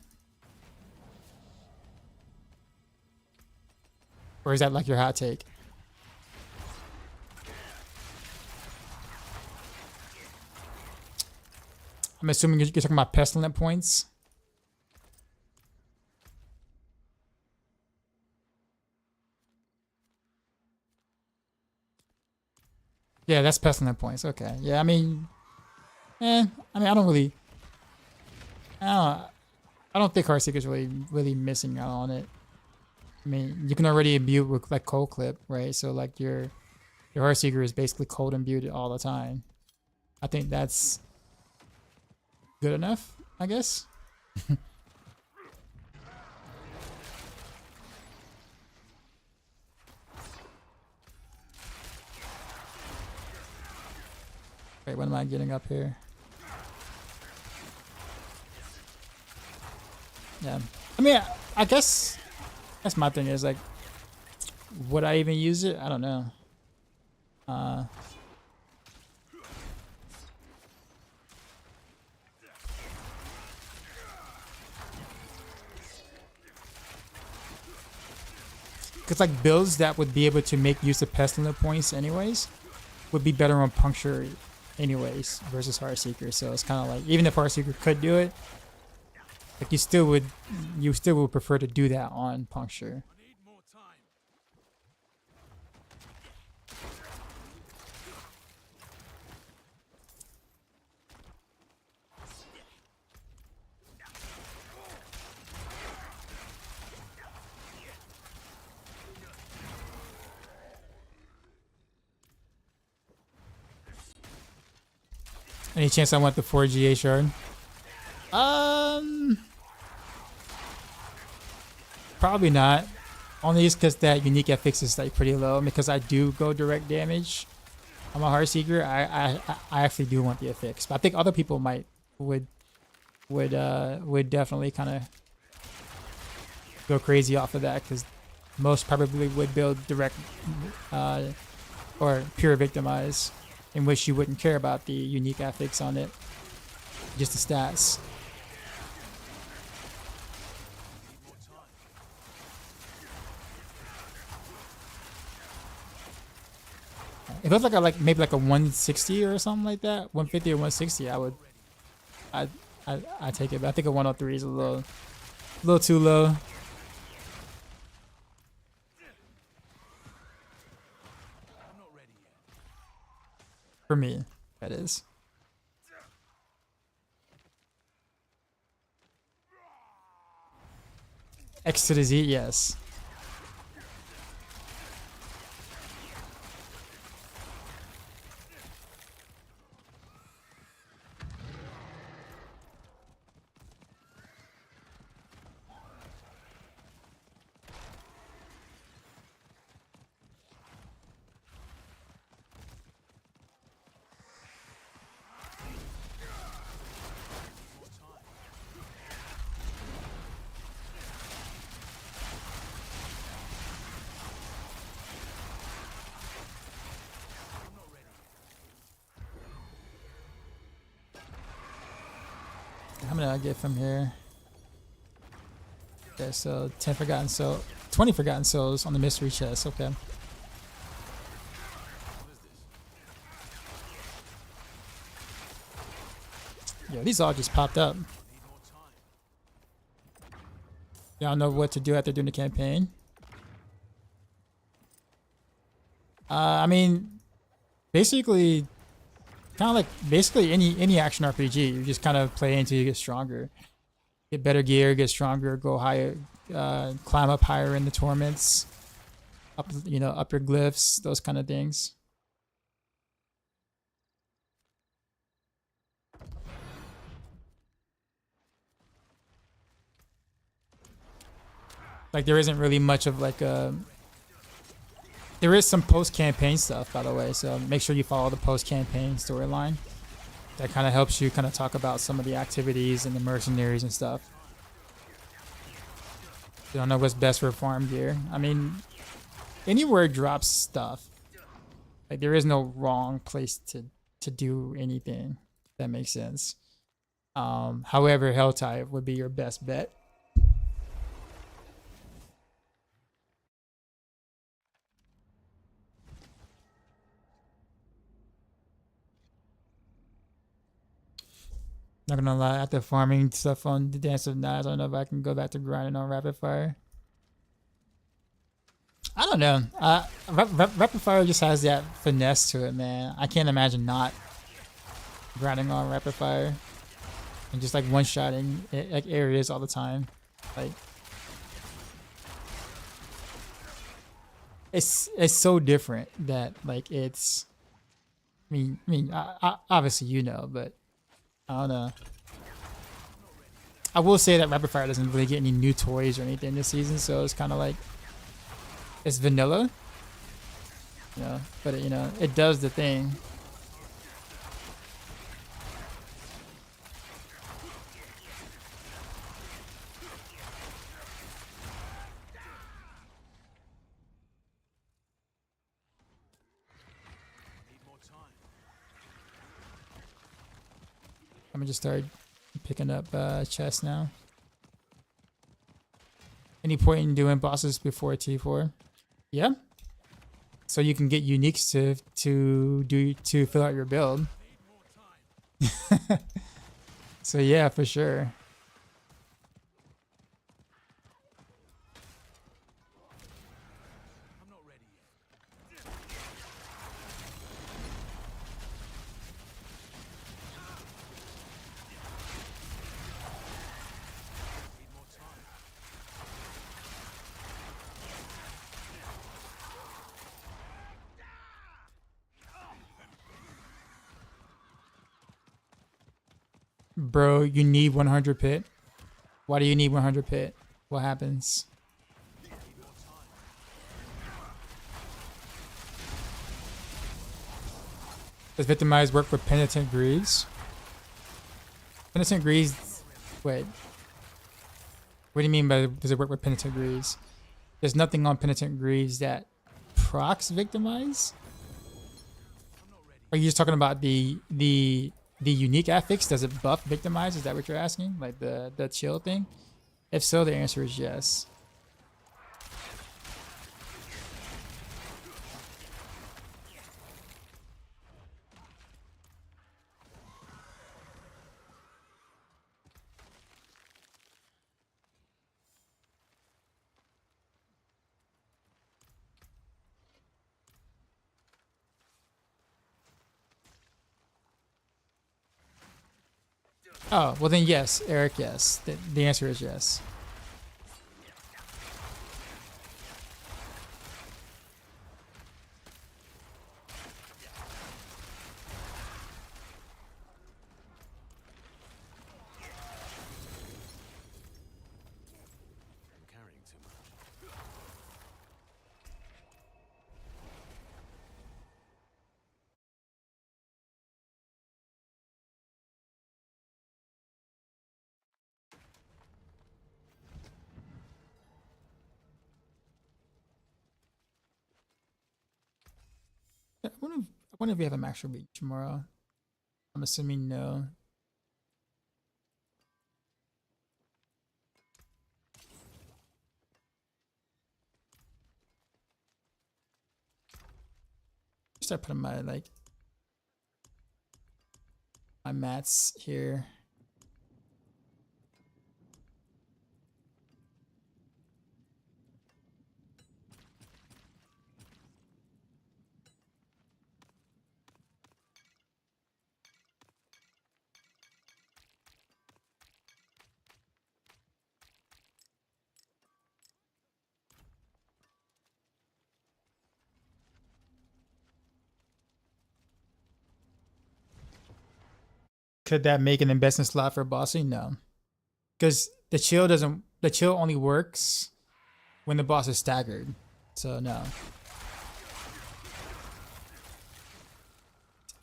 Speaker 1: Or is that like your hot take? I'm assuming you're talking about pestilent points. Yeah, that's pestilent points. Okay. Yeah, I mean, I don't really. I don't think Heartseeker's really missing out on it. I mean, you can already imbue with like cold clip, right? So like your Heartseeker is basically cold imbued all the time. I think that's good enough, I guess. Wait, what am I getting up here? Yeah, I mean, I guess that's my thing is like, would I even use it? I don't know. Because like builds that would be able to make use of pestilent points anyways would be better on Puncture anyways versus Heartseeker. So it's kind of like, even if Heartseeker could do it, like you still would prefer to do that on Puncture. Any chance I want the 4GA shard? Probably not. Only just because that unique FX is like pretty low. Because I do go direct damage. I'm a Heartseeker. I actually do want the FX, but I think other people would definitely kind of go crazy off of that because most probably would build direct or pure victimize, in which you wouldn't care about the unique affix on it, just the stats. If it was like maybe like a 160 or something like that, 150 or 160, I'd take it. But I think a 103 is a little too low. For me, that is. X to the Z, yes. How many did I get from here? Okay, so 10 forgotten souls, 20 forgotten souls on the mystery chest. Okay. Yeah, these all just popped up. Y'all know what to do after doing the campaign. I mean, basically, kind of like basically any action RPG. You just kind of play until you get stronger, get better gear, get stronger, go higher, climb up higher in the torments, up up your glyphs, those kind of things. Like there isn't really much of like a. There is some post-campaign stuff, by the way, so make sure you follow the post-campaign storyline. That kind of helps you kind of talk about some of the activities and the mercenaries and stuff. You don't know what's best for farm gear. I mean, anywhere drops stuff. Like there is no wrong place to do anything. If that makes sense. However, Hell type would be your best bet. Not gonna lie, after farming stuff on the Dance of Knives, I don't know if I can go back to grinding on Rapid Fire. I don't know. Rapid Fire just has that finesse to it, man. I can't imagine not grinding on Rapid Fire and just like one-shotting like areas all the time. Like it's so different that like it's. I mean, obviously you know, but. I don't know. I will say that Rapid Fire doesn't really get any new toys or anything this season, so it's kind of like it's vanilla, but it does the thing. I'm gonna just start picking up chests now. Any point in doing bosses before T4? Yeah. So you can get uniques to fill out your build. So yeah, for sure. Bro, you need 100 pit. Why do you need 100 pit? What happens? Does Victimize work for Penitent Greaves? Penitent Greaves... Wait. What do you mean by does it work with Penitent Greaves? There's nothing on Penitent Greaves that procs Victimize? Are you just talking about the unique affix? Does it buff Victimize? Is that what you're asking? Like the chill thing? If so, the answer is yes. Oh, well then yes, Eric, yes. The answer is yes.
Speaker 4: I'm carrying too much.
Speaker 1: I wonder if we have a Maxroll beat tomorrow. I'm assuming no. start putting my my mats here. Could that make an investment slot for bossing? No, because the chill doesn't. The chill only works when the boss is staggered. So no.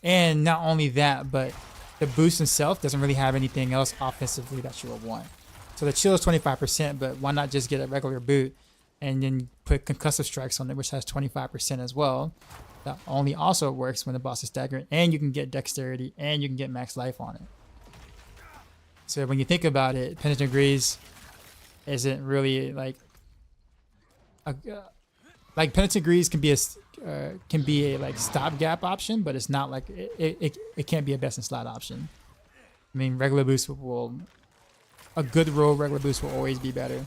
Speaker 1: And not only that, but the boost itself doesn't really have anything else offensively that you would want. So the chill is 25%, but why not just get a regular boot and then put concussive strikes on it, which has 25% as well. That only also works when the boss is staggered, and you can get dexterity, and you can get max life on it. So when you think about it, Penitent Grease isn't really like Penitent Grease can be a like stopgap option, but it's not like it can't be a best in slot option. I mean, regular boost will a good roll regular boost will always be better.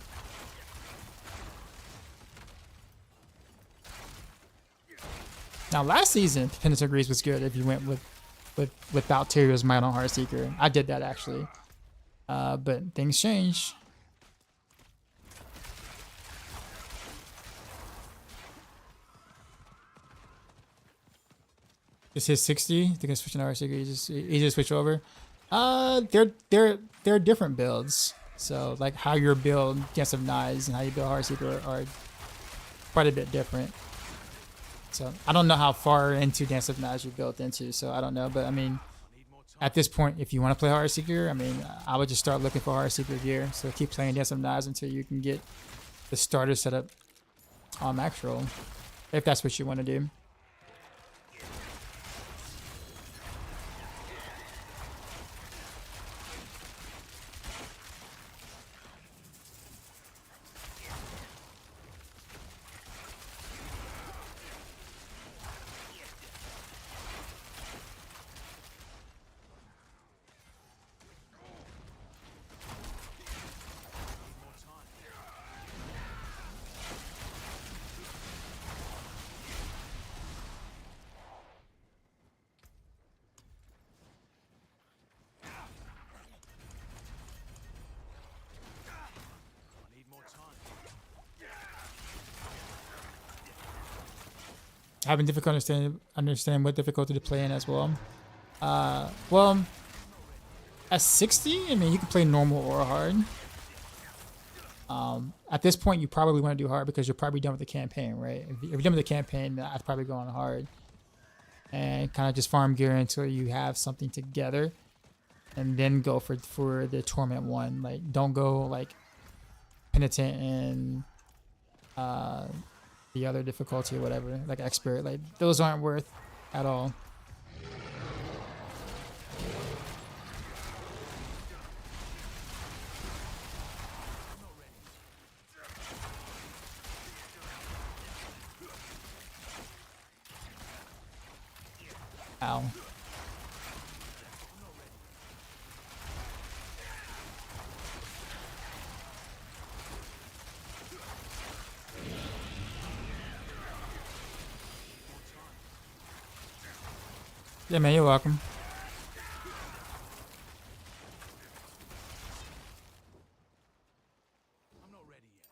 Speaker 1: Now, last season, Penitent Grease was good if you went without Tyrio's Might on Heartseeker. I did that actually, but things change. Just hit 60. Think I'm switching to Heartseeker. You just switch over. They're different builds. So like how your build Dance of Knives and how you build Heartseeker are quite a bit different. So I don't know how far into Dance of Knives you built into, so I don't know. But I mean, at this point, if you want to play Heartseeker, I mean, I would just start looking for Heartseeker gear. So keep playing Dance of Knives until you can get the starter set up on Maxroll, if that's what you want to do. Having difficulty understanding what difficulty to play in as well. Well, at 60, I mean, you can play normal or hard. At this point, you probably want to do hard because you're probably done with the campaign, right? If you're done with the campaign, I'd probably go on hard and kind of just farm gear until you have something together, and then go for the Torment one. Like, don't go like Penitent and the other difficulty or whatever, like Expert. Like, those aren't worth at all. Ow. Yeah, man, you're welcome.
Speaker 4: I'm not ready yet.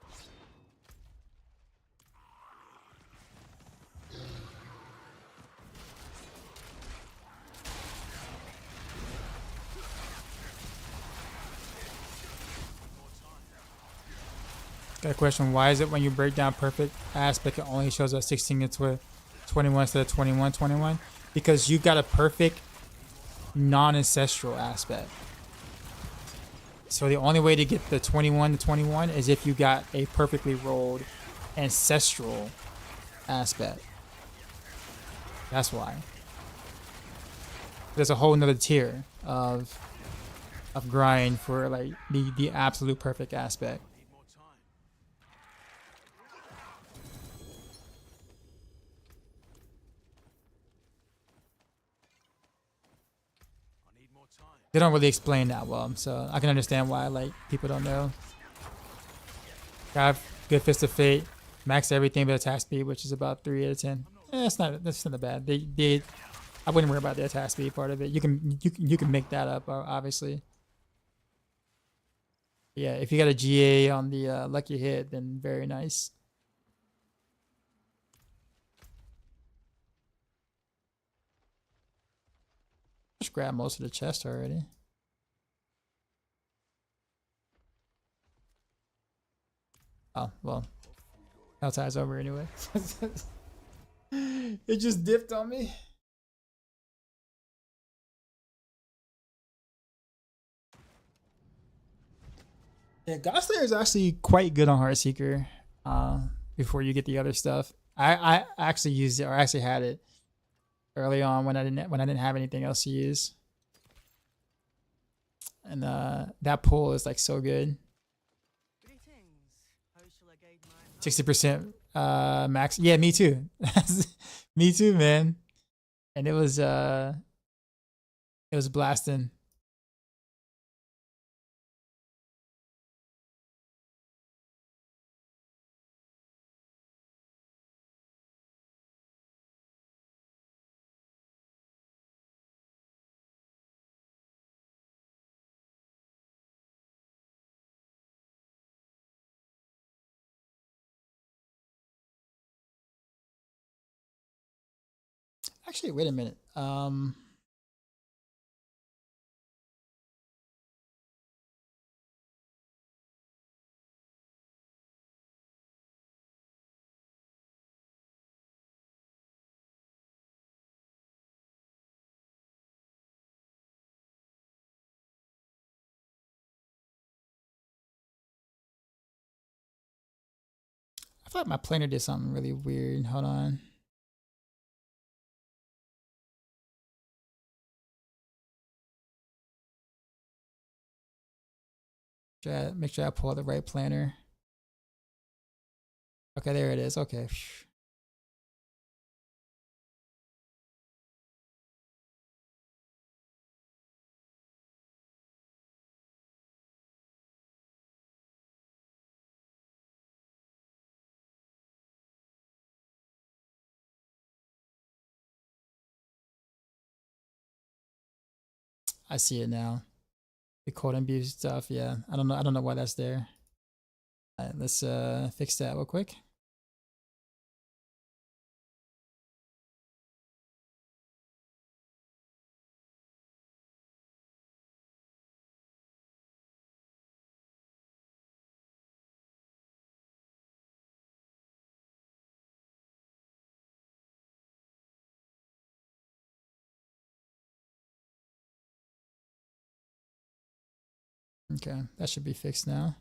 Speaker 1: Got a question. Why is it when you break down perfect aspect, it only shows us 16 into 21 instead of 21? Because you got a perfect non-ancestral aspect. So the only way to get the 21 to 21 is if you got a perfectly rolled ancestral aspect. That's why. There's a whole nother tier of grind for like the absolute perfect aspect.
Speaker 4: Need more time. more time.
Speaker 1: They don't really explain that well, so I can understand why like people don't know. Got good Fist of Fate, max everything but attack speed, which is about 3 out of 10. That's not bad. I wouldn't worry about the attack speed part of it. You can make that up, obviously. Yeah, if you got a GA on the lucky hit, then very nice. Just grab most of the chest already. Oh, well. Helltide's over anyway. It just dipped on me. Yeah, Godslayer is actually quite good on Heartseeker. Before you get the other stuff, I actually used it, or actually had it early on when I didn't have anything else to use, and that pull is like so good.
Speaker 3: Greetings. How shall I guide my
Speaker 1: 60% max. Yeah, me too. Me too, man. And it was blasting. Actually, wait a minute. I feel like my planner did something really weird. Hold on. Make sure I pull the right planner. Okay, there it is. Okay. I see it now. The code and view stuff. Yeah, I don't know why that's there. All right, let's fix that real quick. Okay, that should be fixed now.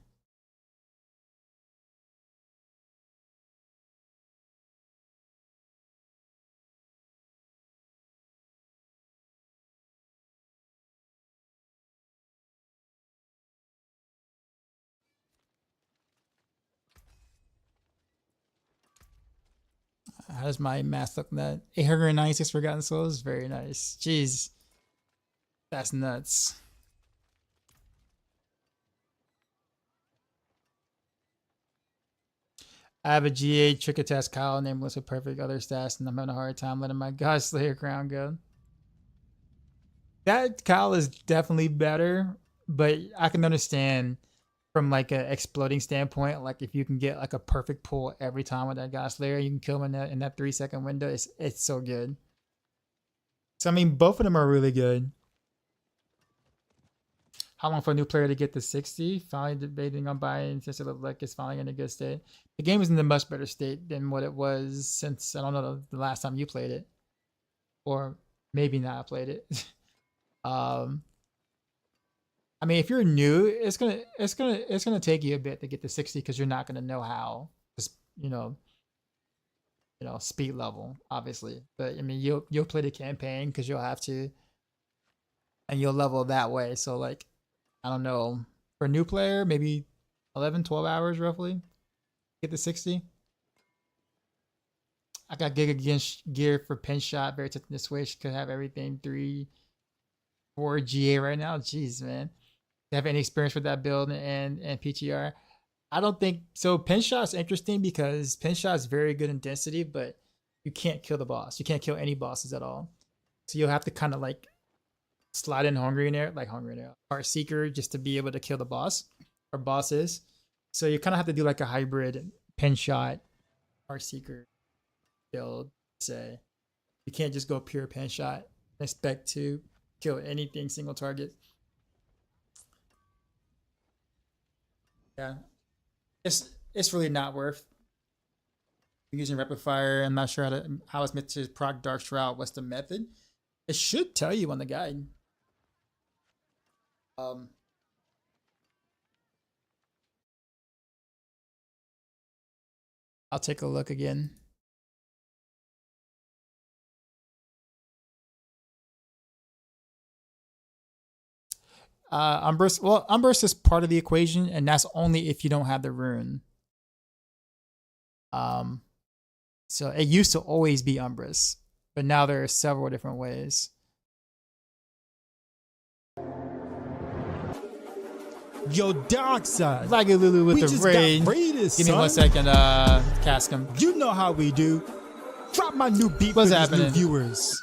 Speaker 1: How does my math look? That 896 Forgotten Souls? Very nice. Jeez. That's nuts. I have a GA Trick Test Kyle named was a perfect other stats, and I'm having a hard time letting my Godslayer crown go. That Kyle is definitely better, but I can understand from like a exploding standpoint, like if you can get like a perfect pull every time with that Godslayer, you can kill him in that 3-second window. It's so good. So I mean, both of them are really good. How long for a new player to get to 60? Finally debating on buying since it looked like it's finally in a good state. The game is in a much better state than what it was since, I don't know, the last time you played it. Or maybe not played it. I mean, if you're new, it's gonna take you a bit to get to 60 because you're not gonna know how, you know, speed level, obviously. But I mean, you'll play the campaign because you'll have to, and you'll level that way. So like, I don't know, for a new player, maybe 11, 12 hours roughly, get to 60. I got Giga gear for pinch shot, very tempting to switch, could have everything 3 for GA right now. Jeez, man. You have any experience with that build and PTR? I don't think so. Pinshot is interesting because Pinshot is very good in density, but you can't kill the boss. You can't kill any bosses at all. So you'll have to kind of like slide in Hungry in there, Heartseeker, just to be able to kill the boss or bosses. So you kind of have to do like a hybrid Pinshot Heartseeker build. Say you can't just go pure Pinshot and expect to kill anything single target. Yeah, it's really not worth using Rapid Fire. I'm not sure how it's meant to proc Dark Shroud. What's the method? It should tell you on the guide. I'll take a look again. Umbrus, well, Umbrus is part of the equation, and that's only if you don't have the rune. So it used to always be Umbrus, but now there are several different ways.
Speaker 5: Yo, Dark Side.
Speaker 1: Like Lulu with
Speaker 5: We
Speaker 1: the
Speaker 5: just
Speaker 1: raid.
Speaker 5: got raided,
Speaker 1: Give me 1
Speaker 5: son.
Speaker 1: second, cast him.
Speaker 5: You know how we do. Drop my new beat
Speaker 1: What's
Speaker 5: for
Speaker 1: happening?
Speaker 5: these new viewers.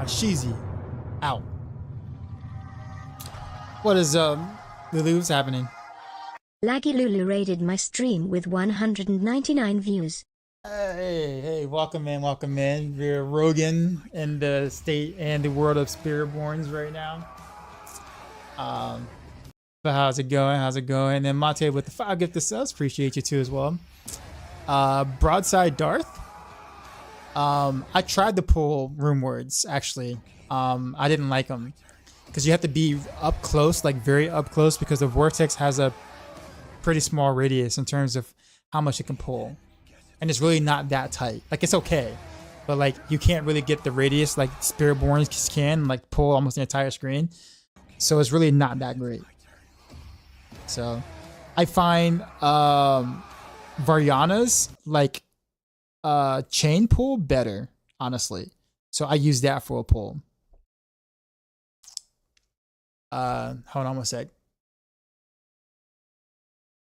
Speaker 5: Sheezy out.
Speaker 1: What is Lulu? What's happening?
Speaker 6: Laggy Lulu raided my stream with 199 views.
Speaker 1: Hey, welcome in. We're Rogan in the state and the world of Spiritborns right now. But how's it going? And then Mate with the 5 gifted subs. Appreciate you too as well. Broadside Darth. I tried to pull room words actually. I didn't like them because you have to be up close, like very up close, because the vortex has a pretty small radius in terms of how much it can pull, and it's really not that tight. Like it's okay, but like you can't really get the radius like Spiritborns can, like pull almost the entire screen. So it's really not that great. So I find Varjana's like chain pull better, honestly. So I use that for a pull. Hold on 1 sec.